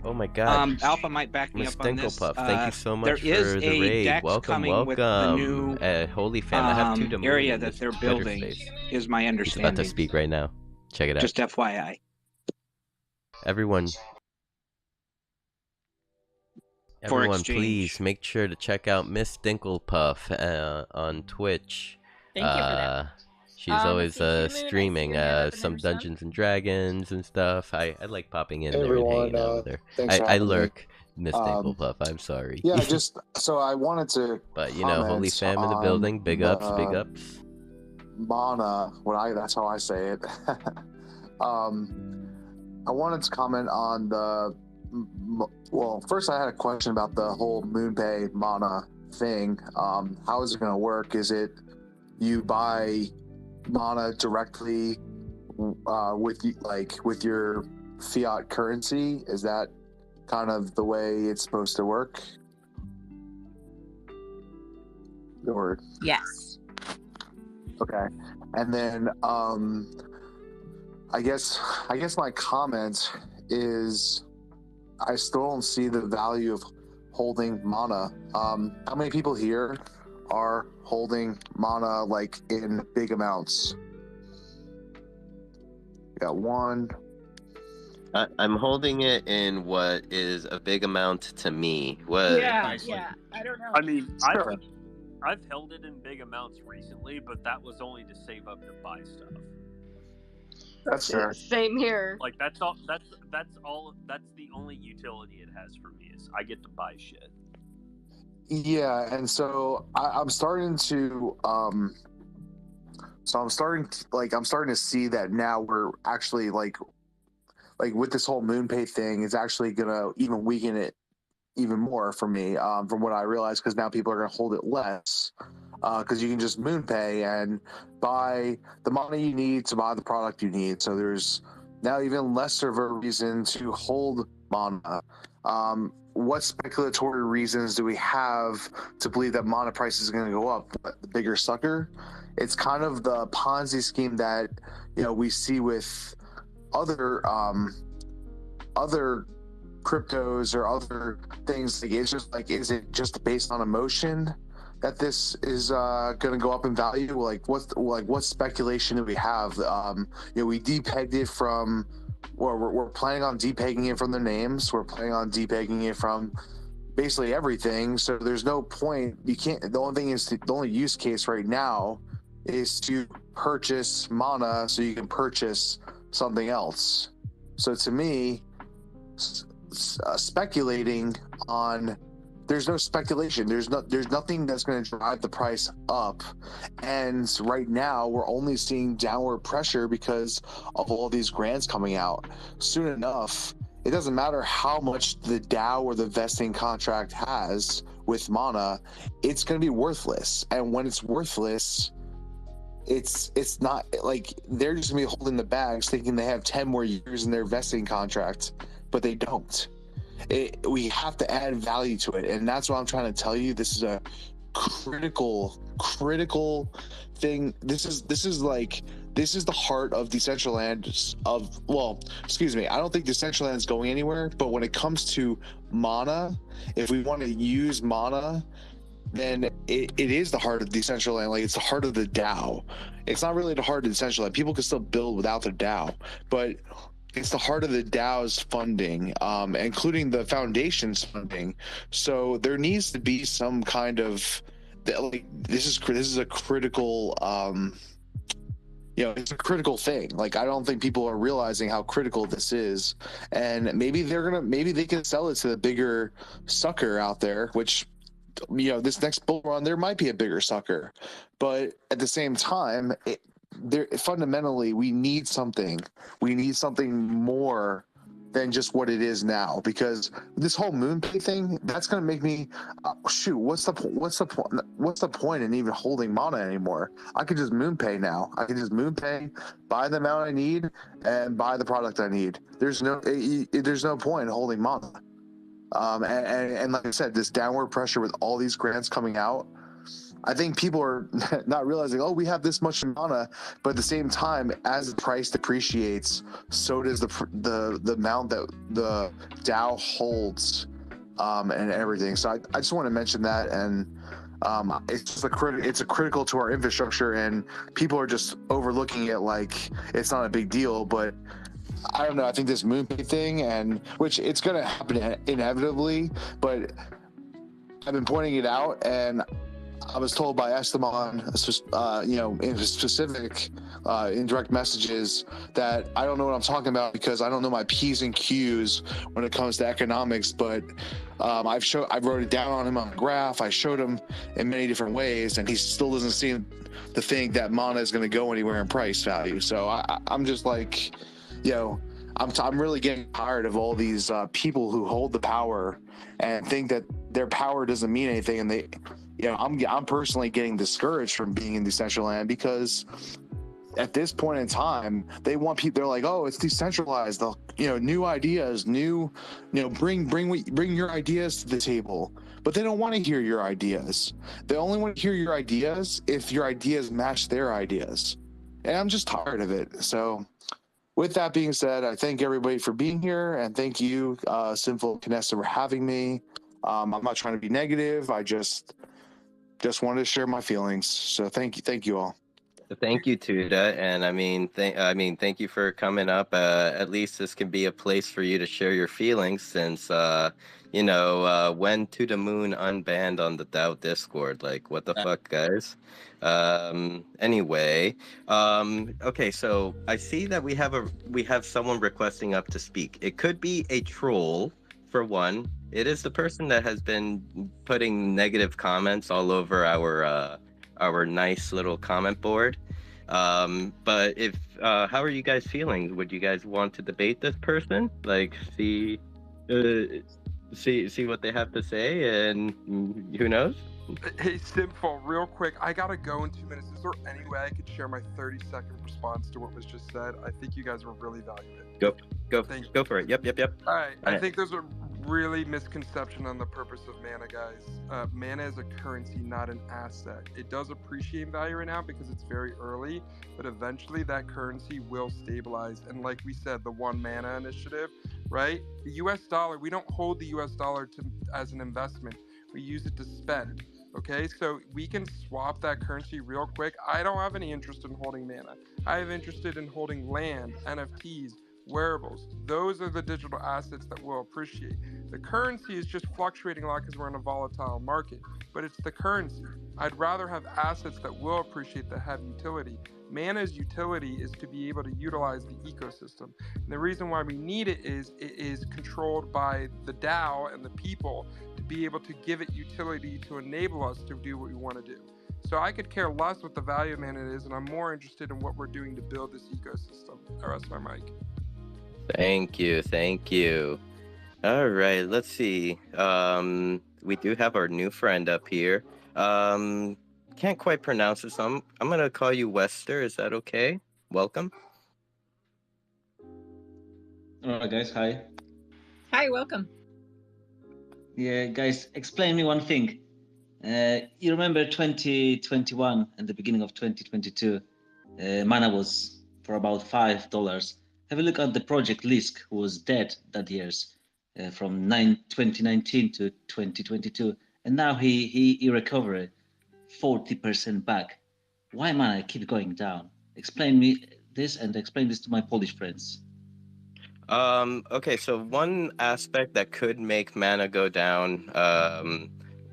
Oh my god. Alpha might back me Miss up on this. Dinklepuff, thank you so much there is for the a raid. deck Welcome, coming welcome. with the new Holy fam, I have 2 domains area in that this they're Twitter building, space. is my He's about understanding. to speak right now. Check it out. Just FYI. Everyone, exchange. please make sure to check out Miss Dinklepuff on Twitch. Thank you for that. She's always streaming some some Dungeons and Dragons and stuff. I like popping in Hey, there and everyone, hanging out with her. thanks for I having me. lurk, Miss Dinklepuff. I'm sorry. Yeah, just so I wanted to. But you know, holy fam in the building. Big ups, big ups. Mana, that's how I say it. I wanted to comment on the. Well, first I had a question about the whole MoonPay mana thing. How is it going to work? Is it you buy mana directly with your fiat currency? Is that kind of the way it's supposed to work? Or Yes. okay, and then I guess my comment is I still don't see the value of holding mana. How many people here are holding mana like in big amounts? Got one. I'm holding it in what is a big amount to me. What? Yeah. I don't know. I mean, Sure. I've held it in big amounts recently, but that was only to save up to buy stuff. That's fair. Same here. Like that's all. That's all. That's the only utility it has for me is I get to buy shit. Yeah, and so I'm starting to I'm starting to see that now we're actually like with this whole MoonPay thing is actually gonna even weaken it even more for me, from what I realized, because now people are gonna hold it less, because you can just MoonPay and buy the money you need to buy the product you need. So there's now even lesser of a reason to hold Mana. What speculatory reasons do we have to believe that Mana price is going to go up? The bigger sucker? It's kind of the Ponzi scheme that we see with other other cryptos or other things. Like, it's just like, is it just based on emotion that this is going to go up in value? Like what speculation do we have? We depegged it from. Well, we're planning on depegging it from the names. We're planning on depegging it from basically everything. So there's no point. You can't. The only thing is the only use case right now is to purchase Mana so you can purchase something else. So to me, speculating on. There's no speculation. There's nothing that's going to drive the price up. And right now, we're only seeing downward pressure because of all these grants coming out. Soon enough, it doesn't matter how much the DAO or the vesting contract has with Mana, it's going to be worthless. And when it's worthless, it's not like they're just going to be holding the bags thinking they have 10 more years in their vesting contract, but they don't. We have to add value to it, and that's what I'm trying to tell you. This is a critical thing. This is the heart of Decentraland. I don't think Decentraland is going anywhere, but when it comes to Mana, if we want to use Mana, then it is the heart of Decentraland. Like, it's the heart of the DAO. It's not really the heart of Decentraland. People can still build without the DAO, but it's the heart of the DAO's funding, including the foundation's funding. So there needs to be some kind of this is a critical it's a critical thing. Like, I don't think people are realizing how critical this is, and maybe they can sell it to the bigger sucker out there, which this next bull run there might be a bigger sucker, but at the same time fundamentally we need something more than just what it is now, because this whole MoonPay thing, that's going to make me what's the point in even holding Mana anymore? I could just MoonPay now. I can just MoonPay, buy the amount I need, and buy the product I need. There's no point in holding Mana. And like I said, this downward pressure with all these grants coming out, I think people are not realizing, we have this much Mana, but at the same time, as the price depreciates, so does the amount that the DAO holds, and everything. So I just want to mention that, and it's a critical to our infrastructure, and people are just overlooking it like it's not a big deal, but I don't know. I think this MoonPay thing, which it's going to happen inevitably, but I've been pointing it out, and I was told by Esteban, in specific indirect messages, that I don't know what I'm talking about because I don't know my P's and Q's when it comes to economics. But I wrote it down on him on a graph. I showed him in many different ways, and he still doesn't seem to think that Mana is going to go anywhere in price value. So I'm just like, I'm really getting tired of all these people who hold the power and think that their power doesn't mean anything, and I'm personally getting discouraged from being in Decentraland, because at this point in time, they want people. They're like, it's decentralized. New ideas, bring your ideas to the table. But they don't want to hear your ideas. They only want to hear your ideas if your ideas match their ideas. And I'm just tired of it. So, with that being said, I thank everybody for being here, and thank you, Sinful Canessa, for having me. I'm not trying to be negative. I just wanted to share my feelings. So thank you all. Thank you, Tuda, and thank you for coming up. At least this can be a place for you to share your feelings, since when To the Moon unbanned on the DAO Discord. Like, what the fuck, guys? Anyway, okay, so I see that we have someone requesting up to speak. It could be a troll, for one. It is the person that has been putting negative comments all over our nice little comment board. But if how are you guys feeling? Would you guys want to debate this person? Like, see what they have to say, and who knows? Hey, Simful, real quick, I gotta go in 2 minutes. Is there any way I could share my 30-second response to what was just said? I think you guys will really value it. Go for it. Yep. All right, I think there's a really misconception on the purpose of mana, guys. Mana is a currency, not an asset. It does appreciate in value right now because it's very early, but eventually that currency will stabilize. And like we said, the One Mana initiative, right? The US dollar, we don't hold the US dollar as an investment. We use it to spend. Okay, so we can swap that currency real quick. I don't have any interest in holding mana. I have interested in holding land, NFTs, wearables. Those are the digital assets that will appreciate. The currency is just fluctuating a lot because we're in a volatile market, but it's the currency. I'd rather have assets that will appreciate, that have utility. Mana's utility is to be able to utilize the ecosystem. And the reason why we need it is controlled by the DAO and the people to be able to give it utility to enable us to do what we want to do. So I could care less what the value of mana is, and I'm more interested in what we're doing to build this ecosystem. I rest my mic. Thank you. All right, let's see. We do have our new friend up here. Can't quite pronounce it, so I'm gonna call you Wester. Is that okay? Welcome. All right, guys. Hi. Hi, welcome. Yeah, guys. Explain me one thing. You remember 2021 and the beginning of 2022, mana was for about $5. Have a look at the project Lisk, who was dead that years, from 2019 to 2022, and now he recovered 40% back. Why mana keep going down? Explain me this, and explain this to my Polish friends. Okay, so one aspect that could make mana go down,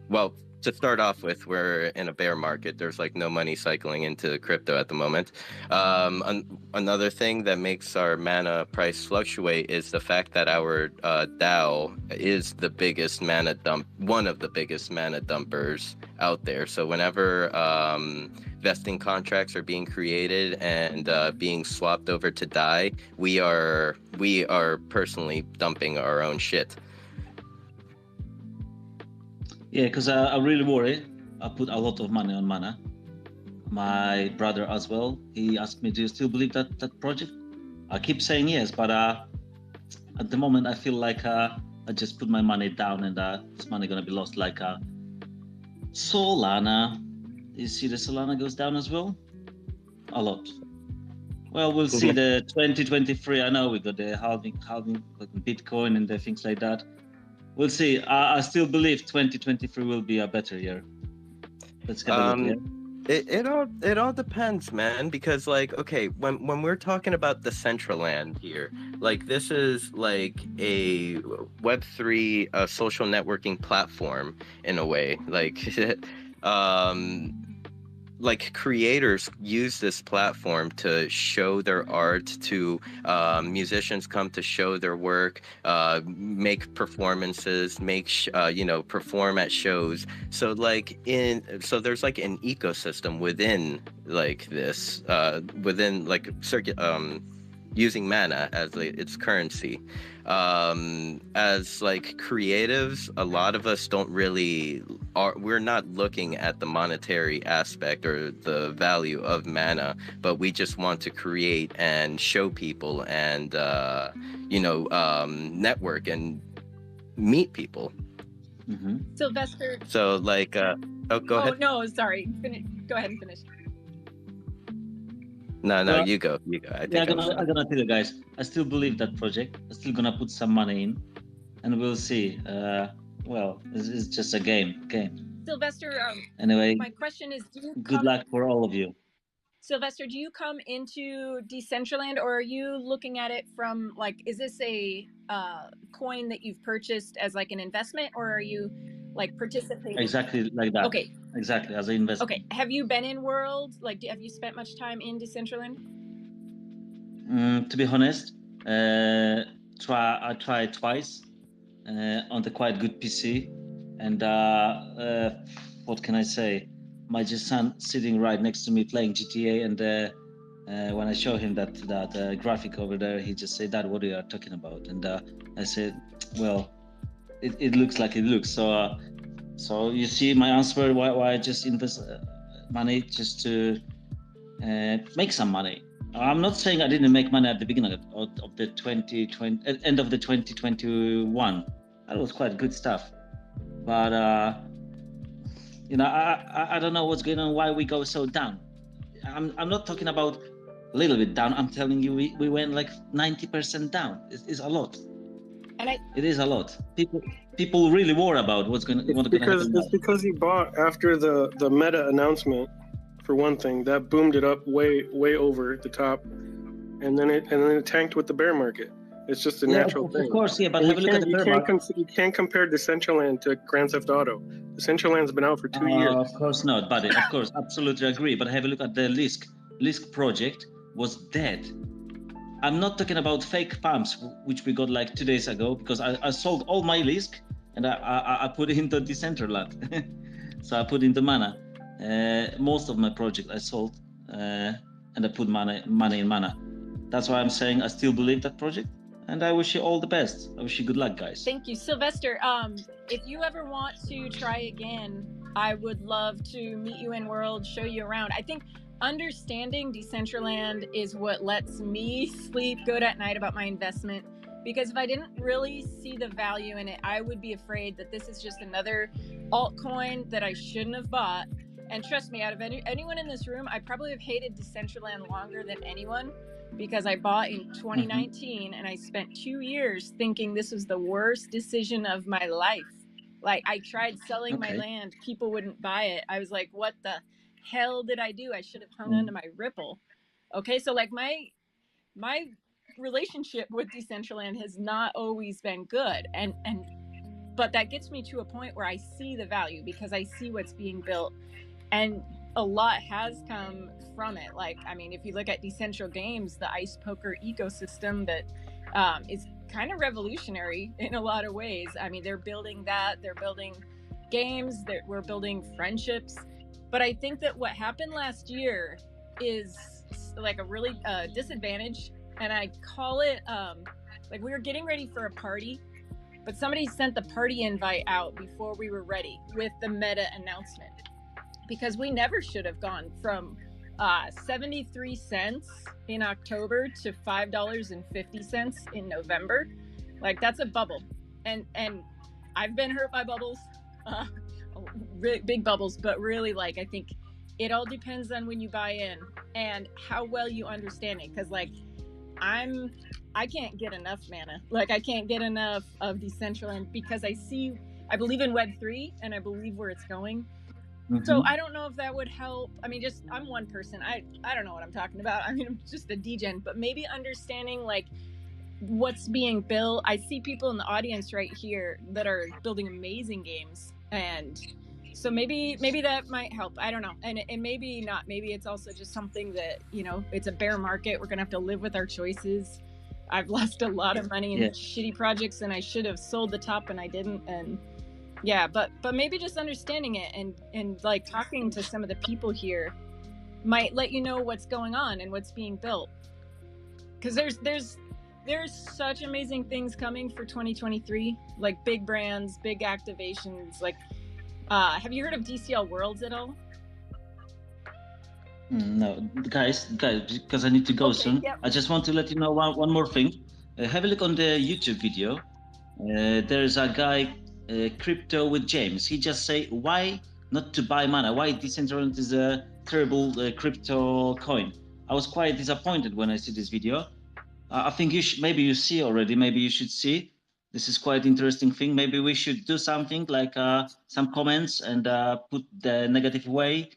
well, to start off with, we're in a bear market. There's like no money cycling into crypto at the moment. Another thing that makes our mana price fluctuate is the fact that our DAO is the biggest mana dump, one of the biggest mana dumpers out there. So whenever vesting contracts are being created and being swapped over to DAI, we are personally dumping our own shit. Yeah, because I really worry. I put a lot of money on mana. My brother as well. He asked me, "Do you still believe that project?" I keep saying yes, but at the moment I feel like I just put my money down, and this money gonna be lost. Like Solana. You see the Solana goes down as well, a lot. Well, we'll see the 2023. I know we got the halving like Bitcoin and the things like that. We'll see. I still believe 2023 will be a better year. Let's have a look. Yeah? It all depends, man. Because like, okay, when we're talking about Decentraland here, like this is like a Web3 social networking platform in a way. Like creators use this platform to show their art, to musicians come to show their work, make performances, perform at shows. So there's like an ecosystem within like this, within like using mana as its currency. As like creatives, a lot of us we're not looking at the monetary aspect or the value of mana, but we just want to create and show people and network and meet people. Mm-hmm. Sylvester. So like go ahead. Oh no, sorry. Go ahead and finish. No, you go. I'm gonna tell you guys. I still believe that project. I'm still gonna put some money in, and we'll see. Well, it's just a game. Sylvester. Anyway, my question is, good luck for all of you. Sylvester, do you come into Decentraland, or are you looking at it from like, is this a coin that you've purchased as like an investment, or are you like participating? Exactly like that. Okay. Exactly as an investment. Okay. Have you been in World? Like, have you spent much time in Decentraland? To be honest, I tried twice on the quite good PC, and what can I say? My just son sitting right next to me playing GTA, and when I show him that graphic over there, he just said, "Dad, what are you talking about?" And I said, "Well, it looks like it looks." So you see my answer why I just invest money just to make some money. I'm not saying I didn't make money at the beginning of the 2020, end of the 2021. That was quite good stuff. But you know, I don't know what's going on. Why we go so down? I'm not talking about a little bit down. I'm telling you, we went like 90% down. It's a lot. And it is a lot. People really worry about what's going to happen. It's because he bought after the Meta announcement. For one thing, that boomed it up way over the top, and then it tanked with the bear market. It's just a natural thing. Of course, yeah, but have a look at the bear market. You can't compare Decentraland to Grand Theft Auto. Decentraland's been out for 2 years. Of course not, buddy. Of course, absolutely agree. But have a look at the Lisk. Lisk project was dead. I'm not talking about fake pumps, which we got like 2 days ago, because I sold all my Lisk and I put it into Decentraland. So I put into Mana. Most of my project I sold, and I put money in Mana. That's why I'm saying I still believe that project, and I wish you all the best. I wish you good luck, guys. Thank you, Sylvester. If you ever want to try again, I would love to meet you in World, show you around. I think understanding Decentraland is what lets me sleep good at night about my investment, because if I didn't really see the value in it, I would be afraid that this is just another altcoin that I shouldn't have bought. And trust me, out of anyone in this room, I probably have hated Decentraland longer than anyone, because I bought in 2019 and I spent 2 years thinking this was the worst decision of my life. Like, I tried selling my land, people wouldn't buy it. I was like, what the hell did I do? I should have hung onto my Ripple. Okay, so like my relationship with Decentraland has not always been good, but that gets me to a point where I see the value, because I see what's being built. And a lot has come from it. Like, I mean, if you look at Decentral Games, the ice poker ecosystem that is kind of revolutionary in a lot of ways. I mean, they're building games, we're building friendships. But I think that what happened last year is like a really disadvantage. And I call it like, we were getting ready for a party, but somebody sent the party invite out before we were ready with the Meta announcement. Because we never should have gone from 73 cents in October to $5.50 in November. Like, that's a bubble. And I've been hurt by bubbles, big bubbles, but really, like, I think it all depends on when you buy in and how well you understand it. Because, like, I can't get enough Mana. Like, I can't get enough of Decentraland, because I believe in Web3 and I believe where it's going. So I don't know if that would help. I mean, just, I'm one person. I don't know what I'm talking about. I mean, I'm just a degen, but maybe understanding like what's being built. I see people in the audience right here that are building amazing games, and so maybe that might help. I don't know. And maybe not. Maybe it's also just something that, you know, it's a bear market. We're going to have to live with our choices. I've lost a lot of money in shitty projects, and I should have sold the top and I didn't. And yeah, but maybe just understanding it and like talking to some of the people here might let you know what's going on and what's being built. Because there's such amazing things coming for 2023, like big brands, big activations. Like, have you heard of DCL Worlds at all? No, guys, because I need to go soon. Yep. I just want to let you know one more thing. Have a look on the YouTube video. There's a guy, Crypto with James. He just say why not to buy Mana, why Decentraland is a terrible crypto coin. I was quite disappointed when I see this video. I think maybe you see already, maybe you should see. This is quite interesting thing. Maybe we should do something like some comments and put the negative way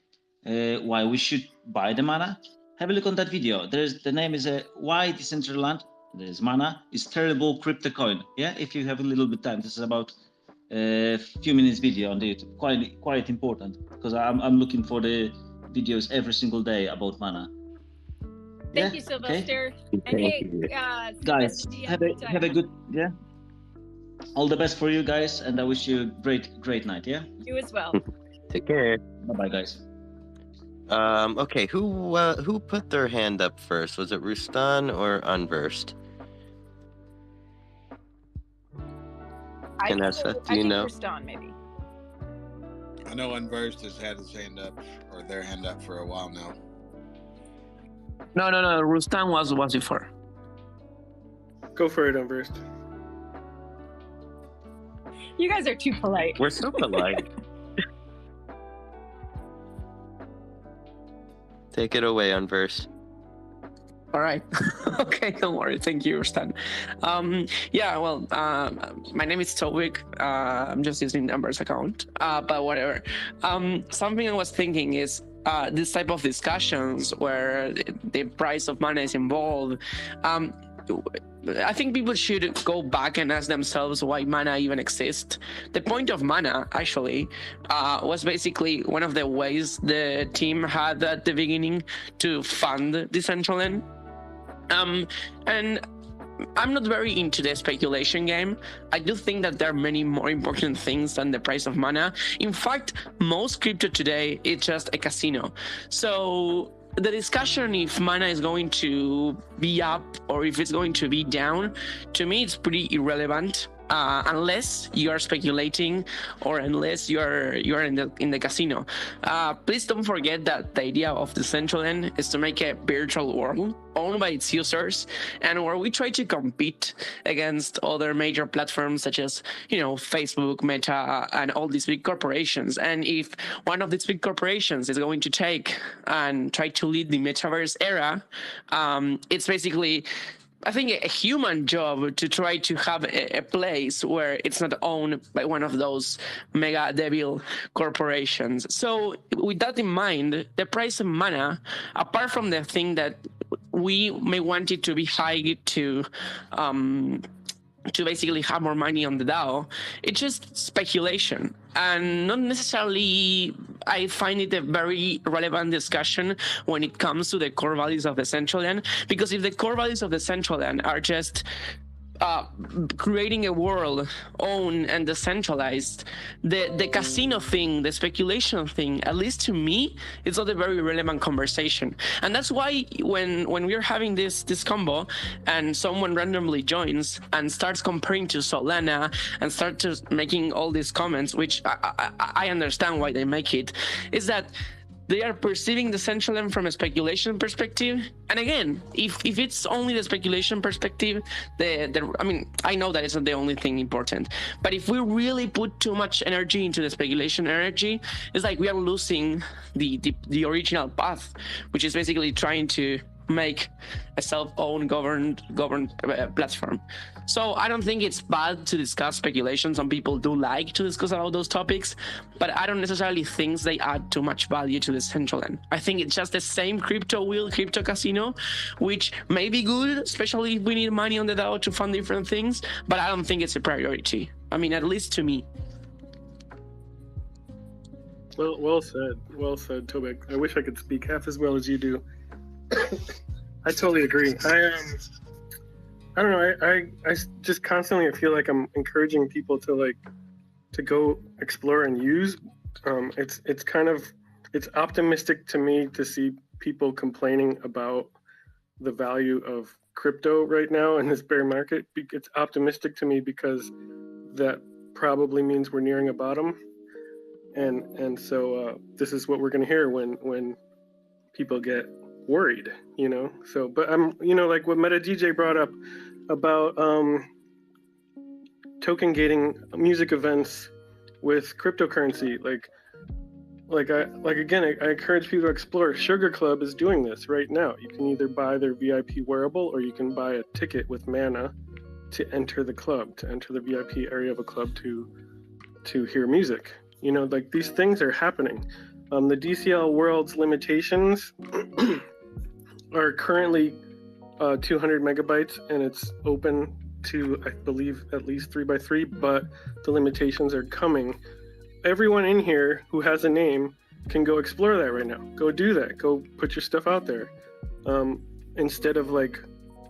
why we should buy the mana, have a look on that video. The name is Why Decentraland. There's mana. It's terrible crypto coin. Yeah, if you have a little bit time, this is about a few minutes video on the YouTube. Quite important because I'm looking for the videos every single day about mana. Thank you, Sylvester. And hey, guys, have a good all the best for you guys, and I wish you a great night. Yeah. You as well. Take care. Bye, guys. Okay, who put their hand up first? Was it Rustan or Unversed? Vanessa, do you know? Rustan, maybe. I know Unversed has had his hand up, or their hand up for a while now. No. Rustan was before. Go for it, Unversed. You guys are too polite. We're so polite. Take it away, Unversed. All right. Okay, don't worry. Thank you, Stan. My name is Tobik. I'm just using numbers account, but whatever. Something I was thinking is this type of discussions where the price of mana is involved. I think people should go back and ask themselves why mana even exists. The point of mana, actually, was basically one of the ways the team had at the beginning to fund Decentraland. And I'm not very into the speculation game. I do think that there are many more important things than the price of mana. In fact, most crypto today is just a casino. So the discussion if mana is going to be up or if it's going to be down, to me, it's pretty irrelevant. Unless you are speculating or unless you are in the casino. Please don't forget that the idea of Decentraland is to make a virtual world owned by its users, and where we try to compete against other major platforms such as Facebook, Meta, and all these big corporations. And if one of these big corporations is going to take and try to lead the metaverse era, it's basically, I think, a human job to try to have a place where it's not owned by one of those mega devil corporations. So with that in mind, the price of mana, apart from the thing that we may want it to be high to basically have more money on the DAO, it's just speculation. And not necessarily, I find it a very relevant discussion when it comes to the core values of the Decentraland, because if the core values of the Decentraland are just creating a world owned and decentralized, the casino thing, the speculation thing, at least to me, it's not a very relevant conversation. And that's why when we're having this combo and someone randomly joins and starts comparing to Solana and starts making all these comments, which I understand why they make it, is that they are perceiving the Decentraland from a speculation perspective. And again, if it's only the speculation perspective, I know that it's not the only thing important. But if we really put too much energy into the speculation energy, it's like we are losing the original path, which is basically trying to make a self-owned governed platform. So I don't think it's bad to discuss speculation. Some people do like to discuss about those topics, but I don't necessarily think they add too much value to the Decentraland. I think it's just the same crypto wheel, crypto casino, which may be good, especially if we need money on the DAO to fund different things, but I don't think it's a priority. I mean, at least to me. Well said, Tobek. I wish I could speak half as well as you do. I totally agree. I don't know. I just constantly feel like I'm encouraging people to go explore and use. It's optimistic to me to see people complaining about the value of crypto right now in this bear market. It's optimistic to me because that probably means we're nearing a bottom, and so this is what we're going to hear when people get worried, so but I'm like what Meta DJ brought up about token gating music events with cryptocurrency, I encourage people to explore. Sugar Club is doing this right now. You can either buy their VIP wearable or you can buy a ticket with mana to enter the club, to enter the VIP area of a club to hear music. These things are happening. The DCL World's limitations are currently 200 megabytes, and it's open to, I believe, at least 3x3, but the limitations are coming. Everyone in here who has a name can go explore that right now. Go do that. Go put your stuff out there. Instead of like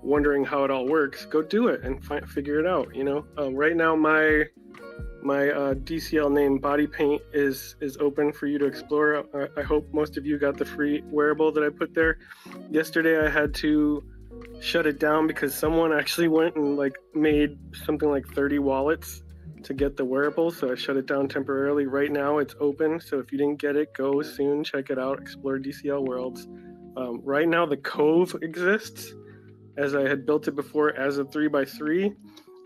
wondering how it all works, go do it and figure it out. You know, right now my DCL name Body Paint is open for you to explore. I hope most of you got the free wearable that I put there. Yesterday I had to shut it down because someone actually went and like made something like 30 wallets to get the wearable, so I shut it down temporarily. Right now it's open, so if you didn't get it, go soon, check it out, explore DCL Worlds. Right now the Cove exists as I had built it before as a 3x3.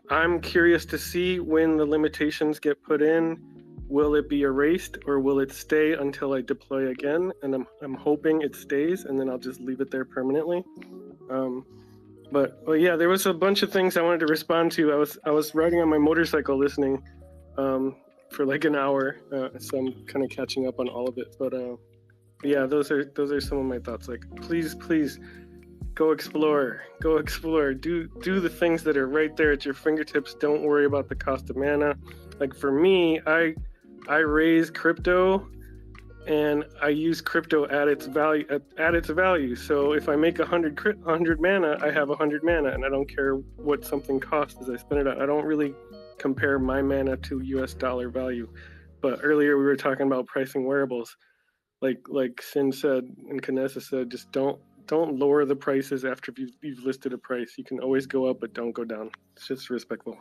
I'm curious to see when the limitations get put in. Will it be erased or will it stay until I deploy again? And I'm hoping it stays, and then I'll just leave it there permanently. But yeah, there was a bunch of things I wanted to respond to. I was riding on my motorcycle listening for like an hour, so I'm kind of catching up on all of it. But yeah, those are some of my thoughts. Like, please go explore, do the things that are right there at your fingertips. Don't worry about the cost of mana. Like for me, I raise crypto, and I use crypto at its value. So if I make 100 mana, I have 100 mana, and I don't care what something costs as I spend it out. I don't really compare my mana to US dollar value. But earlier we were talking about pricing wearables. Like Sin said and Kanessa said, just don't lower the prices after you've listed a price. You can always go up, but don't go down. It's just respectful.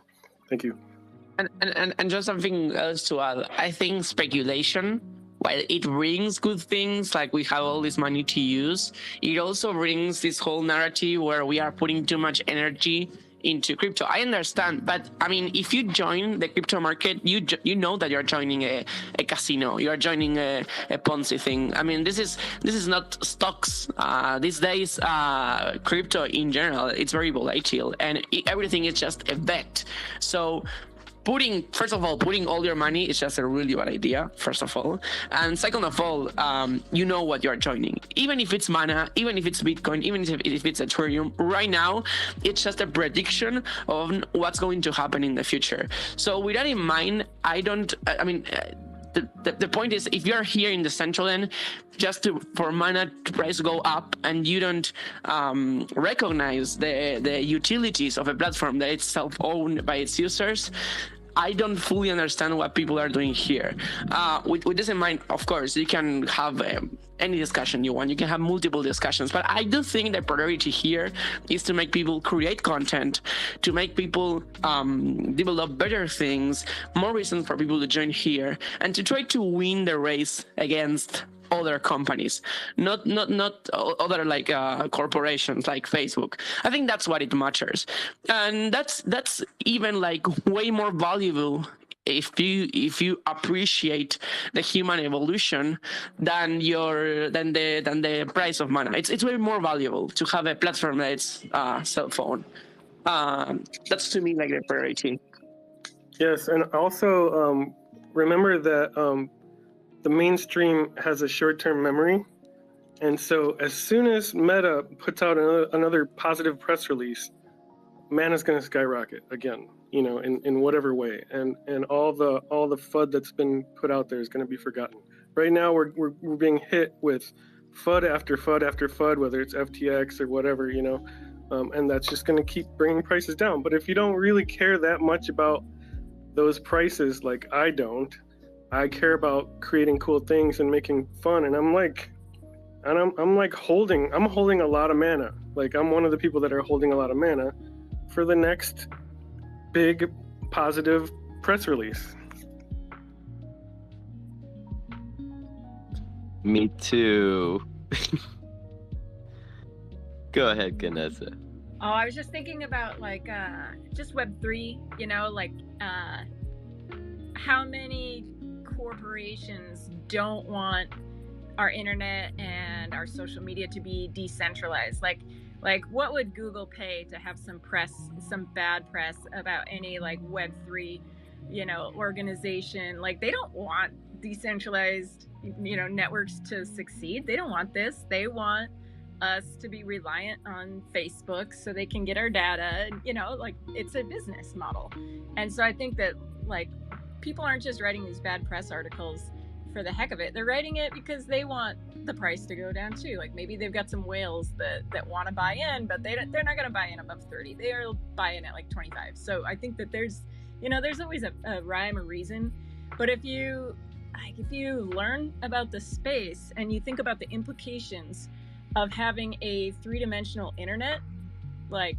Thank you. And just something else to add. I think speculation, while it brings good things, like we have all this money to use, it also brings this whole narrative where we are putting too much energy into crypto. I understand, but I mean, if you join the crypto market, you know that you're joining a casino. You are joining a Ponzi thing. I mean, this is not stocks. These days, crypto in general, it's very volatile, and everything is just a bet. So first of all, putting all your money is just a really bad idea, first of all. And second of all, you know what you're joining. Even if it's mana, even if it's Bitcoin, even if it's Ethereum, right now, it's just a prediction of what's going to happen in the future. So with that in mind, the point is, if you're here in Decentraland just for mana price go up and you don't recognize the utilities of a platform that it's self-owned by its users, I don't fully understand what people are doing here. With this in mind, of course, you can have any discussion you want. You can have multiple discussions, but I do think the priority here is to make people create content, to make people develop better things, more reasons for people to join here, and to try to win the race against other companies, not other like corporations like Facebook. I think that's what it matters, and that's even like way more valuable if you appreciate the human evolution than the price of mana. It's way more valuable to have a platform that's cell phone. That's to me like the priority. Yes, and also remember that the mainstream has a short-term memory, and so as soon as Meta puts out another positive press release, mana's going to skyrocket again, you know, in whatever way, and all the FUD that's been put out there is going to be forgotten. Right now we're being hit with FUD after FUD after FUD, whether it's FTX or whatever, you know, and that's just going to keep bringing prices down. But if you don't really care that much about those prices, like I don't, I care about creating cool things and making fun, and I'm holding a lot of mana. Like, I'm one of the people that are holding a lot of mana for the next big positive press release. Me too. Go ahead, Ganessa. Oh, I was just thinking about like just Web3, you know, like how many corporations don't want our internet and our social media to be decentralized. Like what would Google pay to have some bad press about any like Web3, you know, organization? Like, they don't want decentralized networks to succeed. They don't want this. They want us to be reliant on Facebook so they can get our data. It's a business model. And so I think that people aren't just writing these bad press articles for the heck of it. They're writing it because they want the price to go down too. Maybe they've got some whales that want to buy in, but they're not going to buy in above 30. They'll buy in at 25. So I think that there's always a rhyme or reason. But if you learn about the space and you think about the implications of having a three-dimensional internet, my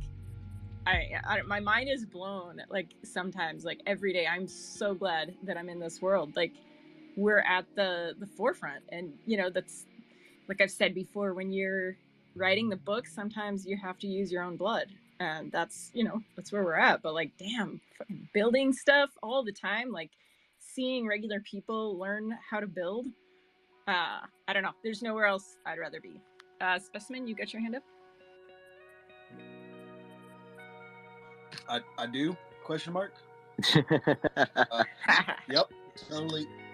mind is blown. Sometimes, every day, I'm so glad that I'm in this world. We're at the forefront, and that's, like I've said before, when you're writing the book, sometimes you have to use your own blood, and that's where we're at. But damn, fucking building stuff all the time, seeing regular people learn how to build. I don't know. There's nowhere else I'd rather be. Specimen, you got your hand up? I do? Question mark? Yep.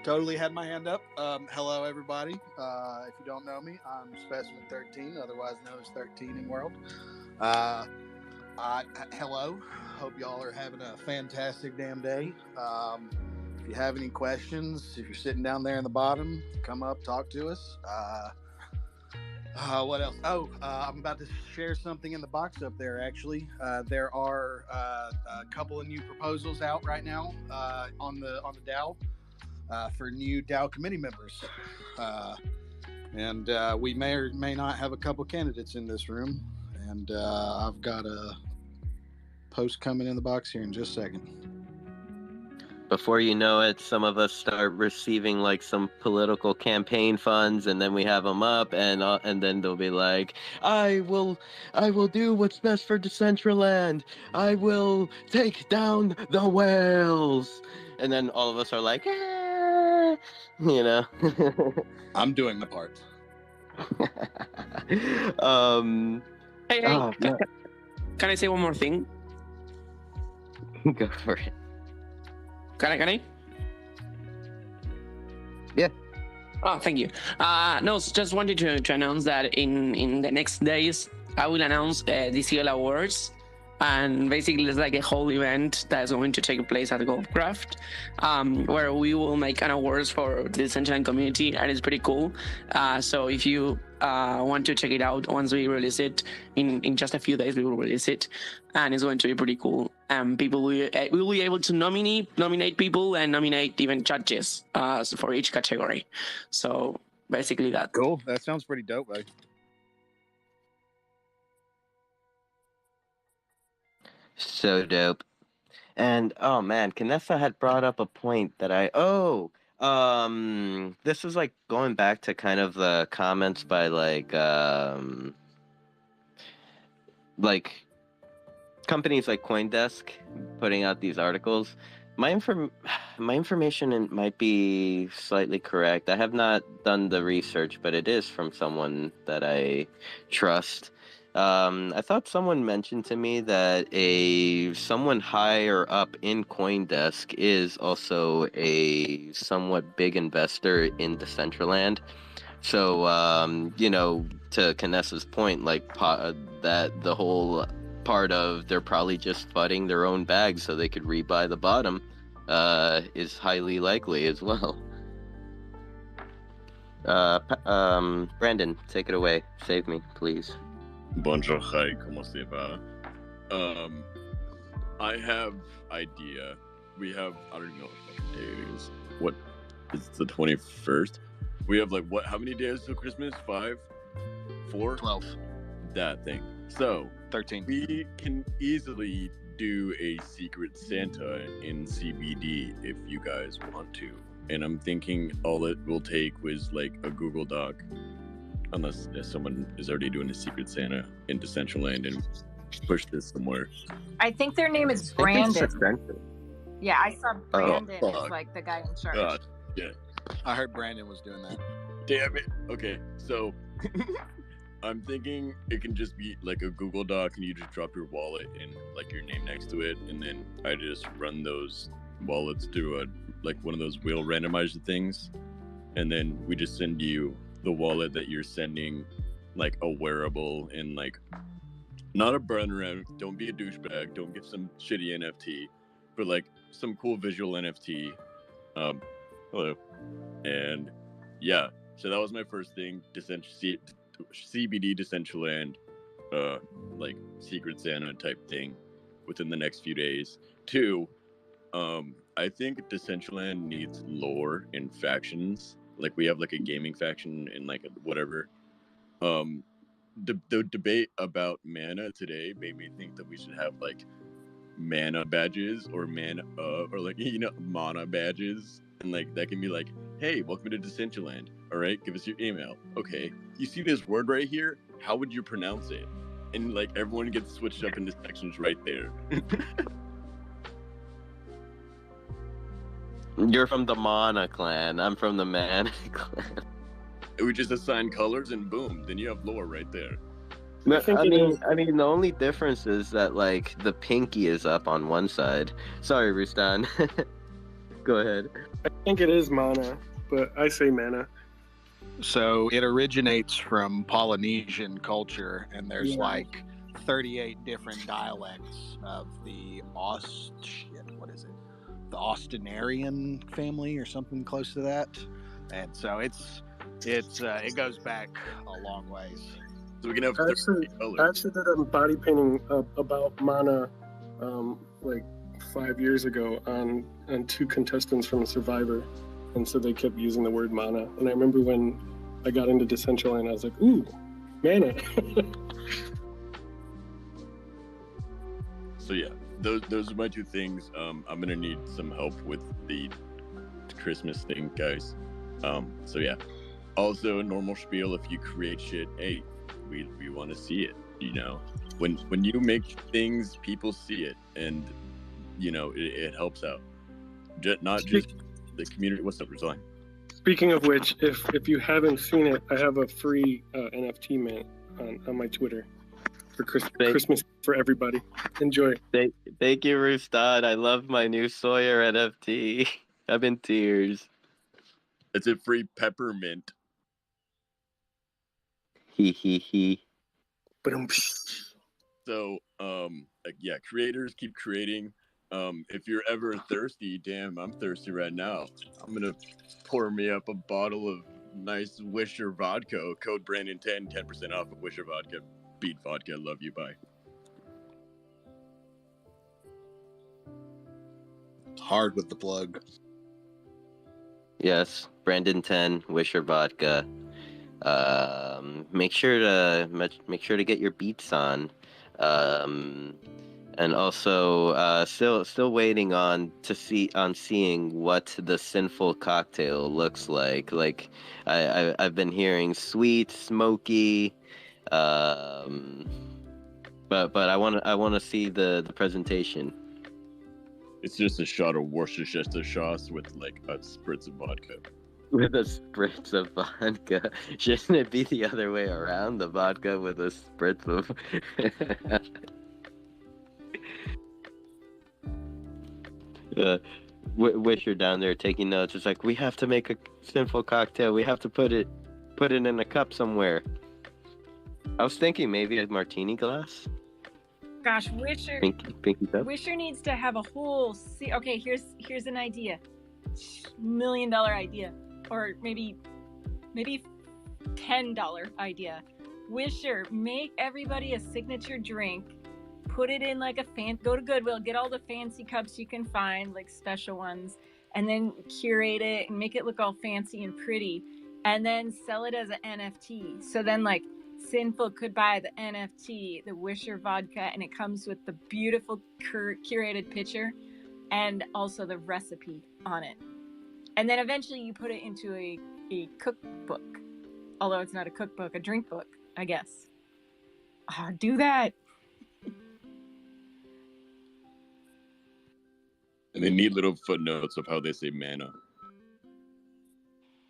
Totally had my hand up. Hello, everybody. If you don't know me, I'm Specimen 13, otherwise known as 13 in world. Hello. Hope y'all are having a fantastic damn day. If you have any questions, if you're sitting down there in the bottom, come up, talk to us. What else? I'm about to share something in the box up there, actually. There are a couple of new proposals out right now on the DAO for new DAO committee members. And we may or may not have a couple candidates in this room. And I've got a post coming in the box here in just a second. Before you know it, some of us start receiving some political campaign funds, and then we have them up, and then they'll be like, I will do what's best for Decentraland. I will take down the whales. And then all of us are like, ah, I'm doing the part. Hey, can I say one more thing? Go for it. Can I? Yeah. Oh, thank you. No, just wanted to announce that in the next days, I will announce the CL Awards. And basically, it's a whole event that's going to take place at Golfcraft, where we will make an awards for the Decentraland community, and it's pretty cool. So if you want to check it out, once we release it, in just a few days, we will release it, and it's going to be pretty cool. People will be able to nominate people and nominate even judges for each category. So basically that. Cool. That sounds pretty dope, right? So dope. And oh man, Canessa had brought up a point that this is going back to kind of the comments by companies like CoinDesk putting out these articles. My information might be slightly correct. I have not done the research, but it is from someone that I trust. I thought someone mentioned to me that someone higher up in CoinDesk is also a somewhat big investor in Decentraland. So, to Canessa's point, that the whole part of they're probably just flooding their own bags so they could rebuy the bottom is highly likely as well. Brandon, take it away. Save me, please. Bonjour, hi, comment ça va? I have idea. We have, I don't even know what day it is. What, it's the 21st? We have how many days till Christmas? 5? 4? 12. That thing. So, 13. We can easily do a Secret Santa in CBD if you guys want to. And I'm thinking all it will take was a Google Doc. Unless someone is already doing a Secret Santa in Decentraland and push this somewhere. I think their name is Brandon. Yeah, I saw Brandon is the guy in charge. Yeah. I heard Brandon was doing that. Damn it. Okay, so I'm thinking it can just be a Google Doc and you just drop your wallet and your name next to it, and then I just run those wallets through one of those wheel randomizer things. and then we just send you the wallet that you're sending, like a wearable and like not a burner. Don't be a douchebag. Don't get some shitty NFT, but like some cool visual NFT. Hello, and yeah. So that was my first thing. CBD Decentraland, like Secret Santa type thing, within the next few days. Two, I think Decentraland needs lore and factions. Like we have like a gaming faction and like whatever. The debate about mana today made me think that we should have like mana badges or or like mana badges, and like that can be like, hey, welcome to Decentraland. All right, give us your email. Okay, you see this word right here? How would you pronounce it? And like everyone gets switched up into sections right there. You're from the Mana clan. I'm from the Man clan. We just assign colors and boom, then you have lore right there. No, I mean, the only difference is that like the pinky is up on one side. Sorry, Rustan. Go ahead. I think it is mana, but I say mana. So it originates from Polynesian culture, and there's like 38 different dialects of the the Austinarian family or something close to that, and so it goes back a long ways. So we can have I actually did a body painting about mana like 5 years ago on 2 contestants from Survivor, and so they kept using the word mana. And I remember when I got into Decentraland, I was like, ooh, mana. So yeah, those are my 2 things. I'm gonna need some help with the Christmas thing, guys. So yeah. Also, normal spiel: if you create shit, hey, we want to see it. When you make things, people see it, and it helps out. Not just the community. What's up, Rosalind? Speaking of which, if you haven't seen it, I have a free NFT mint on my Twitter for Christmas for everybody. Enjoy. Thank you, Rustan. I love my new Sawyer NFT. I'm in tears. It's a free peppermint. He. So, yeah, creators keep creating. If you're ever thirsty, damn, I'm thirsty right now. I'm gonna pour me up a bottle of nice Wisher vodka. Code Brandon10, 10% off of Wisher vodka. Beat vodka, love you, bye. Hard with the plug. Yes, Brandon 10, Wisher vodka. Make sure to get your beats on. And also still waiting on seeing what the sinful cocktail looks like. Like I've been hearing sweet, smoky, but I want to see the presentation. It's just a shot of Worcestershire sauce with like a spritz of vodka. With a spritz of vodka. Shouldn't it be the other way around? The vodka with a spritz of... Wisher down there taking notes. It's like, we have to make a sinful cocktail. We have to put it in a cup somewhere. I was thinking maybe a martini glass. Gosh, Wisher. Pinky cup. Wisher needs to have a whole. Okay, here's an idea. $1 million idea, or maybe $10 idea. Wisher, make everybody a signature drink. Put it in like go to Goodwill, get all the fancy cups you can find, like special ones, and then curate it and make it look all fancy and pretty, and then sell it as an NFT. So then like Sinful could buy the NFT, the Wisher vodka, and it comes with the beautiful curated picture and also the recipe on it. And then eventually you put it into a cookbook, although it's not a cookbook, a drink book, I guess. Do that. And they need little footnotes of how they say mana.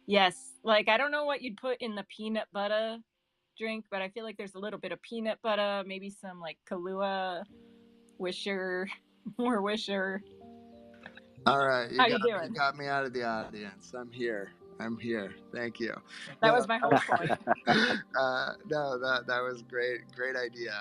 Yes, like I don't know what you'd put in the peanut butter drink, but I feel like there's a little bit of peanut butter, maybe some like Kahlua, Wisher, more Wisher. All right, How you you doing? got me out of the audience. I'm here. I'm here. Thank you. That was my whole point. No, that was great idea.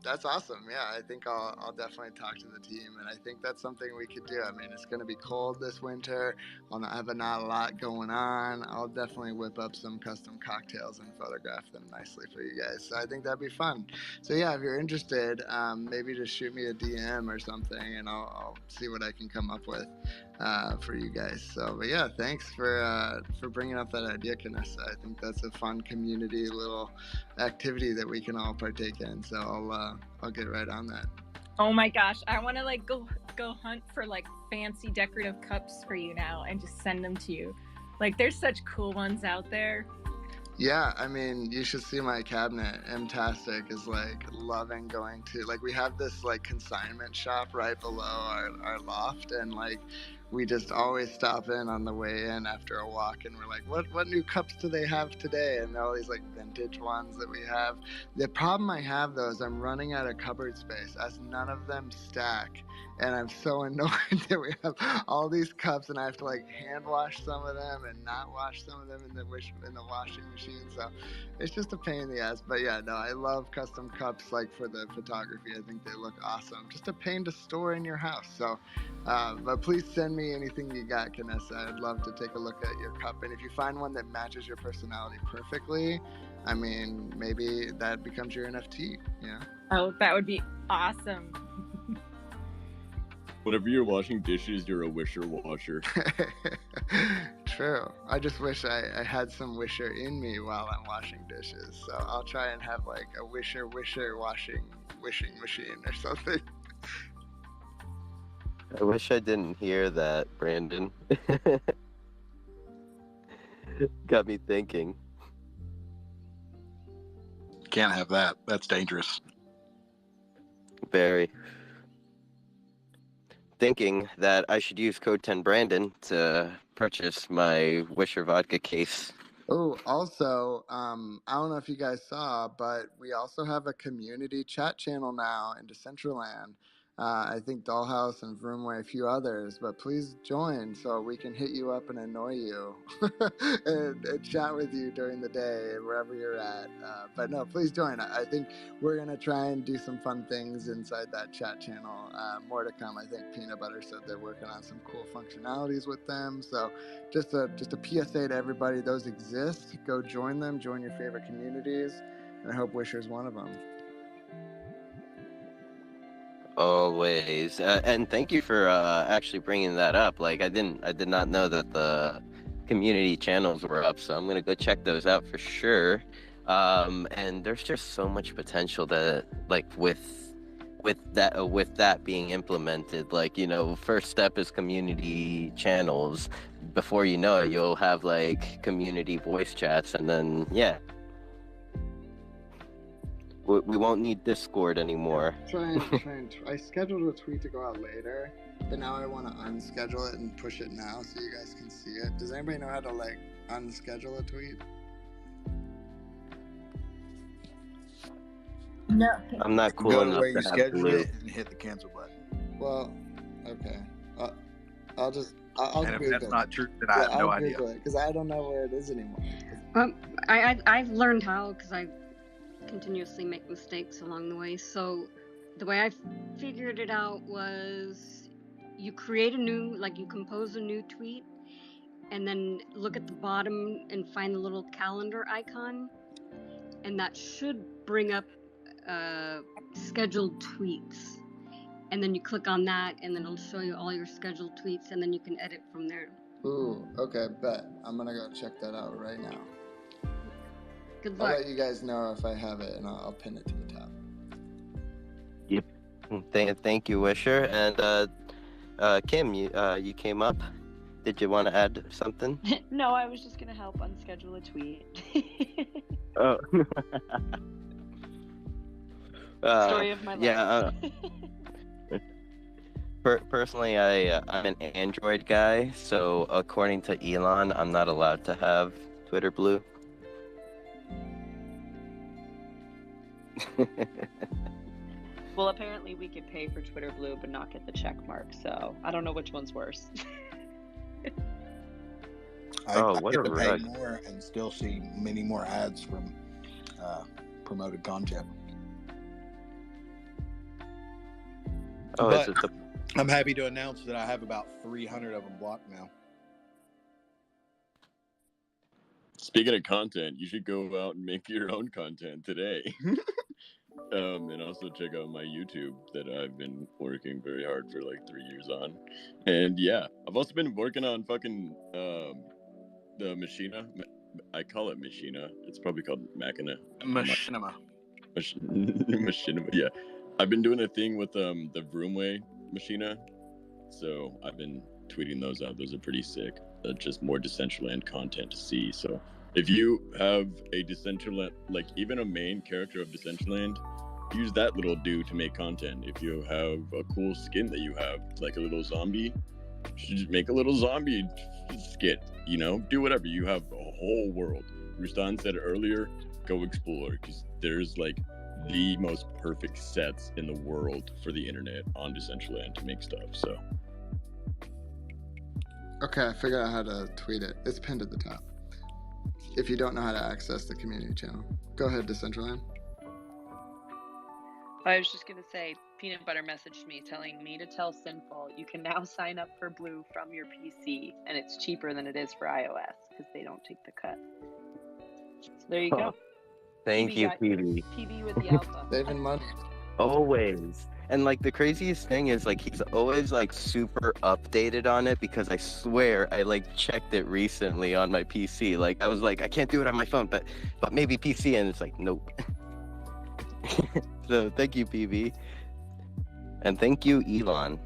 That's awesome. Yeah, I think I'll definitely talk to the team, and I think that's something we could do. I mean, it's going to be cold this winter. I'll not a lot going on. I'll definitely whip up some custom cocktails and photograph them nicely for you guys. So I think that'd be fun. So yeah, if you're interested, maybe just shoot me a DM or something, and I'll see what I can come up with for you guys. So, but yeah, thanks for bringing up that idea, Kanessa. I think that's a fun community little activity that we can all partake in. So I'll get right on that. Oh my gosh, I want to like go hunt for like fancy decorative cups for you now and just send them to you. Like there's such cool ones out there. Yeah, I mean, you should see my cabinet. M-tastic is like loving going to, like, we have this like consignment shop right below our loft, and like we just always stop in on the way in after a walk, and we're like, what new cups do they have today? And all these like vintage ones that we have. The problem I have though is I'm running out of cupboard space as none of them stack, and I'm so annoyed that we have all these cups and I have to like hand wash some of them and not wash some of them in the washing machine. So it's just a pain in the ass. But yeah, no, I love custom cups like for the photography. I think they look awesome. Just a pain to store in your house. So but please send me anything you got, Kanessa. I'd love to take a look at your cup. And if you find one that matches your personality perfectly, I mean, maybe that becomes your NFT, yeah? Oh, that would be awesome. Whenever you're washing dishes, you're a wisher washer. True. I just wish I had some wisher in me while I'm washing dishes. So I'll try and have like a wisher wishing machine or something. I wish I didn't hear that, Brandon. Got me thinking. Can't have that. That's dangerous. Very. Thinking that I should use code 10Brandon to purchase my Wisher vodka case. Oh, also, I don't know if you guys saw, but we also have a community chat channel now in Decentraland. I think Dollhouse and Vroomway, a few others, but please join so we can hit you up and annoy you and chat with you during the day wherever you're at. But no, please join. I think we're going to try and do some fun things inside that chat channel. More to come. I think Peanut Butter said they're working on some cool functionalities with them. So just a PSA to everybody, those exist. Go join them, join your favorite communities, and I hope Wisher's one of them. Always. And thank you for actually bringing that up. Like I did not know that the community channels were up, so I'm gonna go check those out for sure. And there's just so much potential that like with that being implemented, like, you know, first step is community channels. Before you know it, you'll have like community voice chats, and then yeah, we won't need Discord anymore. I scheduled a tweet to go out later, but now I want to unschedule it and push it now so you guys can see it. Does anybody know how to like unschedule a tweet? No. I'm not cool Go enough where you to have schedule blue. it and hit the cancel button. Well, okay. I'll and if Google that's it. not true, then I have no idea. Because I don't know where it is anymore. I've learned how because I continuously make mistakes along the way. So the way I figured it out was you create you compose a new tweet, and then look at the bottom and find the little calendar icon, and that should bring up scheduled tweets. And then you click on that, and then it'll show you all your scheduled tweets, and then you can edit from there. Ooh, okay, bet. I'm gonna go check that out right now. Good I'll luck. let you guys know if I have it, and I'll pin it to the top. Yep. Thank you, Wisher. And Kim, you came up. Did you want to add something? No, I was just gonna help unschedule a tweet. Oh. Story of my life. Yeah. Personally, I'm an Android guy, so according to Elon, I'm not allowed to have Twitter Blue. Well, apparently we could pay for Twitter Blue but not get the check mark, so I don't know which one's worse. Oh, I what get a to pay rug. more and still see many more ads from promoted content. Oh, But is it the? I'm happy to announce that I have about 300 of them blocked now. Speaking of content, you should go out and make your own content today. And also check out my YouTube that I've been working very hard for like 3 years on. And yeah, I've also been working on fucking the Machina. I call it Machina. It's probably called Machina. Machinima. Machinima, yeah. I've been doing a thing with the Vroomway Machina. So I've been tweeting those out. Those are pretty sick. Just more Decentraland content to see. So if you have a Decentraland, like even a main character of Decentraland, use that little dude to make content. If you have a cool skin that you have, like a little zombie, you should just make a little zombie skit. You know, do whatever. You have a whole world. Rustan said earlier, go explore, because there's like the most perfect sets in the world for the internet on Decentraland to make stuff. So Okay, I figured out how to tweet it. It's pinned at the top. If you don't know how to access the community channel, go ahead, Decentraland. I was just gonna say, Peanut Butter messaged me telling me to tell Sinful you can now sign up for Blue from your PC, and it's cheaper than it is for iOS because they don't take the cut. So there you go. Thank you, PB. PB with the alpha. Saving money. Always. And like the craziest thing is like he's always like super updated on it, because I swear I like checked it recently on my PC. Like I was like, I can't do it on my phone, but maybe PC, and it's like nope. So thank you, PB. And thank you, Elon.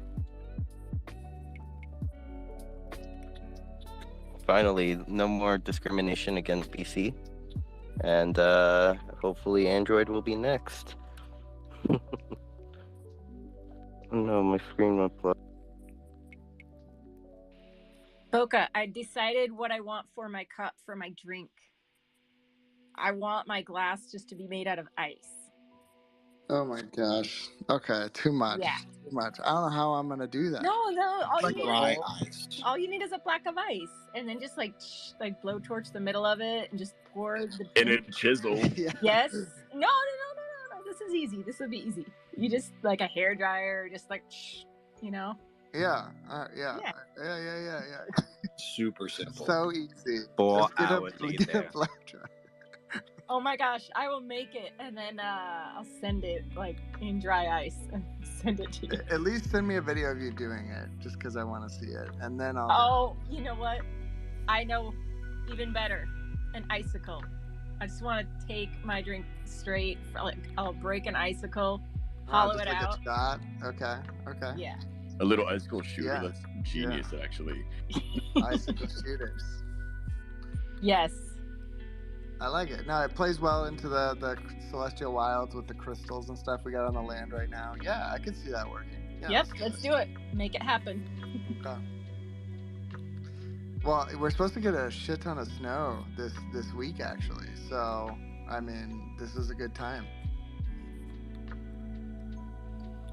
Finally, no more discrimination against PC. And hopefully Android will be next. No, my screen went black. Boca, I decided what I want for my cup for my drink. I want my glass just to be made out of ice. Oh my gosh. Okay, too much. Yeah. Too much. I don't know how I'm gonna do that. No, all Like you need dry is ice. all you need is a block of ice, and then just like blowtorch the middle of it and just pour the and a chisel. Yeah. Yes. No. This is easy. This will be easy. You just like a hair dryer, just like, you know. Yeah. Yeah. Yeah. Super simple. So easy. 4 Just get hours a later. blow dryer. Oh my gosh, I will make it, and then I'll send it like in dry ice and send it to you. At least send me a video of you doing it, just because I want to see it, and then I'll. Oh, you know what? I know even better. An icicle. I just want to take my drink straight. Like I'll break an icicle, hollow just it like out. A shot. Okay. Yeah. A little icicle shooter. Yeah. That's genius, actually. Icicle shooters. Yes. I like it. No, it plays well into the celestial wilds with the crystals and stuff we got on the land right now. Yeah, I could see that working. Yeah, Yep. Let's do it. Make it happen. Okay. Well, we're supposed to get a shit ton of snow this week, actually. So, I mean, this is a good time.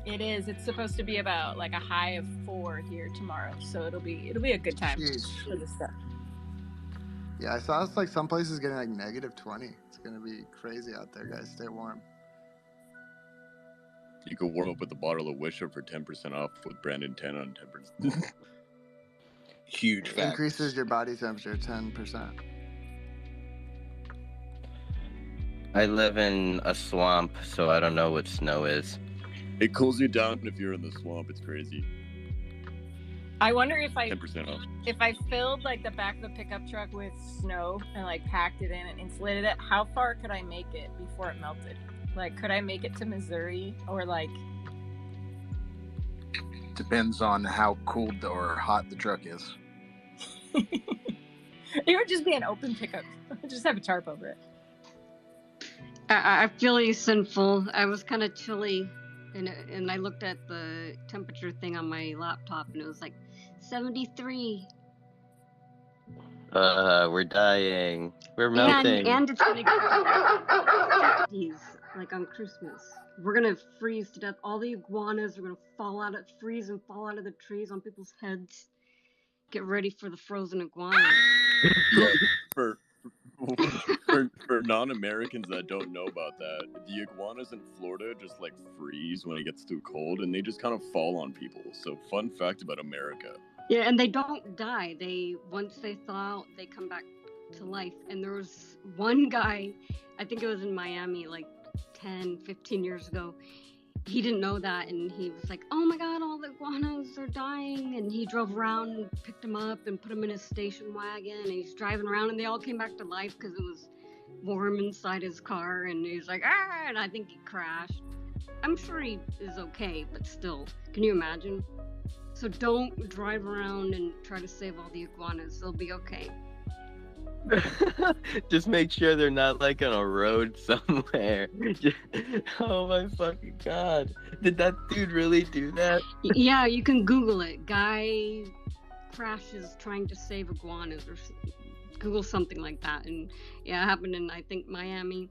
It is. It's supposed to be about like a high of 4 here tomorrow, so it'll be a good time for this stuff. Yeah, I saw it's like some places getting like -20. It's gonna be crazy out there, guys. Stay warm. You could warm up with a bottle of Wisher for 10% off with Brandon 10 on 10%. Huge fact. Increases your body temperature 10%. I live in a swamp, so I don't know what snow is. It cools you down if you're in the swamp. It's crazy. I wonder if 10% off. if I filled like the back of the pickup truck with snow and like packed it in and insulated it, how far could I make it before it melted? Like, could I make it to Missouri or like? Depends on how cold or hot the truck is. It would just be an open pickup. Just have a tarp over it. I feel you, Sinful. I was kind of chilly, and I looked at the temperature thing on my laptop, and it was like 73. We're dying. We're melting. And it's gonna get 50s, like on Christmas. We're gonna freeze to death. All the iguanas are gonna freeze and fall out of the trees on people's heads. Get ready for the frozen iguana. Yeah, for for non-Americans that don't know about that, the iguanas in Florida just like freeze when it gets too cold, and they just kind of fall on people. So, fun fact about America. Yeah, and they don't die. Once they thaw out, they come back to life. And there was one guy, I think it was in Miami, like 10, 15 years ago. He didn't know that, and he was like, "Oh my God, all the iguanas are dying!" And he drove around and picked them up and put them in his station wagon. And he's driving around, and they all came back to life because it was warm inside his car. And he's like, "Ah!" And I think he crashed. I'm sure he is okay, but still, can you imagine? So don't drive around and try to save all the iguanas. They'll be okay. Just make sure they're not like on a road somewhere. Oh my fucking god. Did that dude really do that? Yeah, you can Google it. Guy crashes trying to save iguanas, or Google something like that. And yeah, it happened in, I think, Miami.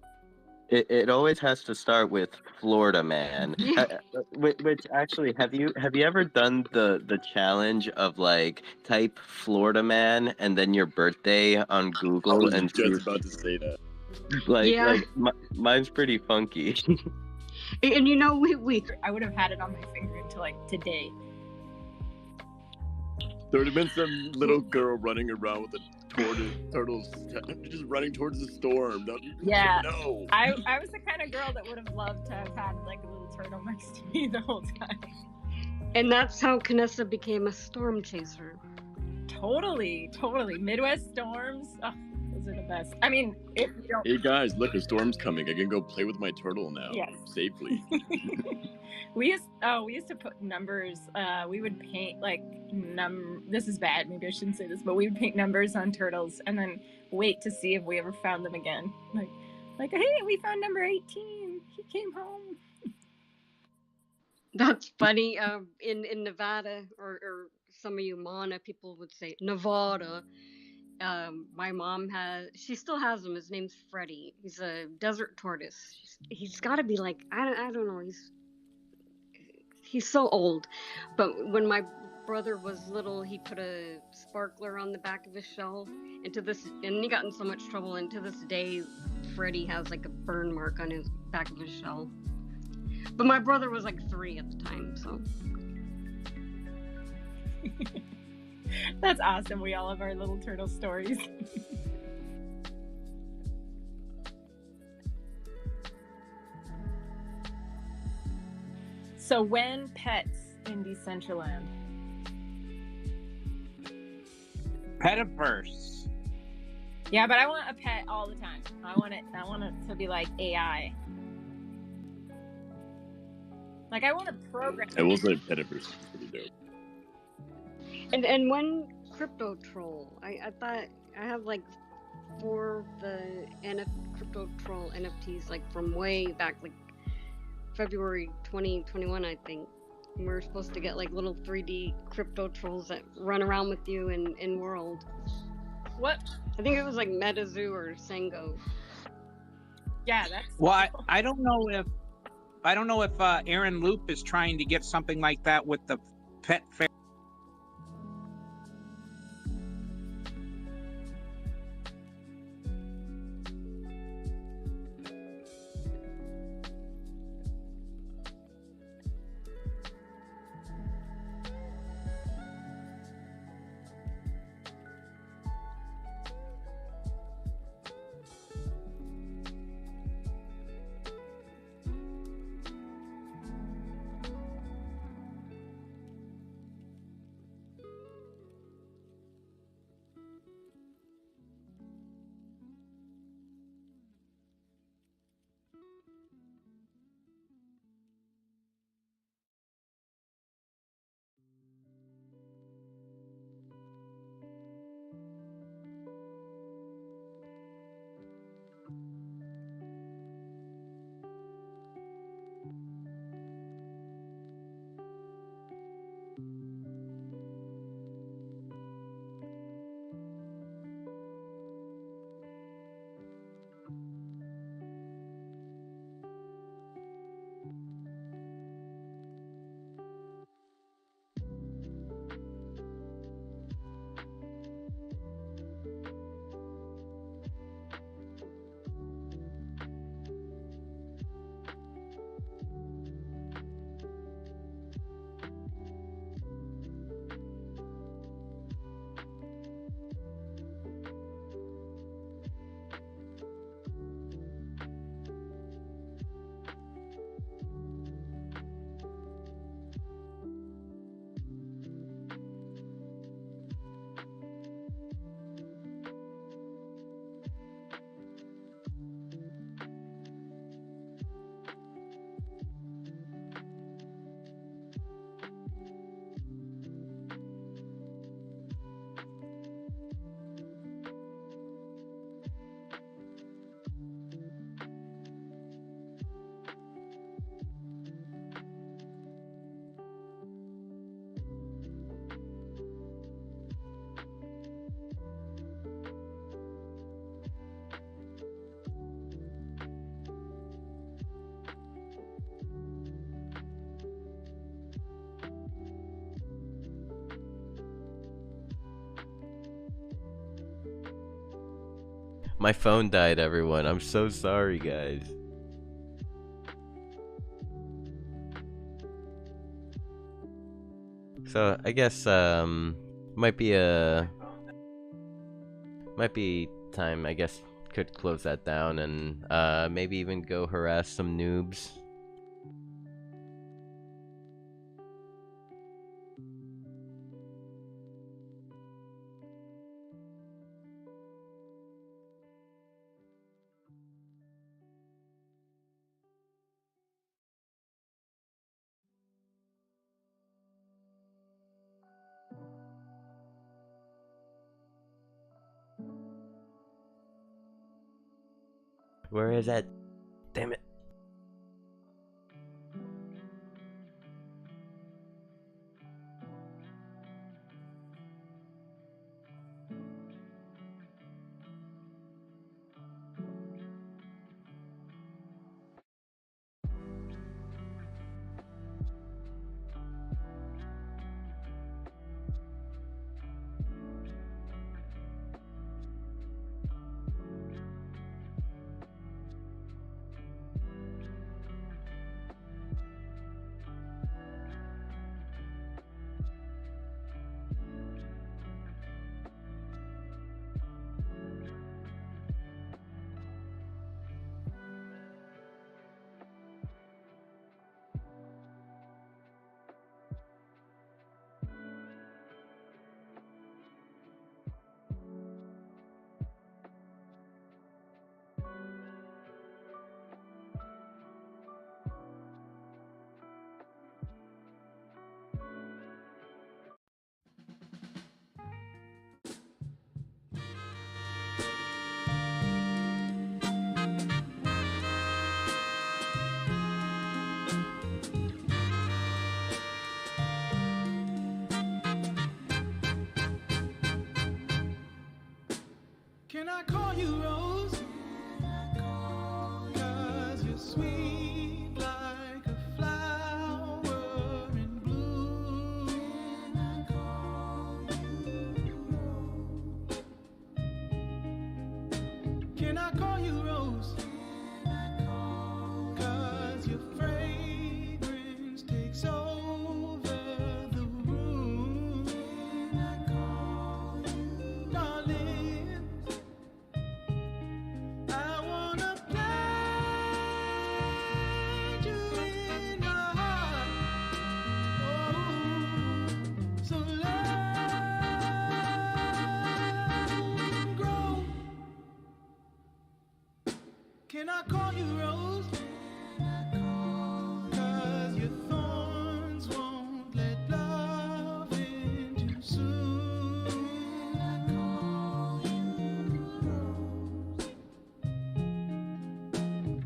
It always has to start with Florida man. Which actually, have you ever done the challenge of like type Florida man and then your birthday on I Google was and just about to say that. Yeah. Mine's pretty funky. And you know, we I would have had it on my finger until like today. There would have been some little girl running around with a turtle just running towards the storm. Yeah. No. I was the kind of girl that would have loved to have had like a little turtle next to me the whole time. And that's how Canessa became a storm chaser. Totally. Midwest storms. Oh, those are the best. I mean, if you don't. Hey guys, look, a storm's coming. I can go play with my turtle now. Yes. Safely. We used to put numbers. We would paint like this is bad. Maybe I shouldn't say this, but we would paint numbers on turtles and then wait to see if we ever found them again. Like, hey, we found number 18. He came home. That's funny. In Nevada, or some of you Mana people would say Nevada. My mom she still has him. His name's Freddie. He's a desert tortoise. He's got to be like, I don't know. He's so old. But when my brother was little, he put a sparkler on the back of his shell. And he got in so much trouble. And to this day, Freddie has like a burn mark on his back of his shell. But my brother was like 3 at the time, so. That's awesome. We all have our little turtle stories. So when pets in Decentraland? Petaverse. Yeah, but I want a pet all the time. I want it to be like AI. Like I want to program. I will say Petaverse is pretty dope. And when Crypto Troll, I thought I have like 4 of the Crypto Troll NFTs like from way back, like February 2021, I think. And we're supposed to get like little 3D crypto trolls that run around with you in world. What? I think it was like MetaZoo or Sengo. Yeah, that's. Well, I don't know if Aaron Loop is trying to get something like that with the pet fair. My phone died, everyone. I'm so sorry, guys. So I guess might be time. I guess could close that down and maybe even go harass some noobs. Where is that? Damn it. Can I call you Rose? 'Cause you're sweet like a flower in bloom. Can I call you Rose? Can I call you Rose? 'Cause your fragrance takes over the room. Can I call you darling? I wanna plant you in my heart. Oh, so let it grow. Can I call you Rose? 'Cause your thorns won't let love in too soon.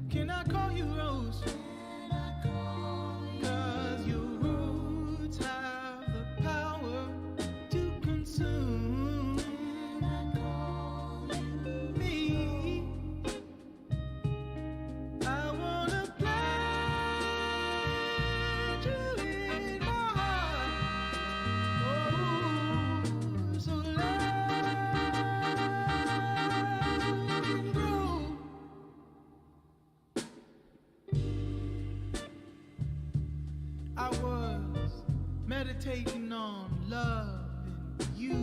Can I call you Rose? Can I call you Rose? 'Cause your roots have the power to consume me. I wanna plant you in my heart. Oh, so let it grow. I was meditating on love and you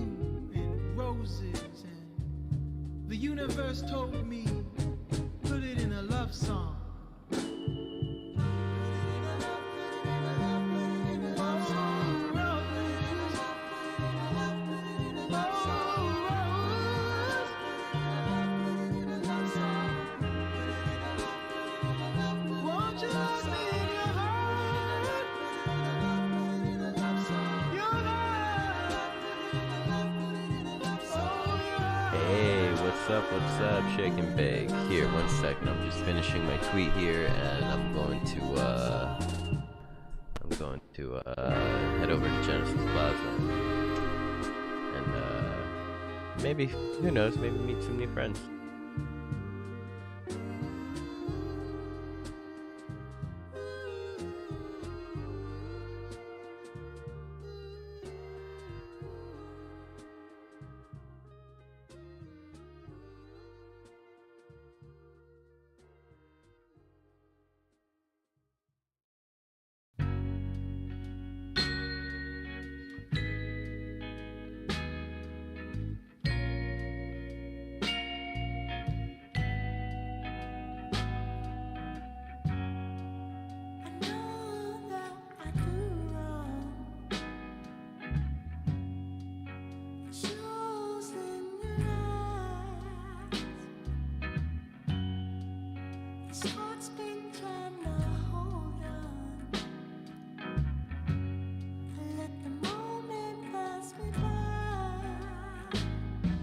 and roses, and the universe told me put it in a love song. Won't you love me in your heart? Your heart. Hey, what's up? What's up? Shake and bake. Here, 1 second. I'm just finishing my tweet here, and I'm going to head over to Genesis Plaza, and maybe, who knows? Maybe meet some new friends. So